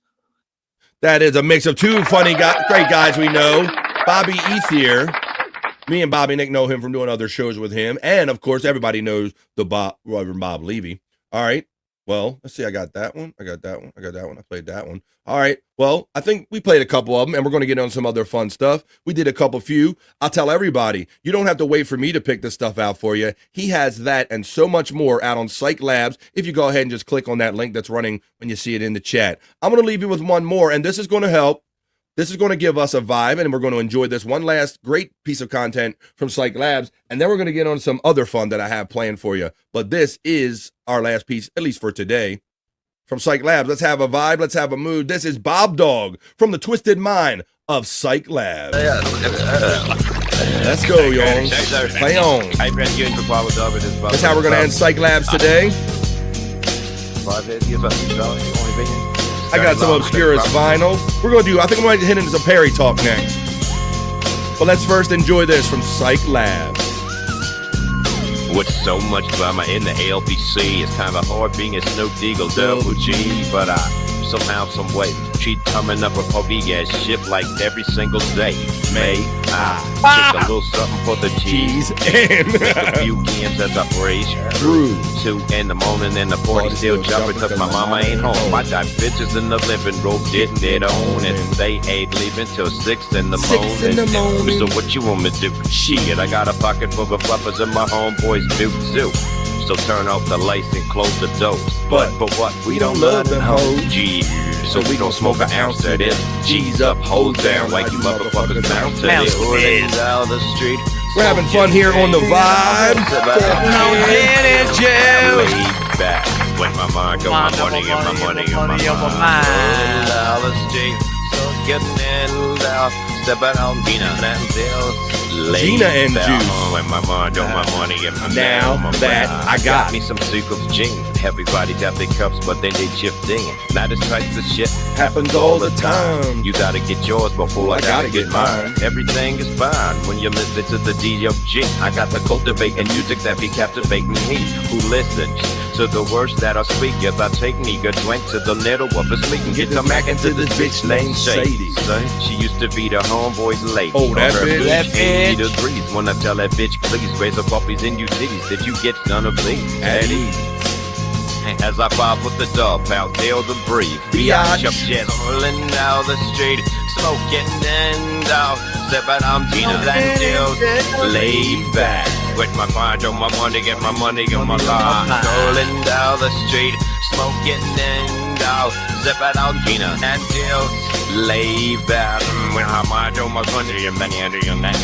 That is a mix of two funny great guys we know. Bobby Ethier. Me and Bobby Nick know him from doing other shows with him. And, of course, everybody knows the Reverend Bob Levy. All right. Well, let's see. I got that one. I played that one. All right. Well, I think we played a couple of them, and we're going to get on some other fun stuff. We did a few. I'll tell everybody, you don't have to wait for me to pick this stuff out for you. He has that and so much more out on Cyke Labs. If you go ahead and just click on that link that's running when you see it in the chat. I'm going to leave you with one more, and this is going to help. This is going to give us a vibe, and we're going to enjoy this one last great piece of content from Cyke Labs, and then we're going to get on some other fun that I have planned for you. But this is our last piece, at least for today, from Cyke Labs. Let's have a vibe. Let's have a mood. This is Bob Dog from the Twisted Mind of Cyke Labs. Let's go, y'all. Play on. That's how we're going to end Cyke Labs today. I got some obscurest vinyl. I think I'm going to hit into some Perry talk next. But let's first enjoy this from Cyke Labs. With so much drama in the LBC, it's kind of hard being a Snoop Deagle double G, but somehow, some way, keep coming up with Povigas shit like every single day. May I take a little something for the cheese and a few games as I praise through 2 in the morning and the 40 still jumping cause my mama ain't home. I got bitches in the living room getting it on and they ain't leaving till 6 in the morning. So what you want me to do? Shit, I got a pocket full of fluffers in my homeboy's boot too. So turn off the lights and close the doors. But what? We don't love them hoes. Gee, so we don't smoke an ounce of this. G's up, hoes down, like you motherfuckers bounce to this. Out the street. We're having fun here on the vibe. Back with my mind, my money and my money and my mind. Out the street, so getting in out. Stepping on Gina and Juice. With my mind, my money and my now that I got me some Cyke Labs jeans. Everybody got their cups, but they need shifting. Now this types of shit Happens all the time. You gotta get yours before I gotta get mine. Everything is fine when you listen to the D.O.G. I got the cultivating music that be captivating he who listens to the words that I speak. Yes, I take me good drink to the middle of a sleep and get the Mac into this bitch named Shady. Son, she used to be the homeboy's lady. Oh, that bitch. That bitch. Degrees when I tell that bitch, please raise the puppies in you titties. Did you get none of these? At ease. As I bob with the dub out there to breathe. Biatch up jet rolling down the street, smoking and out. Sipping on Gina and Jill, laid back. With my mind on my money, get my money on my line. Rolling down the street, smoking and out. Sipping on Gina and Jill, laid back. With my mind on my money and money under your neck.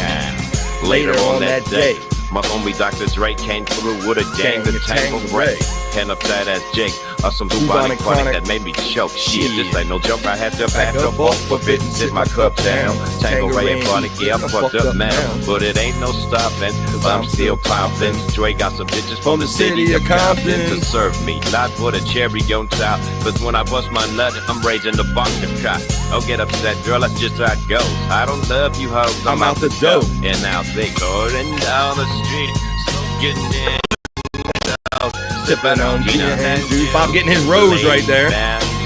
Later on that day, my homie Dr. Dre came through with a gang of Tango Ray. And upside ass Jake, some bubonic chronic that made me choke. Shit, this ain't no joke. I had to back up off of it and sit my cup down. Tango Ray and chronic, yeah, I'm fucked up now. But it ain't no stopping, I'm still popping. Dre got some bitches from the city of Compton to serve me. Not for the cherry on top, but when I bust my nut, I'm raising the bar to cop. Don't get upset, girl, that's just how it goes. I don't love you hoes, I'm out the dough. And now they going down the street, smoking in. Sipping on Gina and juice. Bob getting his rose right there.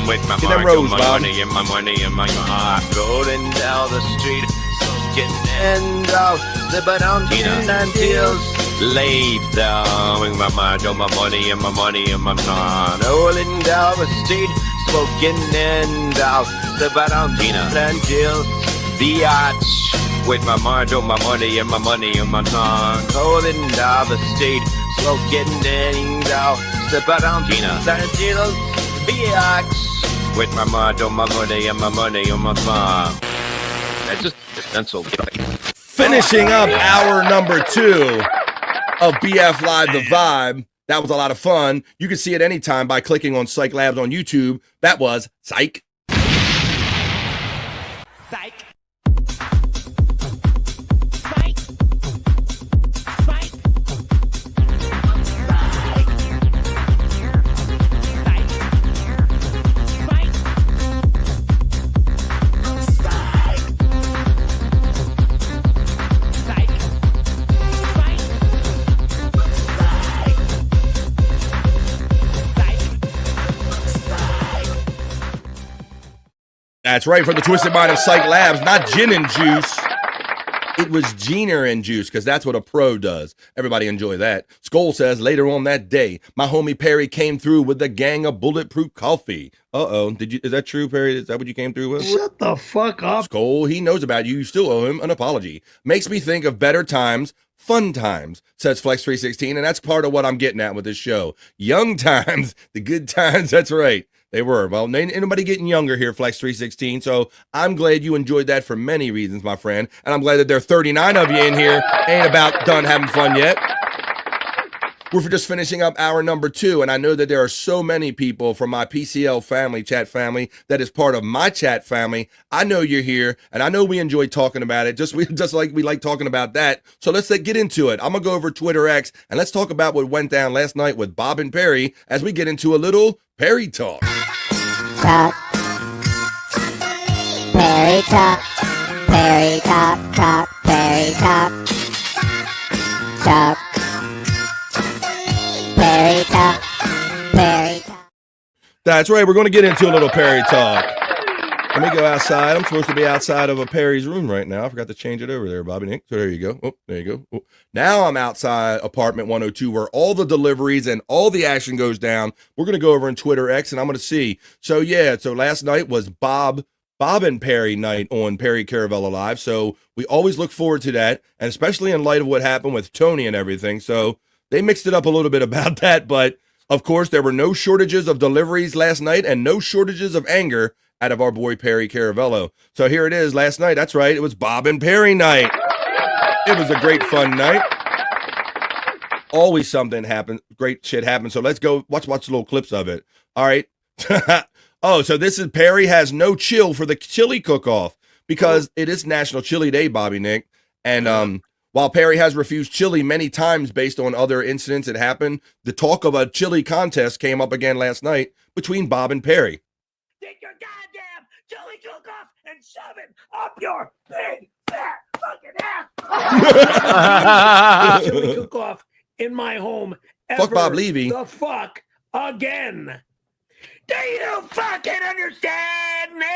With my Get them rose, my Bob. money and my money and my heart. Going down the street, smoking and out. Sipping on Gina and juice. Laid down with my mind on my money and my money and my heart. Rolling down the street, smoking and out. Sipping on Gina and juice. Biatch. With my mind on my money and my money and my heart. Rolling down the street, smoking and out. Sipping on Gina and juice. Biatch. With my mind on my money and my money on my heart. That's so good. Finishing up hour number 2 of BF Live The Vibe. That was a lot of fun. You can see it anytime by clicking on Cyke Labs on YouTube. That was Cyke. That's right, for the twisted mind of Cyke Labs, not gin and juice. It was Giner and juice, because that's what a pro does. Everybody enjoy that. Skull says, later on that day, my homie Perry came through with a gang of bulletproof coffee. Uh-oh, is that true, Perry? Is that what you came through with? Shut the fuck up. Skull, he knows about you. You still owe him an apology. Makes me think of better times, fun times, says Flex316, and that's part of what I'm getting at with this show. Young times, the good times, that's right. They were. Well, ain't nobody getting younger here, Flex316, so I'm glad you enjoyed that for many reasons, my friend, and I'm glad that there are 39 of you in here, ain't about done having fun yet. We're just finishing up hour number 2, and I know that there are so many people from my PCL family, chat family, that is part of my chat family. I know you're here, and I know we enjoy talking about it, just like we like talking about that. So let's get into it. I'm going to go over Twitter X, and let's talk about what went down last night with Bob and Perry as we get into a little Perry talk. Talk. Perry talk. Perry talk. Talk. Perry talk. Talk. Perry talk. Perry talk. That's right. We're going to get into a little Perry talk. Let me go outside. I'm supposed to be outside of a Perry's room right now. I forgot to change it over there, Bobby Nick. So there you go. Oh, there you go. Oh. Now I'm outside apartment 102 where all the deliveries and all the action goes down. We're going to go over in Twitter X and I'm going to see. So yeah, so last night was Bob and Perry night on Perry Caravella Live. So we always look forward to that. And especially in light of what happened with Tony and everything. So they mixed it up a little bit about that. But of course, there were no shortages of deliveries last night and no shortages of anger out of our boy Perry Caravello. So here it is last night. That's right. It was Bob and Perry night. It was a great fun night. Always something happened. Great shit happened. So let's go watch little clips of it. All right. Oh, so this is Perry has no chill for the chili cook-off because it is National Chili Day, Bobby Nick. And While Perry has refused chili many times based on other incidents that happened, the talk of a chili contest came up again last night between Bob and Perry. Take your goddamn chili cook-off and shove it up your big fat fucking ass. Chili cook-off in my home. Fuck ever Bob Levy. The fuck again. Do you fucking understand me?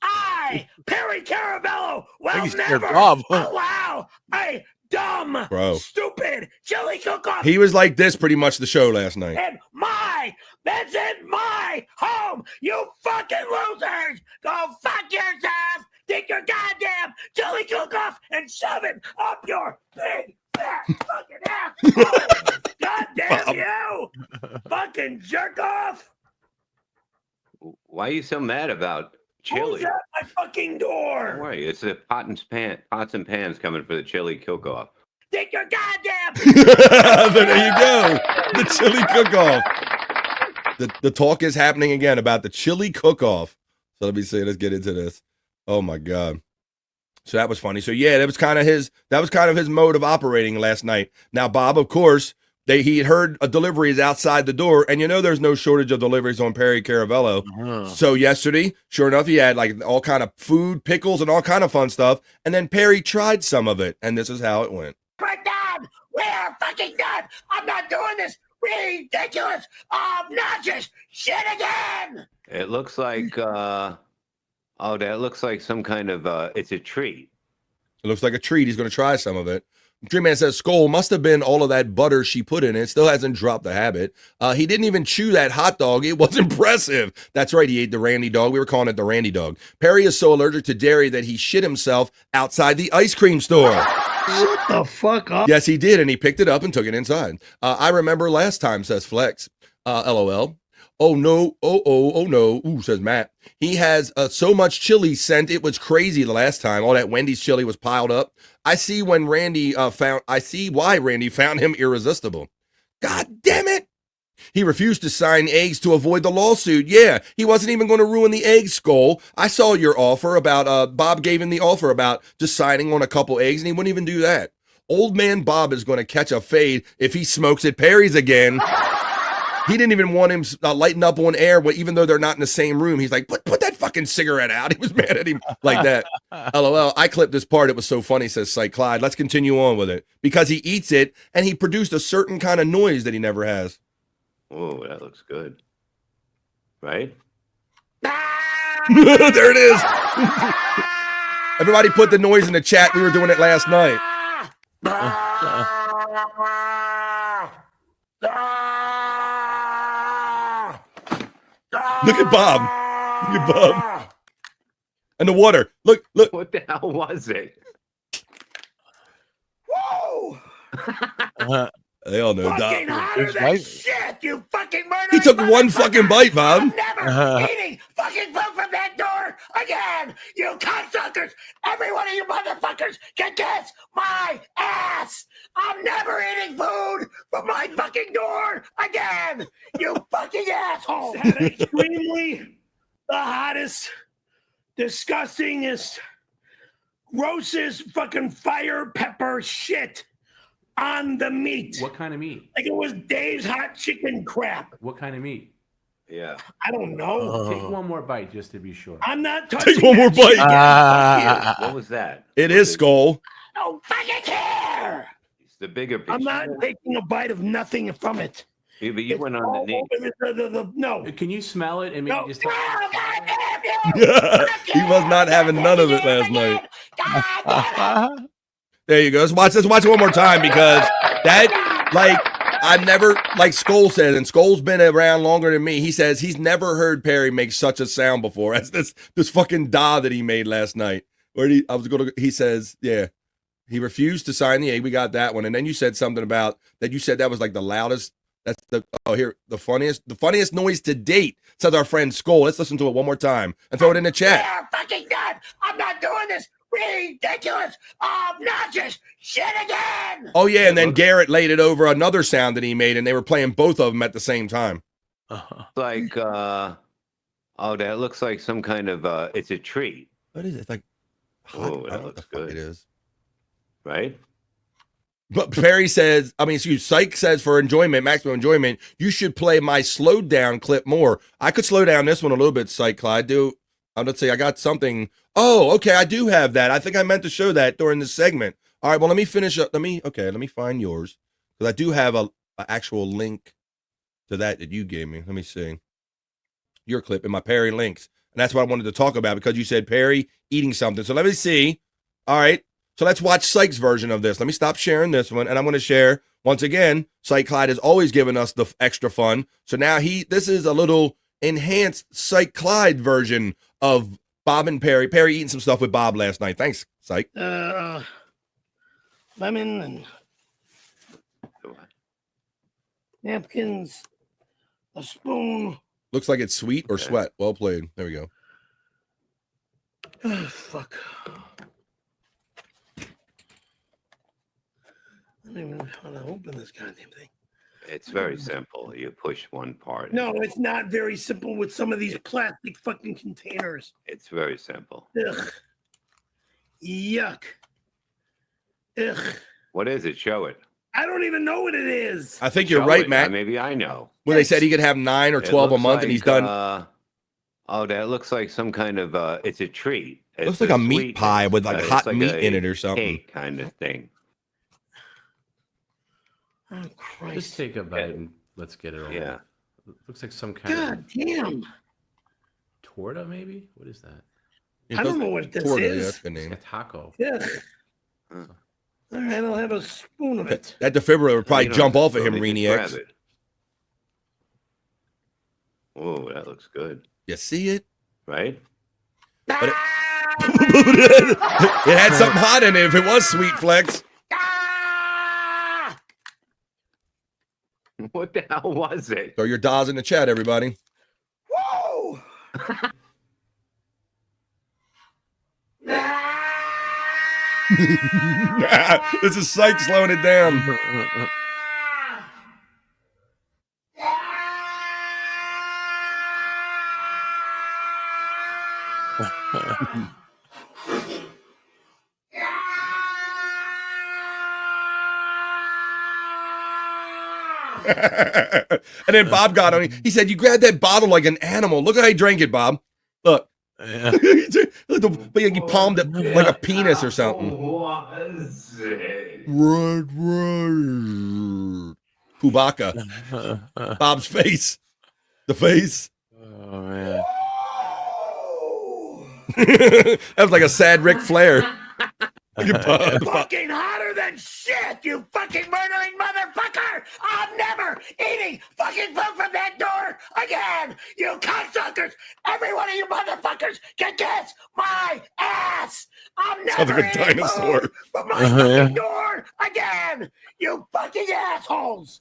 I, Perry Carabello, will never allow a dumb, stupid chili cook-off. He was like this pretty much the show last night. That's in my home. You fucking losers. Go fuck yourself. Take your goddamn chili cook-off and shove it up your big fat fucking ass. Oh, goddamn you. Fucking jerk off. Why are you so mad about chili? Who's at my fucking door? Don't worry, it's the pots and pans coming for the chili cook-off. Take your goddamn. There you go. The chili cook-off. The talk is happening again about the chili cook-off. So let me see. Let's get into this. Oh my God. So that was funny. So yeah, that was kind of his mode of operating last night. Now, Bob, of course, he had heard a delivery is outside the door, and there's no shortage of deliveries on Perry Caravello. So yesterday, sure enough, he had like all kind of food, pickles, and all kind of fun stuff. And then Perry tried some of it, and this is how it went. We're done. We're fucking done. I'm not doing this ridiculous, obnoxious shit again. It looks like, that looks like some kind of, it's a treat. It looks like a treat. He's going to try some of it. Dream Man says, Skull must have been all of that butter she put in it. Still hasn't dropped the habit. He didn't even chew that hot dog. It was impressive. That's right. He ate the Randy dog. We were calling it the Randy dog. Perry is so allergic to dairy that he shit himself outside the ice cream store. Shut the fuck up. Yes, he did. And he picked it up and took it inside. I remember last time, says Flex. LOL. Oh no, oh no, ooh, says Matt. He has so much chili sent, it was crazy the last time. All that Wendy's chili was piled up. I see why Randy found him irresistible. God damn it. He refused to sign eggs to avoid the lawsuit. Yeah, he wasn't even going to ruin the egg, Skull. I saw your offer about, Bob gave him the offer about just signing on a couple eggs, and he wouldn't even do that. Old man Bob is going to catch a fade if he smokes at Perry's again. He didn't even want him lighting up on air, even though they're not in the same room. He's like, put that fucking cigarette out. He was mad at him like that. LOL. I clipped this part. It was so funny, says Cyke Labs. Let's continue on with it. Because he eats it, and he produced a certain kind of noise that he never has. Oh, that looks good. Right? There it is. Everybody put the noise in the chat. We were doing it last night. Look at Bob. Look at Bob. And the water. Look. What the hell was it? Whoa! They all know fucking hotter than shit, you fucking murderer! He took one fucking bite, Bob. I'm never eating fucking food from that door again! You cocksuckers! Every one of you motherfuckers can kiss my ass! I'm never eating food from my fucking door again! You fucking asshole! Extremely the hottest, disgustingest, grossest fucking fire pepper shit on the meat. What kind of meat? Like it was Dave's hot chicken crap. What kind of meat? Yeah. I don't know. Take one more bite just to be sure. I'm not touching Take one more bite. What was that? It is Skull. I don't fucking care. It's the bigger piece. I'm not taking a bite of nothing from it. Yeah, but you went on the knee. No. Can you smell it and maybe just talk? He was not having none of it last night. There you go. Let's watch it one more time because that, I've never, like Skull says, and Skull's been around longer than me. He says he's never heard Perry make such a sound before. That's this fucking da that he made last night. He says, yeah, he refused to sign the egg. We got that one. And then you said something about that. You said that was like the loudest. That's the funniest noise to date, says our friend Skull. Let's listen to it one more time and throw it in the chat. You're fucking done. I'm not doing this ridiculous, obnoxious shit again. Oh yeah, and then Garrett laid it over another sound that he made, and they were playing both of them at the same time. Like, that looks like some kind of, it's a treat. What is it? It's like, oh, that looks good. It is. Right? But Perry says, Cyke says for enjoyment, maximum enjoyment, you should play my slowed down clip more. I could slow down this one a little bit, Cyke Clyde. Let's see, I got something. Oh, okay, I do have that. I think I meant to show that during this segment. All right, well, let me finish up. Let me find yours. Because I do have a actual link to that you gave me. Let me see. Your clip in my Perry links. And that's what I wanted to talk about because you said Perry eating something. So let me see. All right. So let's watch Cyke's version of this. Let me stop sharing this one. And I'm going to share, once again, Cyke Clyde has always given us the extra fun. So now this is a little enhanced Cyke Clyde version of Bob and Perry. Perry eating some stuff with Bob last night. Thanks, Cyke. Lemon and napkins, a spoon. Looks like it's sweet or sweat. Well played. There we go. Oh, fuck. I don't even know how to open this goddamn thing. It's very simple. You push one part. No, it's not very simple with some of these plastic fucking containers. It's very simple. Ugh. Yuck. Ugh. What is it? Show it. I don't even know what it is. I think you're Show right, it. Matt. Maybe I know. Well, they said he could have 9 or 12 a month, and he's done. That looks like some kind of. It's a treat. It looks like a meat pie with like hot meat in it or something. Cake kind of thing. Oh Christ! Just take a bite and let's get it over. Yeah. Looks like some kind God damn. torta, maybe. What is that? I don't know what this Torta, is. yeah, that's a good name. It's a taco. Yeah. All right, I'll have a spoon of it. That defibrillator would probably You don't jump have off to of him, totally Reenie grab X. it. Whoa, that looks good. You see it? Right? But it had something hot in it if it was Sweet Flex. What the hell was it? Throw your DAWs in the chat, everybody. Whoa! This is Cyke slowing it down. And then Bob got on. He said, "You grabbed that bottle like an animal. Look how he drank it, Bob. Look." Yeah. But he palmed it like a penis or something. Was it? Right. Chewbacca. Bob's face. The face. Oh man. That was like a sad Ric Flair. Fucking hotter than shit, you fucking murdering motherfucker! I'm never eating fucking food from that door again! You cocksuckers! Every one of you motherfuckers can kiss my ass! I'm Sounds never like a eating dinosaur. food from my fucking door again! You fucking assholes!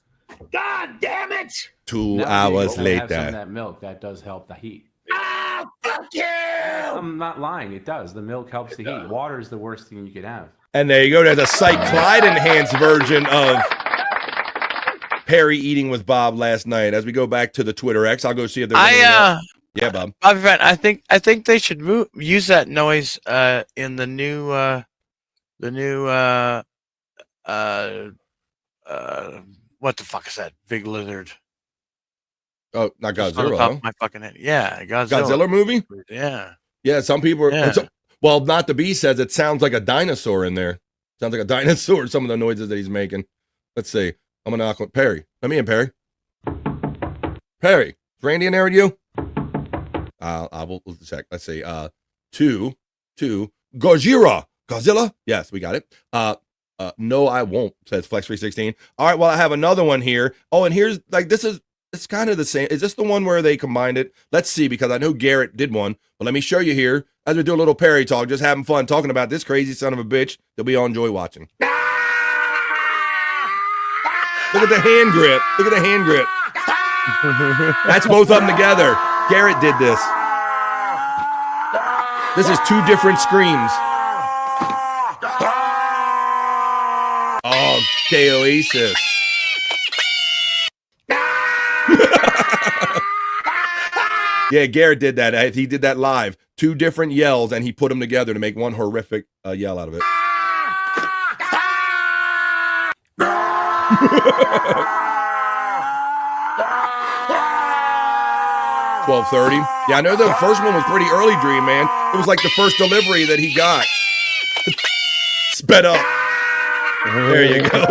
God damn it! 2 hours Have some of later. that milk that does help the heat. Ah, fuck you! I'm not lying. It does. The milk helps the heat. Water is the worst thing you could have. And there you go. There's a Cyke Clyde enhanced version of Perry eating with Bob last night. As we go back to the Twitter X, I'll go see if there's any yeah, Bob. Bobby Friend, I think they should use that noise in the new what the fuck is that big lizard? Oh, not Just on the Godzilla. top Huh? of my fucking head. Yeah, Godzilla movie? Yeah. Yeah, some people are. Yeah. Well, Not the Bee says it sounds like a dinosaur in there. Sounds like a dinosaur, some of the noises that he's making. Let's see. I'm going to knock on Perry. Let me in, Perry. Perry, is Randy in there with you? We'll check. Let's see. Two. Gojira. Godzilla? Yes, we got it. No, I won't, says Flex316. All right, well, I have another one here. Oh, and here's, it's kind of the same. Is this the one where they combined it? Let's see, because I know Garrett did one. But let me show you here as we do a little Perry talk, just having fun talking about this crazy son of a bitch that we all enjoy watching. Look at the hand grip. Look at the hand grip. That's both of them together. Garrett did this. This is 2 different screams. Oh, K-Oasis. Yeah, Garrett did that. He did that live. 2 different yells, and he put them together to make one horrific yell out of it. $12.30. Yeah, I know the first one was pretty early, Dream Man. It was like the first delivery that he got. Sped up. There you go.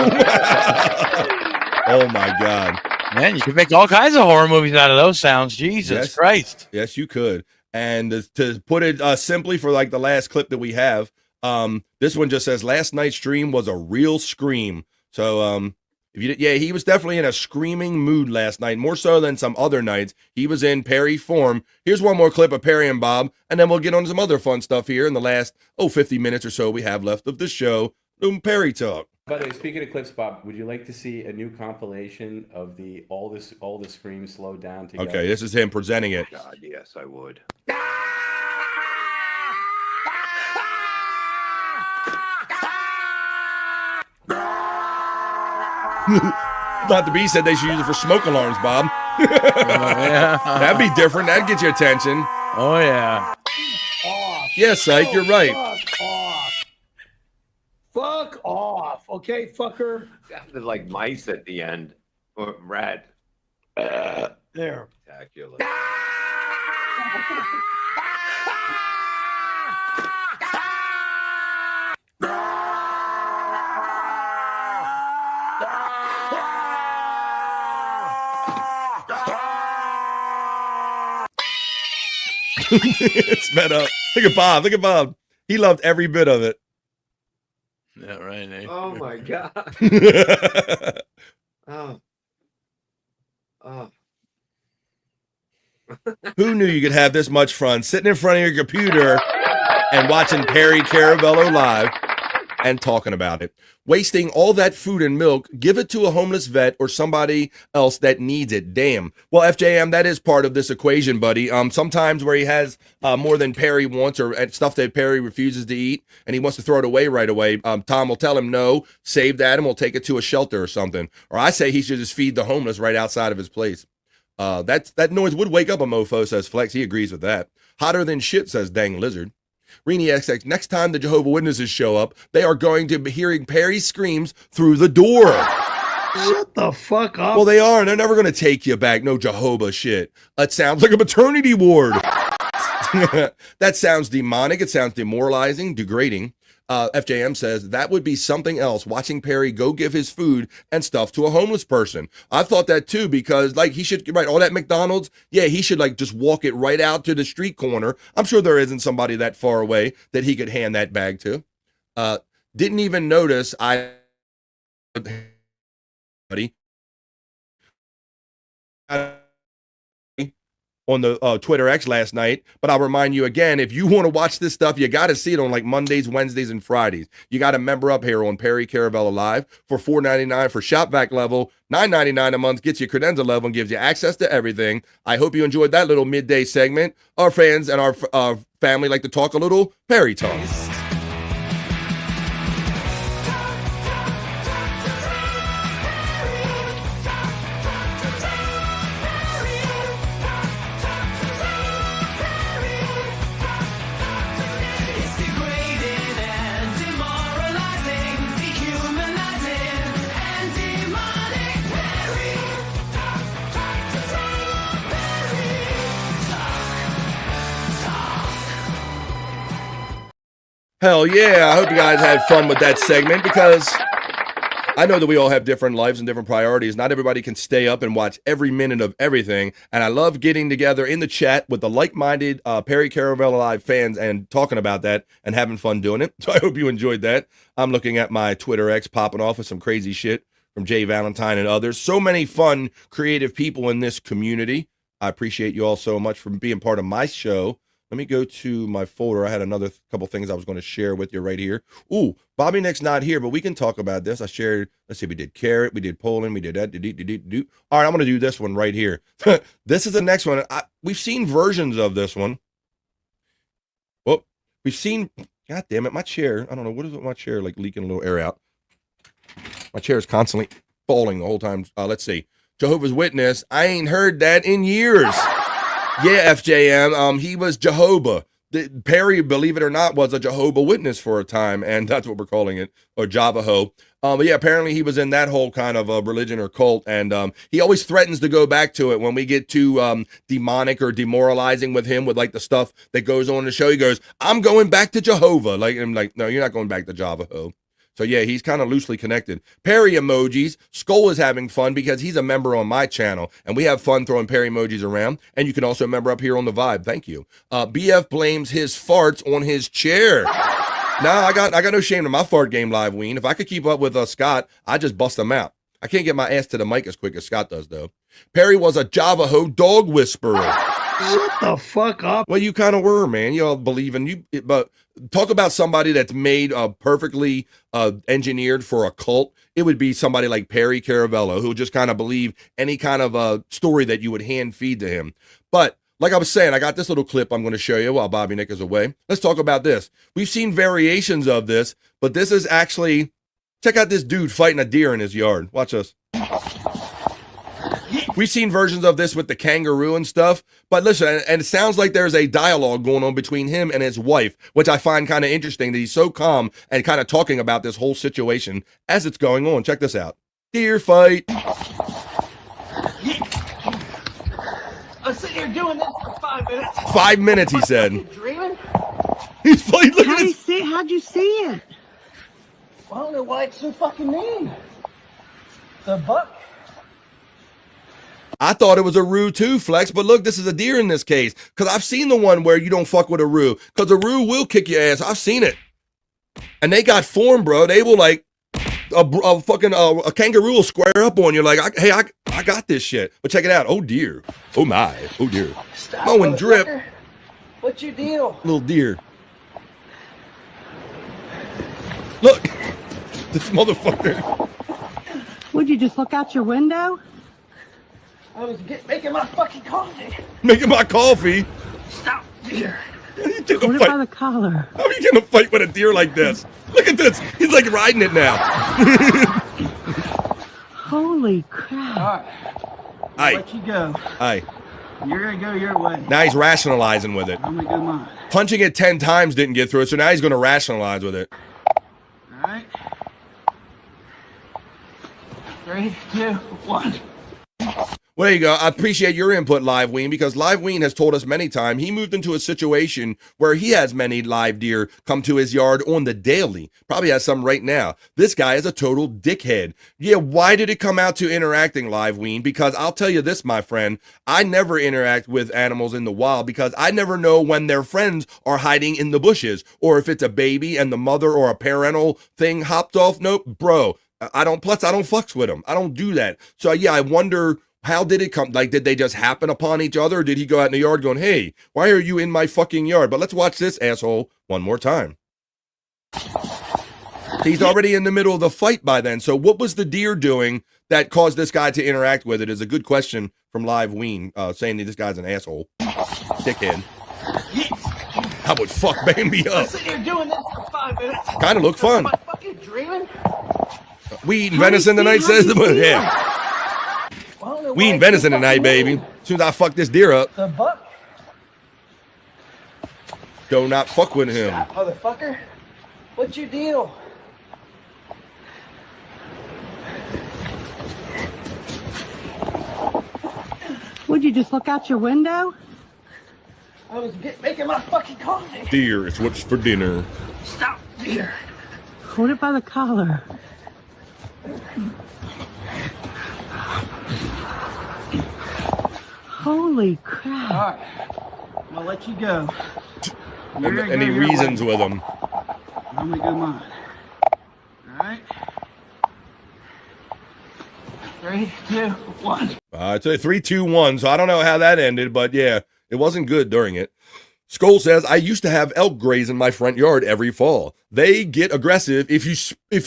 Oh my God. Man, you could make all kinds of horror movies out of those sounds. Jesus Christ. Yes, you could. And to put it simply for like the last clip that we have, this one just says last night's stream was a real scream. So he was definitely in a screaming mood last night, more so than some other nights. He was in Perry form. Here's one more clip of Perry and Bob, and then we'll get on some other fun stuff here in the last 50 minutes or so we have left of the show. Perry Talk. By the way, speaking of clips, Bob, would you like to see a new compilation of all the screams slowed down together? Okay, this is him presenting it. God, yes, I would. Not the B said they should use it for smoke alarms, Bob. Yeah. That'd be different. That'd get your attention. Oh, yeah. Yes, Cyke, you're right. Fuck off. Fuck off. Okay, fucker. Sounded like mice at the end. Or rat. There. Spectacular. It's sped up. Look at Bob. Look at Bob. He loved every bit of it. Yeah, right. Eh? Oh my God. Oh. Who knew you could have this much fun sitting in front of your computer and watching Perry Caravello live and talking about it? Wasting all that food and milk, give it to a homeless vet or somebody else that needs it. Damn. Well, FJM, that is part of this equation, buddy. Sometimes where he has more than Perry wants or stuff that Perry refuses to eat and he wants to throw it away right away, Tom will tell him no, save that, and we'll take it to a shelter or something. Or I say he should just feed the homeless right outside of his place. That noise would wake up a mofo, says Flex. He agrees with that. Hotter than shit, says Dang Lizard. Reenie XX, next time the Jehovah's Witnesses show up, they are going to be hearing Perry's screams through the door. Shut the fuck up. Well, they are, and they're never going to take you back. No Jehovah shit. It sounds like a maternity ward. That sounds demonic. It sounds demoralizing, degrading. FJM says that would be something else, watching Perry go give his food and stuff to a homeless person. I thought that too, because like he should, right, all that McDonald's, yeah, he should like just walk it right out to the street corner. I'm sure there isn't somebody that far away that he could hand that bag to. Didn't even notice on the Twitter X last night, but I'll remind you again, if you want to watch this stuff, you got to see it on like Mondays, Wednesdays, and Fridays. You got to member up here on Perry Caravello Live for $4.99 for shop vac level, $9.99 a month gets you credenza level and gives you access to everything. I hope you enjoyed that little midday segment. Our fans and our family like to talk a little Perry talk. Hell yeah, I hope you guys had fun with that segment because I know that we all have different lives and different priorities. Not everybody can stay up and watch every minute of everything. And I love getting together in the chat with the like-minded Perry Caravello Live fans and talking about that and having fun doing it. So I hope you enjoyed that. I'm looking at my Twitter X popping off with some crazy shit from Jay Valentine and others. So many fun, creative people in this community. I appreciate you all so much for being part of my show. Let me go to my folder. I had another couple things I was going to share with you right here. Ooh, Bobby Nick's not here, but we can talk about this. I shared, let's see, we did Carrot, we did Poland, we did that. All right, I'm going to do this one right here. This is the next one. We've seen versions of this one. Oh, we've seen, God damn it, my chair. I don't know, what is it with my chair, like leaking a little air out? My chair is constantly falling the whole time. Let's see. Jehovah's Witness. I ain't heard that in years. Yeah, FJM. He was Jehovah. Perry, believe it or not, was a Jehovah Witness for a time, and that's what we're calling it, or Javaho. But yeah, apparently he was in that whole kind of religion or cult, and he always threatens to go back to it when we get too demonic or demoralizing with him with like the stuff that goes on in the show. He goes, "I'm going back to Jehovah." Like, I'm like, no, you're not going back to Javaho. So yeah, he's kind of loosely connected. Perry emojis. Skull is having fun because he's a member on my channel, and we have fun throwing Perry emojis around. And you can also member up here on the Vibe. Thank you. BF blames his farts on his chair. Nah, I got no shame in my fart game, Live Ween. If I could keep up with Scott, I'd just bust him out. I can't get my ass to the mic as quick as Scott does, though. Perry was a Javaho dog whisperer. Shut the fuck up. Well, you kind of were, man. Y'all believe in you, but talk about somebody that's made perfectly engineered for a cult. It would be somebody like Perry Caravello, who just kind of believe any kind of story that you would hand feed to him. But like I was saying, I got this little clip I'm going to show you while Bobby Nick is away. Let's talk about this. We've seen variations of this, but this is actually, check out this dude fighting a deer in his yard. Watch this. We've seen versions of this with the kangaroo and stuff, but listen, and it sounds like there's a dialogue going on between him and his wife, which I find kind of interesting that he's so calm and kind of talking about this whole situation as it's going on. Check this out. Deer fight. I'm sitting here doing this for 5 minutes. 5 minutes, he said. Dreaming? He's fighting. Look at this. How'd you see it? I don't know why it's so fucking mean. The buck. I thought it was a roo too, Flex, but look, this is a deer in this case. Because I've seen the one where you don't fuck with a roo. Because a roo will kick your ass. I've seen it. And they got form, bro. They will like, a kangaroo will square up on you like, hey, I got this shit. But check it out. Oh, dear. Oh, my. Oh, dear. Stop, oh, and drip. What's your deal? Little deer. Look. This motherfucker. Would you just look out your window? I was making my fucking coffee. Making my coffee? Stop, deer. You took a Hold it fight. by the collar. How are you gonna fight with a deer like this? Look at this. He's like riding it now. Holy crap. All right. Aye. Let you go. Aye. You're going to go your way. Now he's rationalizing with it. I'm going to go mine. Punching it 10 times didn't get through it, so now he's gonna rationalize with it. All right. 3, 2, 1. Well, there you go. I appreciate your input, Live Ween, because Live Ween has told us many times he moved into a situation where he has many live deer come to his yard on the daily. Probably has some right now. This guy is a total dickhead. Yeah, why did it come out to interacting, Live Ween? Because I'll tell you this, my friend, I never interact with animals in the wild because I never know when their friends are hiding in the bushes or if it's a baby and the mother or a parental thing hopped off. Nope, bro. I don't fucks with them. I don't do that. So yeah, I wonder, how did it come? Like, did they just happen upon each other? Or did he go out in the yard going, hey, why are you in my fucking yard? But let's watch this asshole one more time. He's already in the middle of the fight by then. So what was the deer doing that caused this guy to interact with it is a good question from Live Ween, saying that this guy's an asshole. Dickhead. How would fuck Bambi up? I'm sitting here doing this for 5 minutes. Kind of look fun. Am I fucking dreaming? We eating venison tonight, says the man. Yeah. We eating venison tonight, baby. As soon as I fuck this deer up. The buck. Do not fuck with him. Stop, motherfucker. What's your deal? Would you just look out your window? I was making my fucking coffee. Deer is what's for dinner. Stop, deer. Hold it by the collar. Holy crap. All right. I'm going to let you go. And he reasons with him. I'm going to go mine. All right. 3, 2, 1. I'd say 3, 2, 1. So I don't know how that ended, but yeah, it wasn't good during it. Skull says, I used to have elk graze in my front yard every fall. They get aggressive if you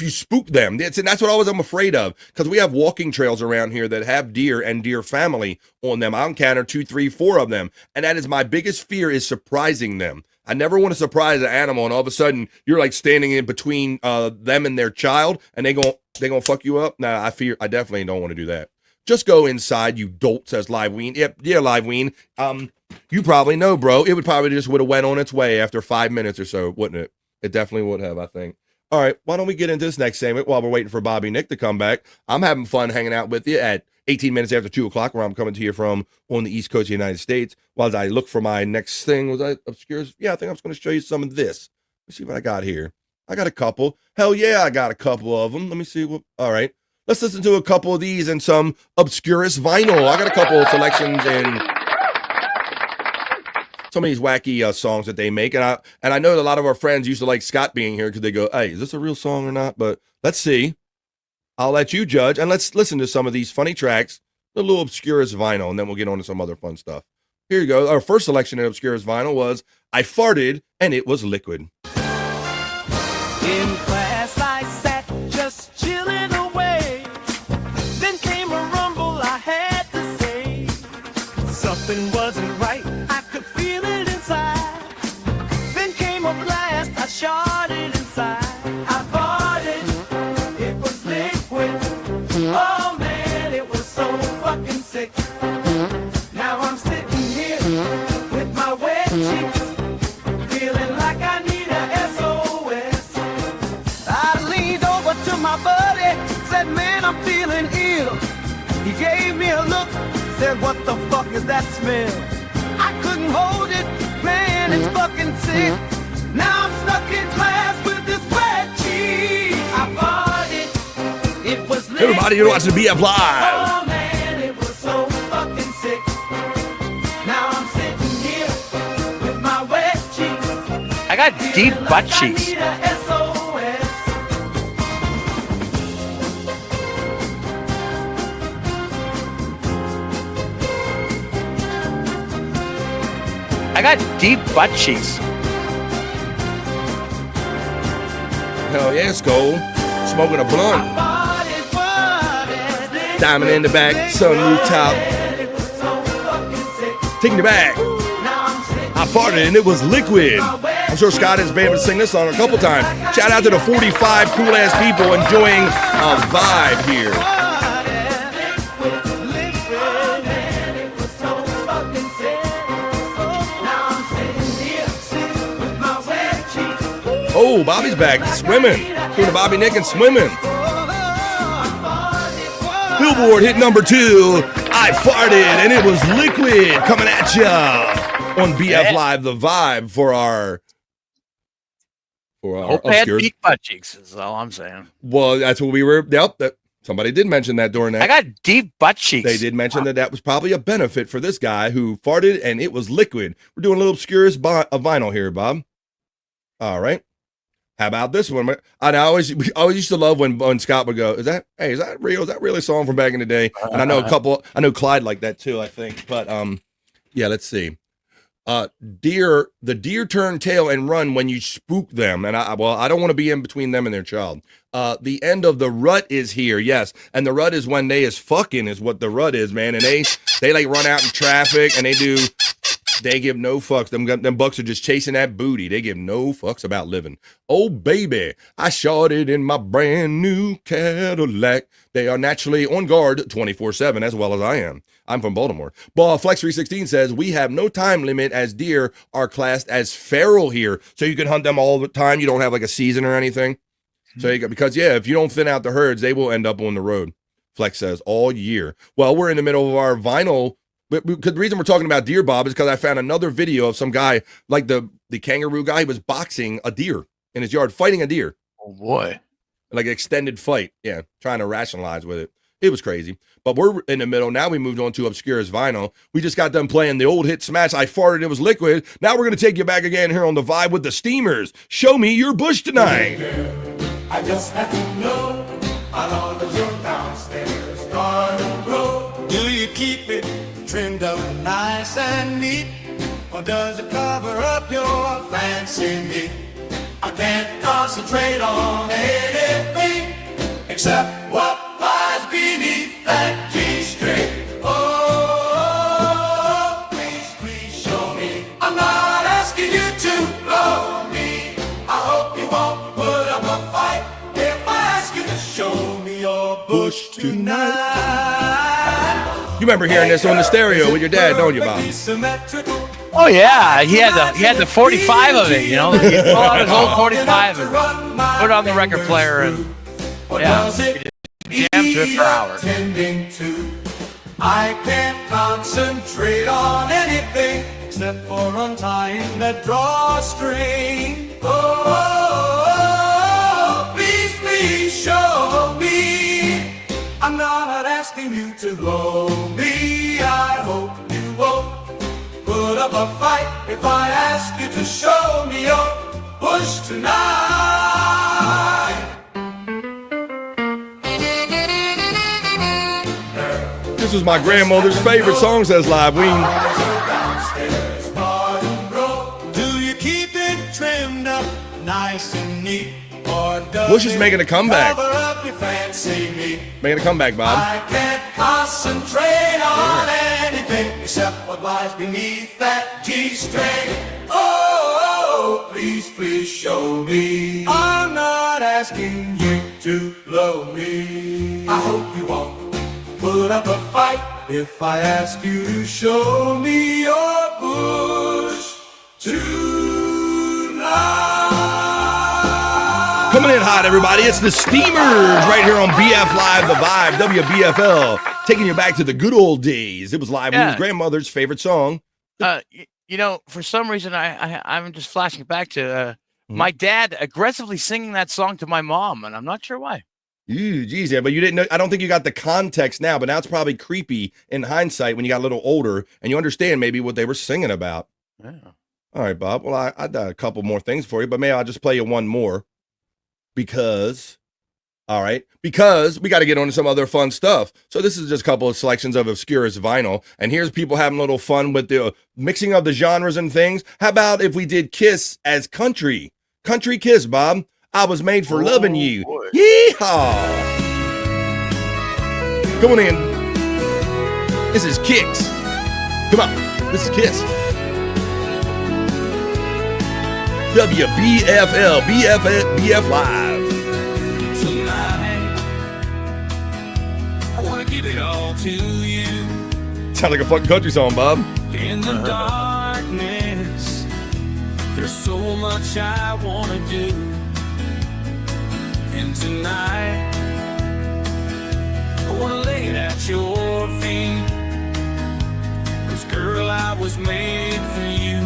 spook them. And that's what I'm afraid of, because we have walking trails around here that have deer and deer family on them. I'll encounter 2, 3, 4 of them. And that is my biggest fear, is surprising them. I never want to surprise an animal and all of a sudden you're like standing in between them and their child and they gonna fuck you up. Nah, I definitely don't want to do that. Just go inside, you dolt, says Liveween. Yep, yeah, Liveween. You probably know, bro. It would probably just would have went on its way after 5 minutes or so, wouldn't it? It definitely would have, I think. All right, why don't we get into this next segment while we're waiting for Bobby Nick to come back? I'm having fun hanging out with you at 18 minutes after 2 o'clock, where I'm coming to you from on the East Coast of the United States. While I look for my next thing, was I obscure? Yeah, I think I was going to show you some of this. Let's see what I got here. I got a couple. Hell yeah, I got a couple of them. Let me see what. All right, let's listen to a couple of these and some obscurest vinyl. I got a couple of selections in some of these wacky songs that they make, and I know that a lot of our friends used to like Scott being here because they go, "Hey, is this a real song or not?" But let's see. I'll let you judge, and let's listen to some of these funny tracks, a little obscurest vinyl, and then we'll get on to some other fun stuff. Here you go. Our first selection of obscurest vinyl was "I Farted and It Was Liquid." In class I sat just chilling away. Then came a rumble, I had to say. Something wasn't right, I could feel it inside. Then came a blast, I shot it inside. I farted, it was liquid. Oh man, it was so fucking sick. Now I'm sitting here with my wet cheeks, feeling like I need a SOS. I leaned over to my buddy, said, man, I'm feeling ill. He gave me a look, said, what the fuck is that smell? I couldn't hold it, man, it's fucking sick. Now I'm stuck in class with this wet cheese. I farted, it was liquid. Everybody, you're watching BF Live. Oh man, it was so fucking sick. Now I'm sitting here with my wet cheeks. I got deep butt cheeks. I got deep butt cheeks. Hell yeah, Skull. Smoking a blunt. Diamond in the back, sun rooftop. Taking it back. I farted and it was liquid. I'm sure Scott has been able to sing this song a couple times. Shout out to the 45 cool ass people enjoying a vibe here. Oh, Bobby's back swimming. Doing the Bobby Nick and swimming. Billboard hit number 2. I farted and it was liquid, coming at ya on BF Live, the vibe for our Hope I had deep butt cheeks is all I'm saying. Well, that's what we were. Yep, that somebody did mention that during that. I got deep butt cheeks. They did mention that was probably a benefit for this guy who farted and it was liquid. We're doing a little obscurest vinyl here, Bob. All right. How about this one? I always used to love when Scott would go, is that real? Is that really a song from back in the day? And I know Clyde like that too, I think. But yeah, let's see. The deer turn tail and run when you spook them. And I don't want to be in between them and their child. The end of the rut is here, yes. And the rut is when they is fucking is what the rut is, man. And they like run out in traffic and they give no fucks. Them bucks are just chasing that booty. They give no fucks about living. Oh, baby, I shot it in my brand new Cadillac. They are naturally on guard 24/7, as well as I am. I'm from Baltimore. Flex316 says, we have no time limit as deer are classed as feral here. So you can hunt them all the time. You don't have like a season or anything. So because if you don't thin out the herds, they will end up on the road. Flex says, all year. Well, we're in the middle of our vinyl. But the reason we're talking about deer, Bob, is because I found another video of some guy, like the kangaroo guy, was boxing a deer in his yard, fighting a deer. Oh, boy. Like an extended fight. Yeah, trying to rationalize with it. It was crazy. But we're in the middle. Now we moved on to Obscurest Vinyl. We just got done playing the old hit smash, I Farted, It Was Liquid. Now we're going to take you back again here on the vibe with the Steamers. Show me your bush tonight. I just have to know how long does your downstairs garden grow? Do you keep it trimmed up nice and neat, or does it cover up your fancy meat? I can't concentrate on anything except what lies beneath that G-string. Oh, please, please show me. I'm not asking you to blow me. I hope you won't put up a fight if I ask you to show me your bush tonight. remember hearing this on the stereo with your dad, don't you, Bob? Oh yeah, he had the 45 of it. You know, he pulled out his old 45 and put it on the record player, and yeah, jam to it for hours. I can't concentrate on anything except for untying that drawstring. Oh, please, please show me. I'm not asking you to blow me. I hope you won't put up a fight if I ask you to show me your push tonight. This was my grandmother's favorite song, says Live Ween. Do you keep it trimmed up nice and neat? Bush is making a comeback. Cover up your fancy meat? Making a comeback, Bob. I can't concentrate on anything except what lies beneath that G-string. Oh, please, please show me. I'm not asking you to blow me. I hope you won't put up a fight if I ask you to show me your push tonight. Coming in hot, everybody. It's the Steamers right here on BF Live, The Vibe, WBFL, taking you back to the good old days. It was Live Ween's grandmother's favorite song. You know, for some reason, I'm just flashing back to my dad aggressively singing that song to my mom, and I'm not sure why. Ooh, geez, yeah, but you didn't know. I don't think you got the context now, but now it's probably creepy in hindsight when you got a little older and you understand maybe what they were singing about. Yeah. All right, Bob. Well, I got a couple more things for you, but maybe I'll just play you one more because we got to get on to some other fun stuff. So this is just a couple of selections of obscurest vinyl, and here's people having a little fun with the mixing of the genres and things. How about if we did Kiss as country Kiss, Bob? I was made for loving you. Boy. Yeehaw! Come on in. This is Kicks. Come on. This is Kiss. WBFL, BF Live. Tonight, I want to give it all to you. Sound like a fucking country song, Bob. In the darkness, there's so much I want to do. And tonight, I wanna lay it at your feet. 'Cause girl, I was made for you.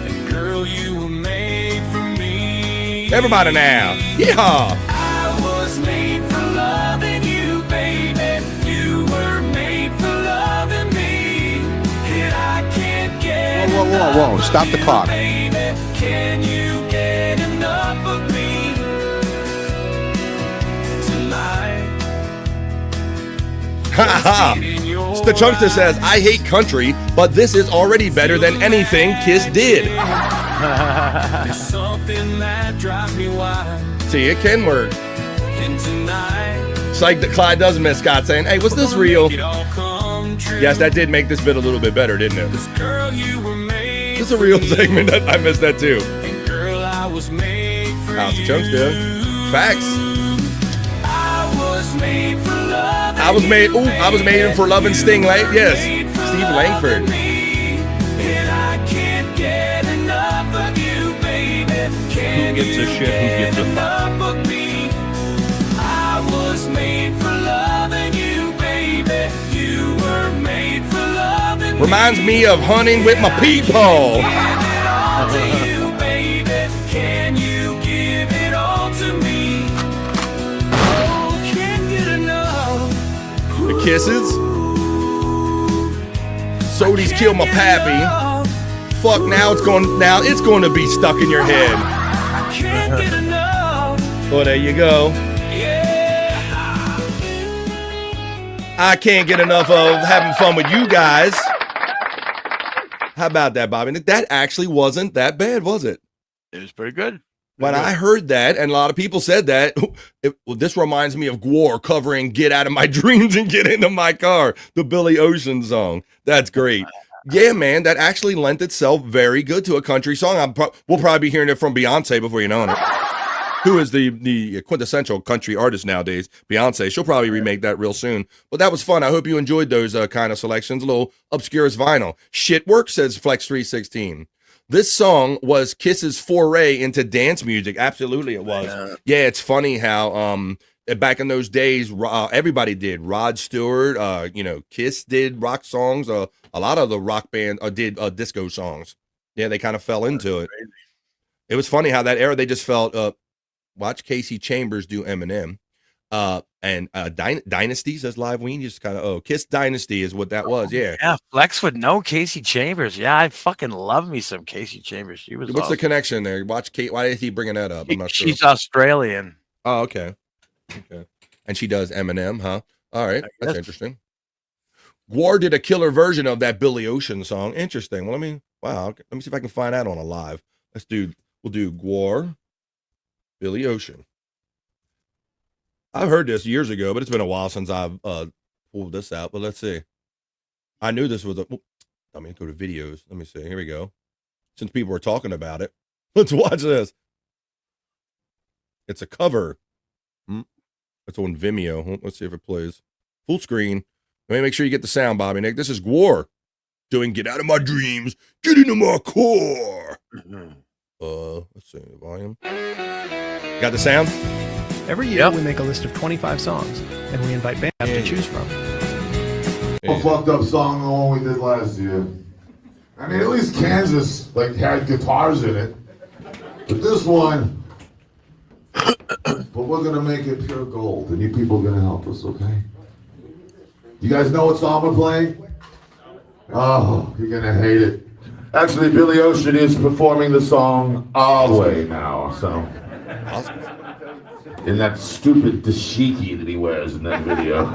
And girl, you were made for me. Everybody now. Yeehaw! I was made for loving you, baby. You were made for loving me. And I can't get Whoa. Stop the clock. baby. Can you get enough of me? Ha ha! The Chunkster says, I hate country, but this is already better than anything Kiss did. See, it can work. It's like Clyde does miss Scott saying, hey, was this real? Yes, that did make this bit a little bit better, didn't it? This is a real segment. I missed that too. How's the Chunkster? Facts. I was made for loving Sting, right? Yes, Steve Langford. Who gives a shit? Who gives a fuck? I was made for loving you, baby. You were made for loving me. Reminds me of hunting with my people. Can you give it all to me? Oh, can't get enough. The Kisses. Sodi's killed my pappy. Fuck, now it's going to be stuck in your head. I can't get enough. Well, there you go. Yeah. I can't get enough of having fun with you guys. How about that, Bobby? That actually wasn't that bad, was it? It was pretty good. When I heard that, and a lot of people said that, this reminds me of Gwar covering Get Out of My Dreams and Get Into My Car, the Billy Ocean song. That's great. Yeah, man, that actually lent itself very good to a country song. We'll probably be hearing it from Beyonce before you know it. who is the quintessential country artist nowadays, Beyonce. She'll probably remake that real soon. But that was fun. I hope you enjoyed those kind of selections. A little obscurest vinyl. Shit works, says Flex316. This song was Kiss's foray into dance music. Absolutely, it was. Yeah, it's funny how back in those days, everybody did. Rod Stewart, Kiss did rock songs. A lot of the rock band did disco songs. Yeah, they kind of fell into it. It was funny how that era they just felt. Watch Casey Chambers do Eminem, and Dynasty says Live Ween. Just kind of Kiss Dynasty is what that was. Yeah, yeah. Flex would know Casey Chambers. Yeah, I fucking love me some Casey Chambers. She was. What's awesome. the connection there? Watch Kate. Why is he bringing that up? I'm not sure. She's Australian. Oh, okay. And she does Eminem, huh? All right, that's interesting. Gwar did a killer version of that Billy Ocean song. Interesting. Well, let me see if I can find that on a live. We'll do Gwar, Billy Ocean. I've heard this years ago, but it's been a while since I've pulled this out. But let's see. I knew this was go to videos. Let me see. Here we go. Since people were talking about it, let's watch this. It's a cover. It's on Vimeo. Let's see if it plays. Full screen. Let me make sure you get the sound, Bobby Nick. This is Gwar doing Get Out of My Dreams, Get Into My Core. Let's see the volume. Got the sound? Every year we make a list of 25 songs, and we invite bands to choose from. A fucked up song, the one we did last year. I mean, at least Kansas had guitars in it. But this one, but we're gonna make it pure gold, and you people are gonna help us, okay? You guys know what song we're playing? Oh, you're gonna hate it. Actually, Billy Ocean is performing the song our way now, so. In that stupid dashiki that he wears in that video.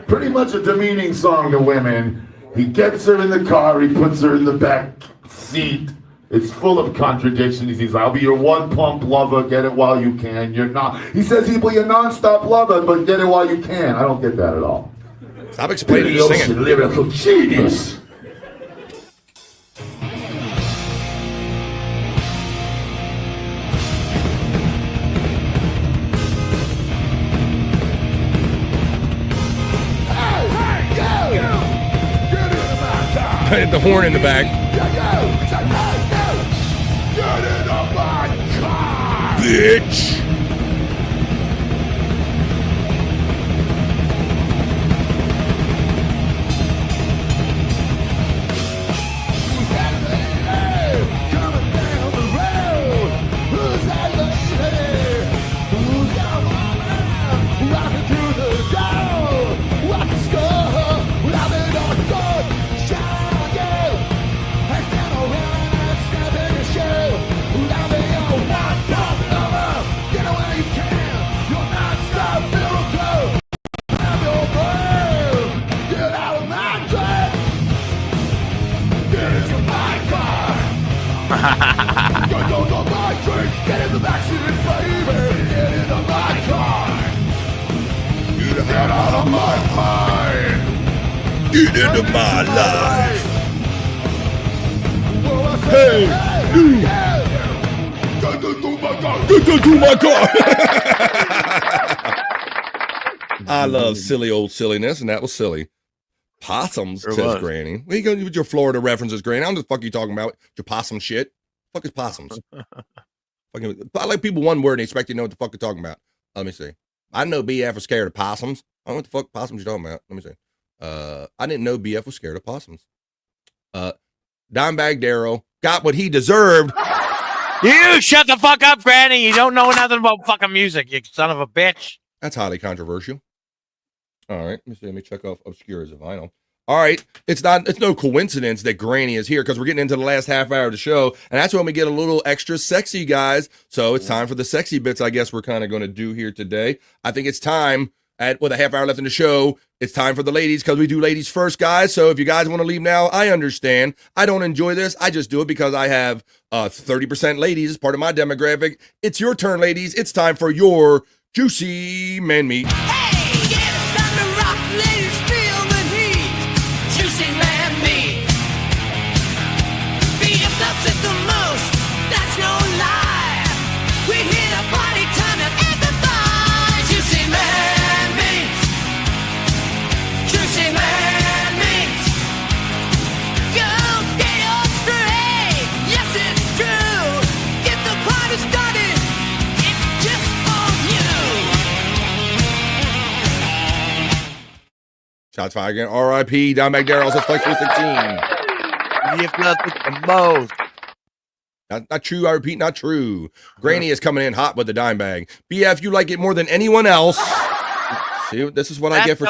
Pretty much a demeaning song to women. He gets her in the car, he puts her in the back seat. It's full of contradictions. He's like, I'll be your one pump lover, get it while you can. You're not. He says he'll be your non-stop lover, but get it while you can. I don't get that at all. Stop explaining the singing. Lyrical genius. Hit the horn in the back. Bitch. Get in the backseat and baby, get into my car. Get out of my mind. Get into my life. Hey, you. Get into my car. I love silly old silliness, and that was silly. Possums, says Granny. Where you going with your Florida references, Granny? I don't know what the fuck you talking about. Your possum shit. Fuck is possums? I like people one word and expect you to know what the fuck you're talking about. Let me see. I know BF was scared of possums. I don't know what the fuck possums you're talking about. Let me see. I didn't know BF was scared of possums. Dimebag Darrell got what he deserved. You shut the fuck up, Granny. You don't know nothing about fucking music, you son of a bitch. That's highly controversial. All right, let me see. Let me check off obscure as a vinyl. All right, it's no coincidence that Granny is here because we're getting into the last half hour of the show, and that's when we get a little extra sexy, guys. So it's time for the sexy bits, I guess we're kind of going to do here today. I think it's time, with a half hour left in the show, it's time for the ladies because we do ladies first, guys. So if you guys want to leave now, I understand. I don't enjoy this. I just do it because I have 30% ladies as part of my demographic. It's your turn, ladies. It's time for your juicy man meat. The most, that's no lie. We hit a party. Shots fired again. R.I.P. Dimebag Daryl says Flex 316. If nothing, the most. Not true, I repeat, not true. Granny is coming in hot with the dime bag. BF, you like it more than anyone else. See, this is what I get for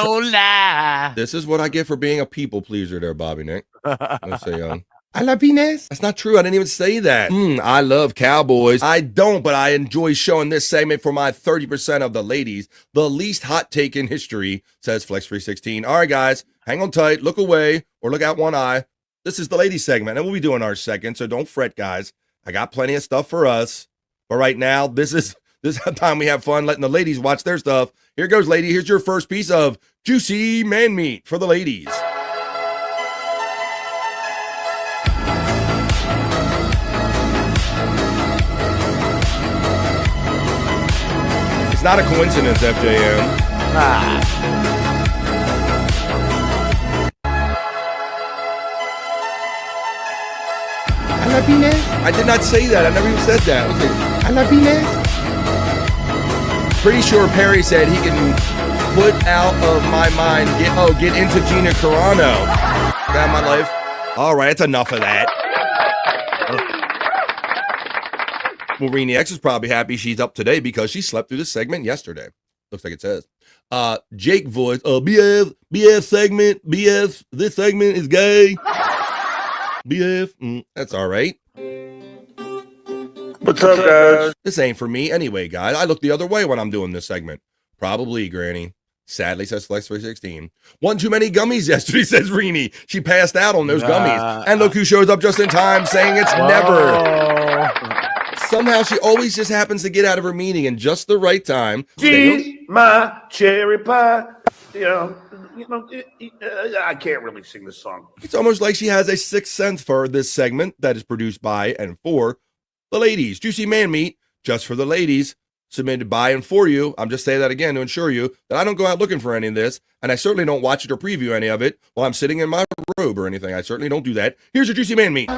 this is what I get for being a people pleaser there, Bobby Nick. Let's say, I love penis. That's not true. I didn't even say that. I love cowboys. I don't, but I enjoy showing this segment for my 30% of the ladies. The least hot take in history, says Flex316. All right, guys, hang on tight, look away, or look out one eye. This is the ladies segment, and we'll be doing our second, so don't fret, guys. I got plenty of stuff for us. But right now, this is how time we have fun letting the ladies watch their stuff. Here goes, lady. Here's your first piece of juicy man meat for the ladies. It's not a coincidence, FJM. I did not say that. I never even said that. I love penis. Pretty sure Perry said he can put out of my mind, get into Gina Carano. Get out of my life. All right, that's enough of that. Maureen X is probably happy she's up today because she slept through this segment yesterday. Looks like it says. Jake voice, BF segment, BF, this segment is gay. BF, that's all right. What's up, guys? This ain't for me anyway, guys. I look the other way when I'm doing this segment. Probably, Granny. Sadly, says Flex316. One too many gummies yesterday, says Reenie. She passed out on those gummies. And look who shows up just in time saying it's never. Somehow she always just happens to get out of her meeting in just the right time. She's my cherry pie. I can't really sing this song. It's almost like she has a sixth sense for this segment that is produced by and for the ladies. Juicy man meat, just for the ladies, submitted by and for you. I'm just saying that again to ensure you that I don't go out looking for any of this, and I certainly don't watch it or preview any of it while I'm sitting in my robe or anything. I certainly don't do that. Here's your juicy man meat.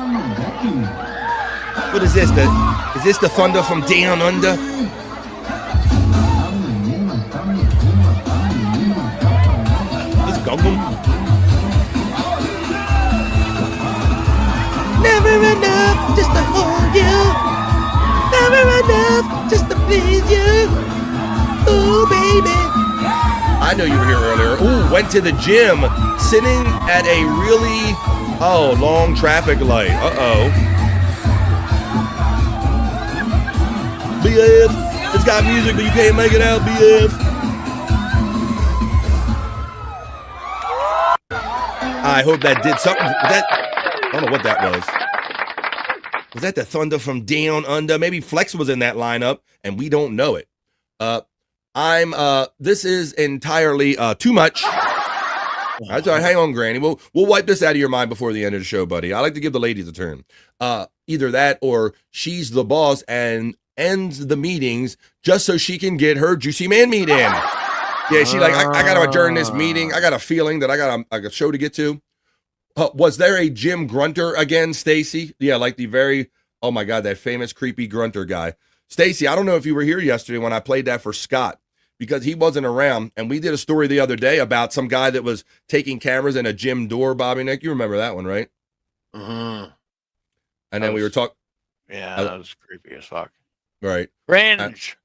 What is this? Is this the thunder from down under? This Gungam? Never enough just to hold you. Never enough just to please you. Ooh, baby. I know you were here earlier. Ooh, went to the gym, sitting at a really, long traffic light. Uh-oh. BF, it's got music, but you can't make it out, BF. I hope that did something. I don't know what that was. Was that the thunder from down under? Maybe Flex was in that lineup, and we don't know it. This is entirely too much. That's all right. Hang on, Granny. We'll wipe this out of your mind before the end of the show, buddy. I like to give the ladies a turn. Either that or she's the boss and ends the meetings just so she can get her juicy man meat in. Yeah, she like, I got to adjourn this meeting. I got a feeling that I got a show to get to. Was there a Jim Grunter again, Stacy? Yeah, like the very, oh my God, that famous creepy Grunter guy. Stacy, I don't know if you were here yesterday when I played that for Scott because he wasn't around. And we did a story the other day about some guy that was taking cameras in a gym door, Bobby Nick. You remember that one, right? Mm-hmm. And then we were talking. Yeah, that was creepy as fuck. Right. Cringe.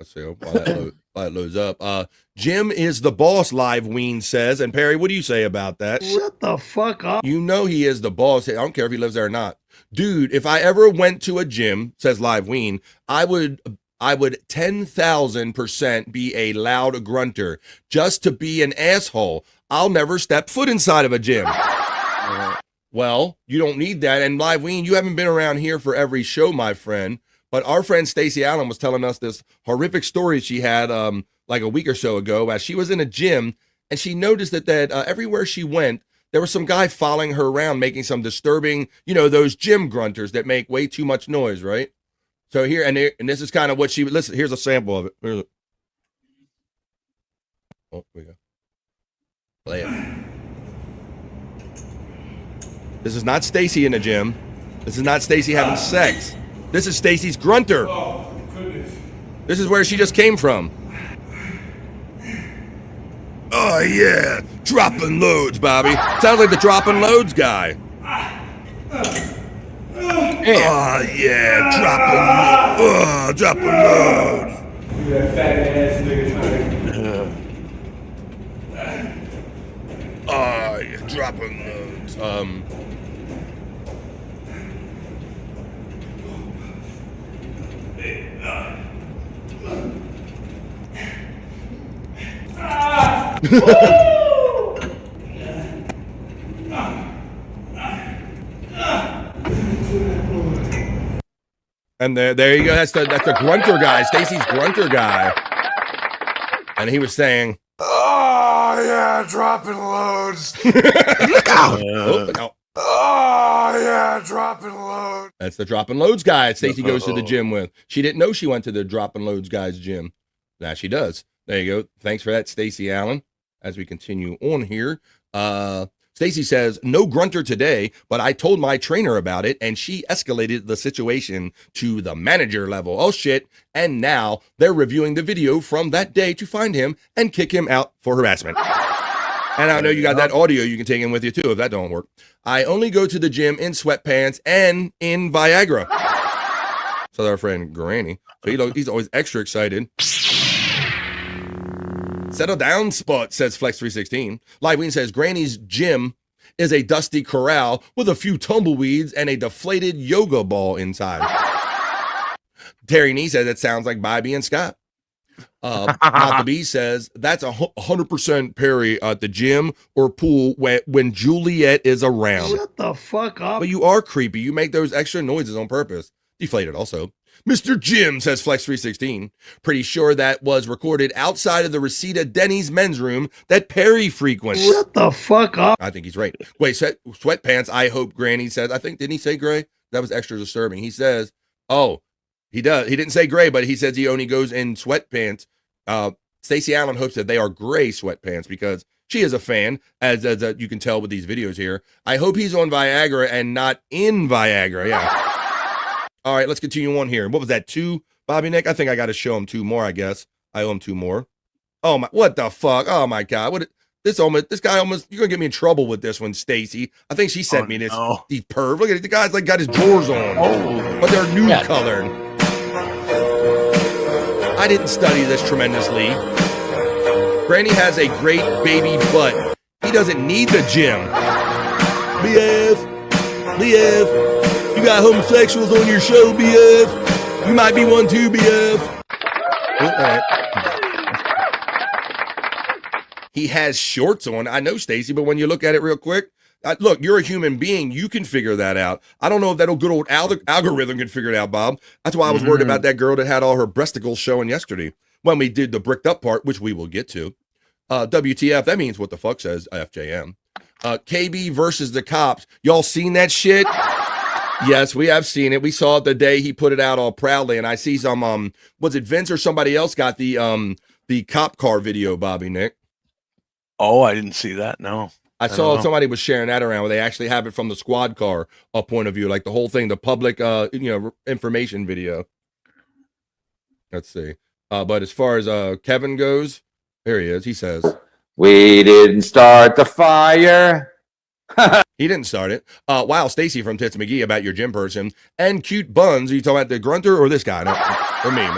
Let's see while that loads up. Jim is the boss, Live Ween says. And Perry, what do you say about that? Shut the fuck up. You know he is the boss. I don't care if he lives there or not. Dude, if I ever went to a gym, says Live Ween, I would 10,000% be a loud grunter just to be an asshole. I'll never step foot inside of a gym. Well, you don't need that. And Live Ween, you haven't been around here for every show, my friend. But our friend Stacey Allen was telling us this horrific story she had like a week or so ago as she was in a gym and she noticed that everywhere she went, there was some guy following her around making some disturbing, those gym grunters that make way too much noise, right? So here, and this is kind of what she, listen, here's a sample of it. Oh, here we go. Play it. This is not Stacy in the gym. This is not Stacy having sex. This is Stacy's grunter. Oh, goodness. This is where she just came from. Oh yeah, dropping loads, Bobby. Sounds like the dropping loads guy. Oh yeah, dropping loads. Look at that fat ass nigga trying Oh yeah, dropping loads. And there you go. That's the grunter guy, Stacy's grunter guy. And he was saying, Oh, yeah, dropping loads. look out. Look out. Oh, yeah, dropping loads. That's the dropping loads guy Stacy goes to the gym with. She didn't know she went to the dropping loads guy's gym. Now she does. There you go. Thanks for that, Stacy Allen. As we continue on here, Stacy says, no grunter today, but I told my trainer about it and she escalated the situation to the manager level. Oh shit. And now they're reviewing the video from that day to find him and kick him out for harassment. And I know you got that audio you can take in with you too if that don't work. I only go to the gym in sweatpants and in Viagra. So our friend Granny. So he's always extra excited. Settle down, Spot, says Flex316. Liveween says, Granny's gym is a dusty corral with a few tumbleweeds and a deflated yoga ball inside. Terry Nee says, it sounds like Bobby and Scott. Not the B says, that's 100% Perry at the gym or pool when Juliet is around. Shut the fuck up. But you are creepy. You make those extra noises on purpose. Deflated also. Mr. Jim, says Flex316. Pretty sure that was recorded outside of the Reseda Denny's men's room that Perry frequents. Shut the fuck up. I think he's right. Wait, sweatpants, I hope Granny says. I think, didn't he say gray? That was extra disturbing. He says, oh, he does. He didn't say gray, but he says he only goes in sweatpants. Stacey Allen hopes that they are gray sweatpants because she is a fan, as you can tell with these videos here. I hope he's on Viagra and not in Viagra. Yeah. All right, let's continue on here. What was that, 2, Bobby Nick? I think I got to show him 2 more, I guess. I owe him 2 more. Oh, my, what the fuck? Oh, my God. This guy almost, you're going to get me in trouble with this one, Stacy. I think she sent me this. No. These perv. Look at it. The guy's like got his drawers on, but they're nude colored. I didn't study this tremendously. Granny has a great baby butt. He doesn't need the gym. BF. You got homosexuals on your show, BF. You might be one too, BF. Oh, all right. He has shorts on. I know, Stacy, but when you look at it real quick, look, you're a human being. You can figure that out. I don't know if that good old algorithm can figure it out, Bob. That's why I was worried about that girl that had all her breasticles showing yesterday when we did the bricked up part, which we will get to. WTF, that means what the fuck, says FJM. KB versus the cops. Y'all seen that shit? Yes, we have seen it. We saw it the day he put it out all proudly, and I see some was it Vince or somebody else got the cop car video, Bobby Nick? Oh, I didn't see that. No. I saw somebody was sharing that around where they actually have it from the squad car point of view, like the whole thing, the public information video. Let's see. But as far as Kevin goes, here he is. He says, we didn't start the fire. He didn't start it. Wow, Stacy from Tits McGee about your gym person. And Cute Buns. Are you talking about the grunter or this guy? No, or me.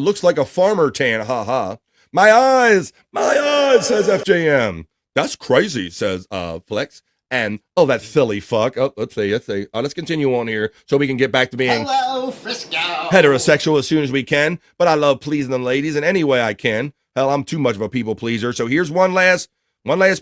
Looks like a farmer tan. Ha ha. My eyes, says FJM. That's crazy, says Flex. And that Philly fuck. Oh, let's see. Let's continue on here so we can get back to being heterosexual as soon as we can. But I love pleasing the ladies in any way I can. Hell, I'm too much of a people pleaser. So here's one last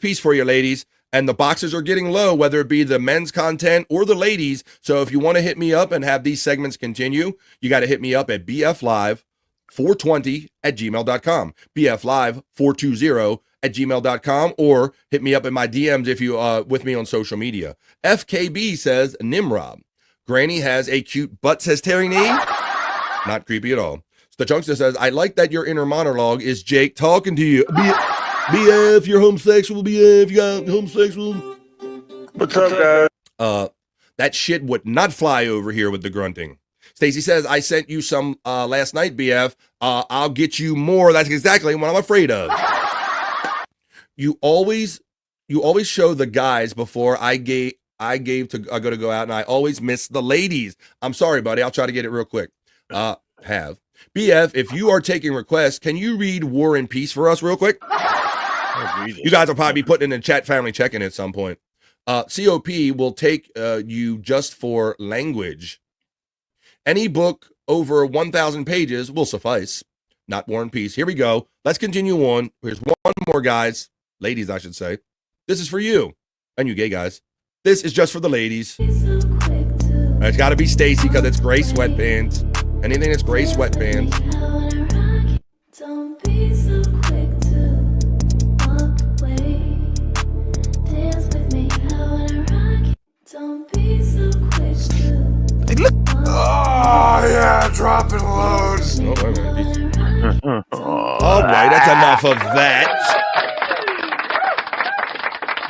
piece for you, ladies. And the boxes are getting low, whether it be the men's content or the ladies. So if you want to hit me up and have these segments continue, you got to hit me up at bflive420@gmail.com. bflive420@gmail.com, or hit me up in my DMs if you with me on social media. FKB says, Nimrod. Granny has a cute butt, says Terry Nee. Not creepy at all. The Chunkster says, I like that your inner monologue is Jake talking to you. BF, you're homosexual. BF, you got homosexual. What's up, guys? That shit would not fly over here with the grunting. Stacy says, I sent you some last night, BF. I'll get you more. That's exactly what I'm afraid of. you always show the guys before I go out, and I always miss the ladies. I'm sorry, buddy. I'll try to get it real quick. Have BF, if you are taking requests, can you read War and Peace for us real quick? You guys will probably be putting it in chat, family checking at some point. COP will take you just for language. Any book over 1,000 pages will suffice. Not War and Peace. Here we go. Let's continue on. Here's one more, guys. Ladies, I should say. This is for you. And you gay guys. This is just for the ladies. It's got to be Stacy because it's gray sweatpants. Anything that's gray sweatpants. Don't be so quick to walk away. Dance with me, I wanna rock it. Don't be so quick to Oh, yeah, dropping loads. Oh, wait a minute. All right, that's enough of that.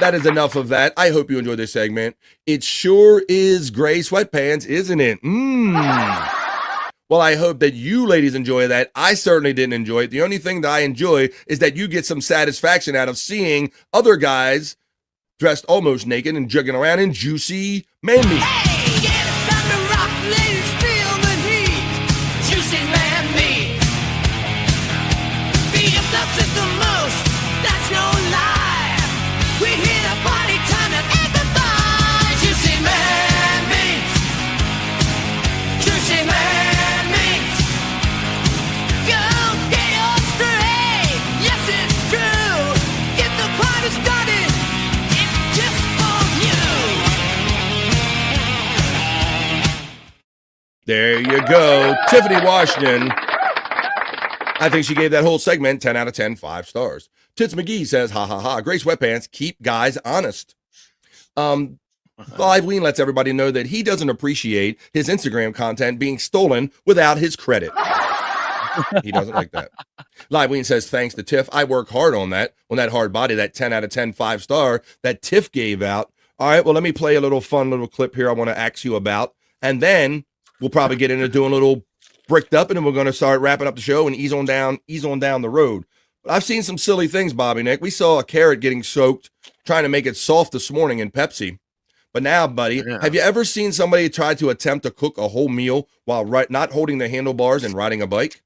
That is enough of that. I hope you enjoyed this segment. It sure is gray sweatpants, isn't it? Well, I hope that you ladies enjoy that. I certainly didn't enjoy it. The only thing that I enjoy is that you get some satisfaction out of seeing other guys dressed almost naked and jugging around in juicy man meat. There you go. Tiffany Washington. I think she gave that whole segment 10 out of 10, 5 stars. Tits McGee says, ha ha ha, gray sweatpants, keep guys honest. Live Ween lets everybody know that he doesn't appreciate his Instagram content being stolen without his credit. He doesn't like that. Live Ween says, thanks to Tiff. I work hard on that hard body, that 10 out of 10, 5 star that Tiff gave out. All right, well, let me play a little fun little clip here I want to ask you about. And then we'll probably get into doing a little bricked up, and then we're going to start wrapping up the show and ease on down the road. But I've seen some silly things, Bobby Nick. We saw a carrot getting soaked, trying to make it soft this morning in Pepsi. But now, buddy, have you ever seen somebody try to attempt to cook a whole meal while not holding the handlebars and riding a bike?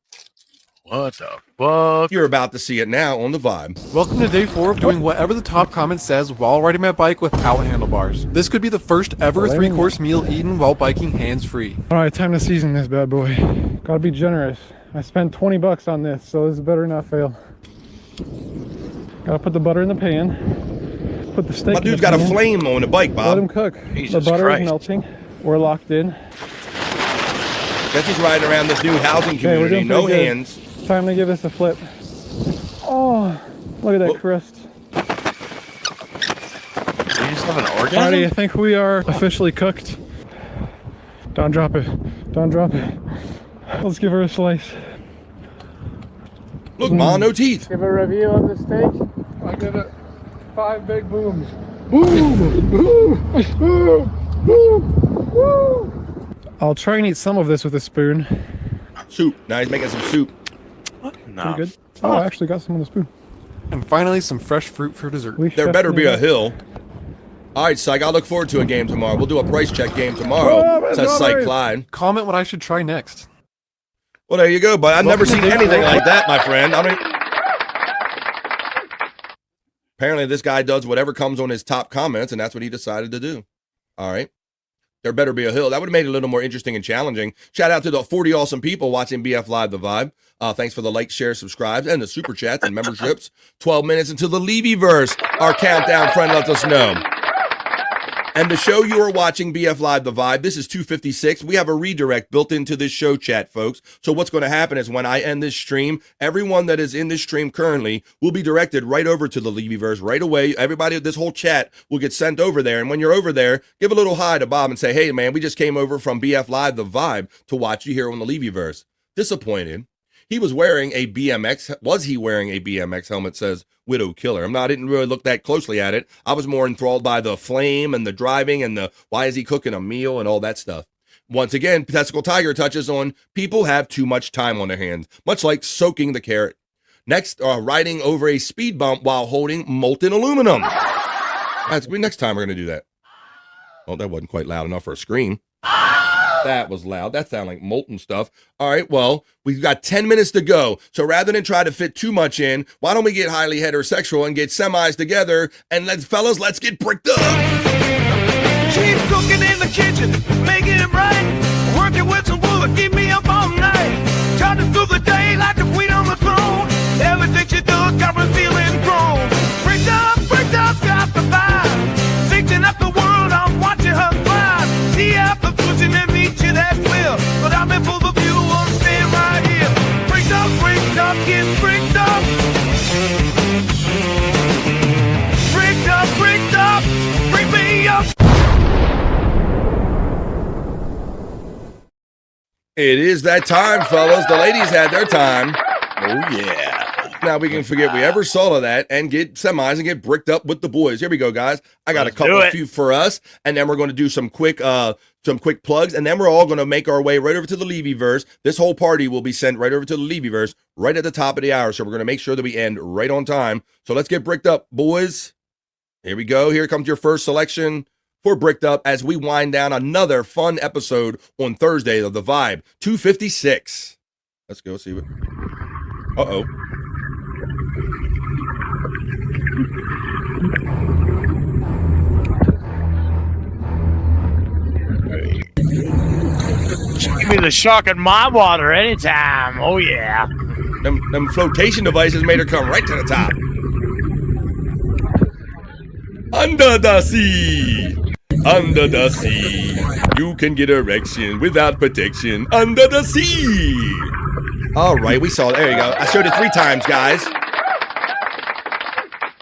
What the fuck? You're about to see it now on The Vibe. Welcome to day 4 of doing whatever the top comment says while riding my bike without handlebars. This could be the first ever 3-course meal eaten while biking hands-free. All right, time to season this bad boy. Gotta be generous. I spent 20 bucks on this, so this better not fail. Gotta put the butter in the pan. Put the steak. My dude's got a flame on the bike, Bob. Let him cook. Jesus the butter Christ. is melting. We're locked in. Guess he's riding around this new housing community. No hands. Time to give this a flip. Oh, look at that crust. You just have an orgasm? Alrighty, I think we are officially cooked. Don't drop it. Don't drop it. Let's give her a slice. Look, Ma, no teeth. Give a review on the steak. I'll give it 5 big booms. Boom! Boom! Boom! Boom! I'll try and eat some of this with a spoon. Soup. Now he's making some soup. Pretty good. Oh, I actually got some on the spoon. And finally, some fresh fruit for dessert. There better be a hill. All right, Cyke, I look forward to a game tomorrow. We'll do a price check game tomorrow. Says Cyke Clyde. Comment what I should try next. Well, there you go, but I've never seen anything like that, my friend. I mean, apparently this guy does whatever comes on his top comments, and that's what he decided to do. All right. There better be a hill. That would have made it a little more interesting and challenging. Shout out to the 40 awesome people watching BF Live The Vibe. Thanks for the likes, shares, subscribes, and the super chats and memberships. 12 minutes until the Levy-verse. Our countdown friend lets us know. And the show you are watching, BF Live The Vibe, this is 256. We have a redirect built into this show chat, folks. So what's going to happen is when I end this stream, everyone that is in this stream currently will be directed right over to the Levy-verse right away. Everybody, this whole chat will get sent over there. And when you're over there, give a little hi to Bob and say, hey, man, we just came over from BF Live The Vibe to watch you here on the Levy-verse. Disappointed. He was wearing a BMX. Was he wearing a BMX helmet? Says Widow Killer. I didn't really look that closely at it. I was more enthralled by the flame and the driving and the why is he cooking a meal and all that stuff. Once again, Testicle Tiger touches on people have too much time on their hands, much like soaking the carrot. Next, riding over a speed bump while holding molten aluminum. That's next time we're going to do that. Oh, that wasn't quite loud enough for a scream. That was loud. That sounded like molten stuff. All right, well, we've got 10 minutes to go. So rather than try to fit too much in, why don't we get highly heterosexual and get semis together? And fellas, let's get bricked up. She's cooking in the kitchen, making it right. Working with some wood, keep me up all night. Charging through the day like the queen on the throne. Everything she does got me feeling grown. Bricked up, got the vibe. Fixing up the world, I'm watching her fly. See after pushing and meet you, that's well. But I'm in for the view, I'm staying right here. Bricked up, get bricked up. Bricked up, bring me up. It is that time, fellas. The ladies had their time. Oh, yeah. Now we can forget we ever saw of that and get semis and get bricked up with the boys. Here we go, guys. I got a couple few for us, and then we're going to do some quick plugs, and then we're all going to make our way right over to the Levy-verse. This whole party will be sent right over to the Levy-verse right at the top of the hour, so we're going to make sure that we end right on time. So let's get bricked up, boys. Here we go. Here comes your first selection for Bricked Up as we wind down another fun episode on Thursday of The Vibe 256. Let's go see what. Uh-oh. Give me the shark in my water anytime. Oh, yeah. Them flotation devices made her come right to the top. Under the sea. Under the sea. You can get erection without protection. Under the sea. All right, we saw it. There you go. I showed it 3 times, guys,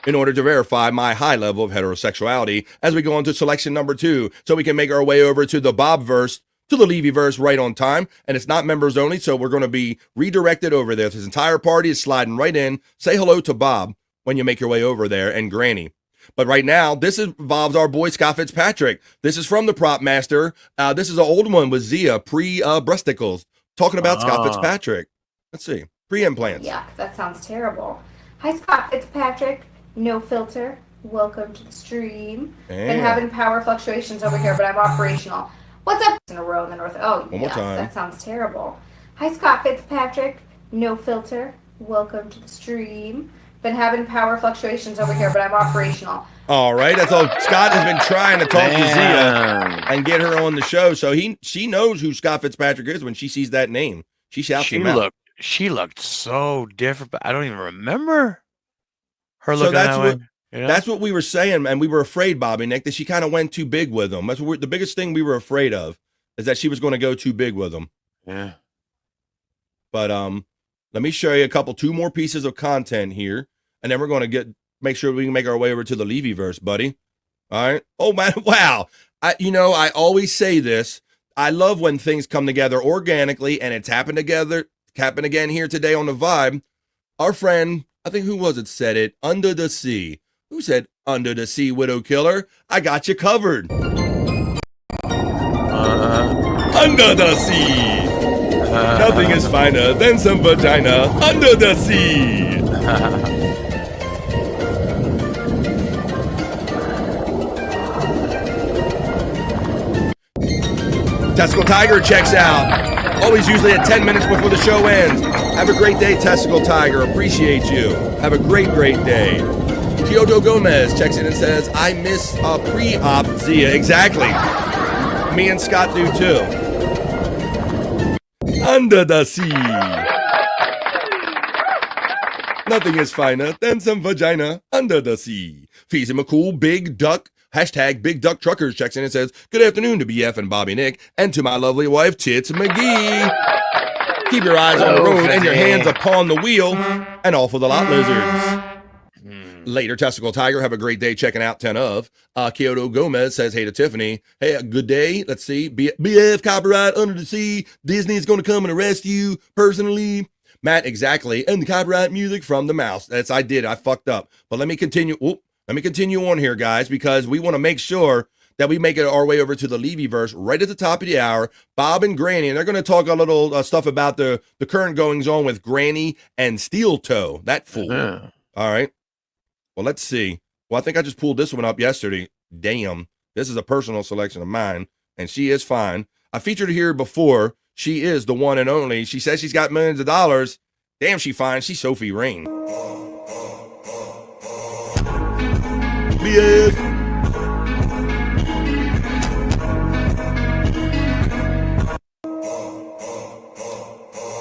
in order to verify my high level of heterosexuality as we go on to selection number 2, so we can make our way over to the Bob-verse, to the Levy-verse right on time. And it's not members only, so we're going to be redirected over there. This entire party is sliding right in. Say hello to Bob when you make your way over there, and Granny. But right now, this involves our boy Scott Fitzpatrick. This is from the Prop Master. This is an old one with Zia, pre-breasticles, talking about Scott Fitzpatrick. Let's see. Pre-implants. Yuck, that sounds terrible. Hi, Scott Fitzpatrick. No filter. Welcome to the stream. Been having power fluctuations over here, but I'm operational. What's up? In a row in the north. Oh, one more time. That sounds terrible. Hi, Scott Fitzpatrick. No filter. Welcome to the stream. Been having power fluctuations over here, but I'm operational. All right, that's all. Scott has been trying to talk to Zia and get her on the show, so she knows who Scott Fitzpatrick is when she sees that name. She shouts him out. She looked so different, but I don't even remember her looking that way. You know? That's what we were saying, and we were afraid, Bobby Nick, that she kind of went too big with him. That's what the biggest thing we were afraid of, is that she was going to go too big with him. Yeah. But let me show you two more pieces of content here, and then we're going to make sure we can make our way over to the Levy-verse, buddy. All right. Oh man, wow. I always say this. I love when things come together organically, and it's happened again here today on the Vibe. Our friend, I think who was it, said it, Under the Sea. Who said Under the Sea, Widow Killer? I got you covered. Under the sea. Nothing is finer than some vagina under the sea. Testicle Tiger checks out. Always usually at 10 minutes before the show ends. Have a great day, Testicle Tiger. Appreciate you. Have a great day. Kyoto Gomez checks in and says, I miss pre-op Zia. Exactly. Me and Scott do too. Under the sea. Nothing is finer than some vagina under the sea. Fees him a cool big duck. Hashtag Big Duck Truckers checks in and says, good afternoon to BF and Bobby Nick, and to my lovely wife, Tits McGee. Keep your eyes on the road and your hands upon the wheel, and all for the lot lizards. Later, Testicle Tiger, have a great day checking out 10 of. Kyoto Gomez says, hey to Tiffany. Hey, a good day. Let's see. BF, copyright, Under the Sea. Disney's going to come and arrest you personally. Matt, exactly. And the copyright music from the mouse. I fucked up. But let me continue. Let me continue on here, guys, because we want to make sure that we make it our way over to the Levyverse right at the top of the hour. Bob and Granny, and they're going to talk a little stuff about the current goings on with Granny and Steel Toe, that fool. All right. Well, let's see. Well, I think I just pulled this one up yesterday. Damn. This is a personal selection of mine, and she is fine. I featured her here before. She is the one and only. She says she's got millions of dollars. Damn, she fine. She's Sophie Rain. BS.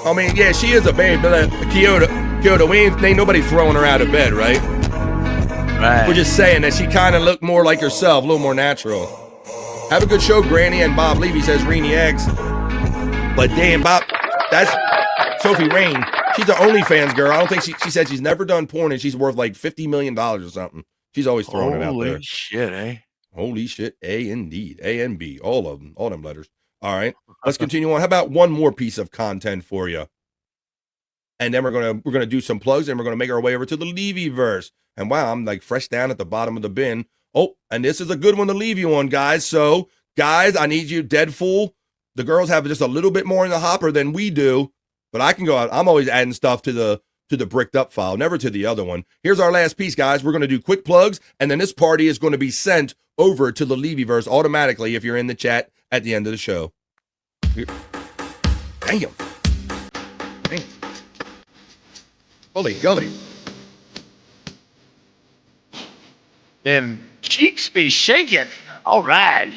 I mean, yeah, she is a babe, but Kyoto, we ain't nobody throwing her out of bed, right? Right. We're just saying that she kind of looked more like herself, a little more natural. Have a good show, Granny. And Bob Levy says Reenie X. But damn, Bob, that's Sophie Rain. She's the OnlyFans girl. I don't think she said she's never done porn and she's worth like $50 million or something. She's always throwing it out there. Holy shit, eh? Holy shit, A indeed. A and B, all of them, all them letters. All right, let's continue on. How about one more piece of content for you? And then we're gonna do some plugs and we're gonna make our way over to the Levyverse. And wow, I'm like fresh down at the bottom of the bin. Oh, and this is a good one to leave you on, guys. So, guys, I need you dead full. The girls have just a little bit more in the hopper than we do, but I can go out. I'm always adding stuff to the bricked up file, never to the other one. Here's our last piece, guys. We're gonna do quick plugs, and then this party is going to be sent over to the Levyverse automatically if you're in the chat at the end of the show. Damn. Holy gully. Them cheeks be shaking. All right.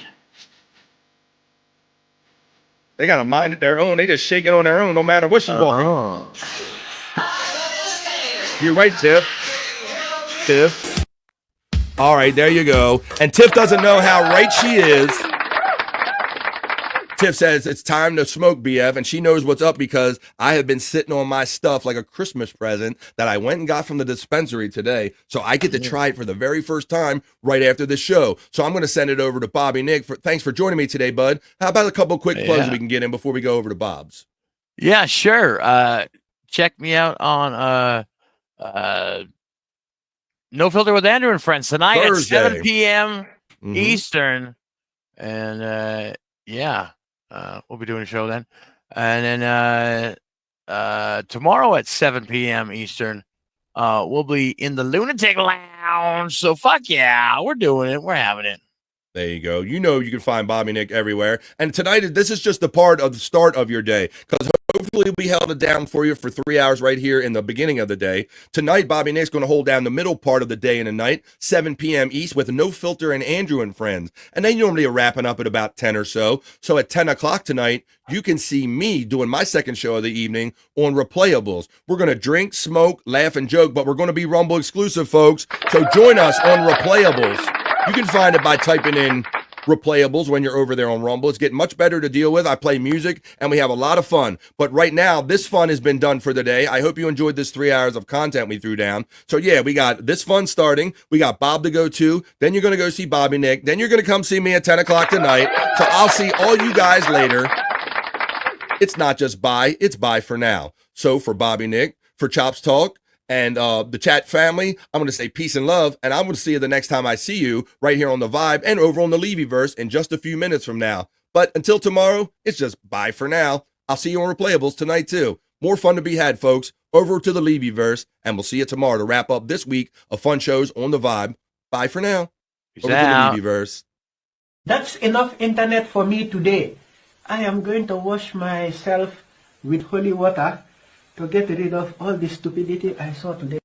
They got a mind of their own. They just shake it on their own, no matter what she's walking. You're right, Tiff. Tiff. All right, there you go. And Tiff doesn't know how right she is. Tiff says it's time to smoke, BF, and she knows what's up because I have been sitting on my stuff like a Christmas present that I went and got from the dispensary today. So I get to try it for the very first time right after the show. So I'm going to send it over to Bobby Nick. Thanks for joining me today, bud. How about a couple quick plugs we can get in before we go over to Bob's? Yeah, sure. Check me out on No Filter with Andrew and Friends tonight Thursday. at 7 p.m. Eastern. And we'll be doing a show then. And then tomorrow at 7 p.m. Eastern, we'll be in the Lunatic Lounge. So fuck yeah, we're doing it. We're having it. There you go. You know you can find Bobby Nick everywhere. And tonight, this is just the part of the start of your day because hopefully we held it down for you for 3 hours right here in the beginning of the day. Tonight, Bobby Nick's going to hold down the middle part of the day and the night, 7 p.m. East with No Filter and Andrew and Friends. And then normally are wrapping up at about 10 or so. So at 10 o'clock tonight, you can see me doing my second show of the evening on Replayables. We're going to drink, smoke, laugh, and joke, but we're going to be Rumble exclusive, folks. So join us on Replayables. You can find it by typing in Replayables when you're over there on Rumble. It's getting much better to deal with. I play music and we have a lot of fun. But right now, this fun has been done for the day. I hope you enjoyed this 3 hours of content we threw down. So yeah, we got this fun starting. We got Bob to go to. Then you're going to go see Bobby Nick. Then you're going to come see me at 10 o'clock tonight. So I'll see all you guys later. It's not just bye. It's bye for now. So for Bobby Nick, for Chops Talk, and the chat family, I'm going to say peace and love, and I'm going to see you the next time I see you right here on The Vibe and over on the Levyverse in just a few minutes from now. But until tomorrow, it's just bye for now. I'll see you on Replayables tonight, too. More fun to be had, folks. Over to the Levyverse, and we'll see you tomorrow to wrap up this week of fun shows on The Vibe. Bye for now. Peace over out. to the Levyverse. That's enough internet for me today. I am going to wash myself with holy water to get rid of all the stupidity I saw today.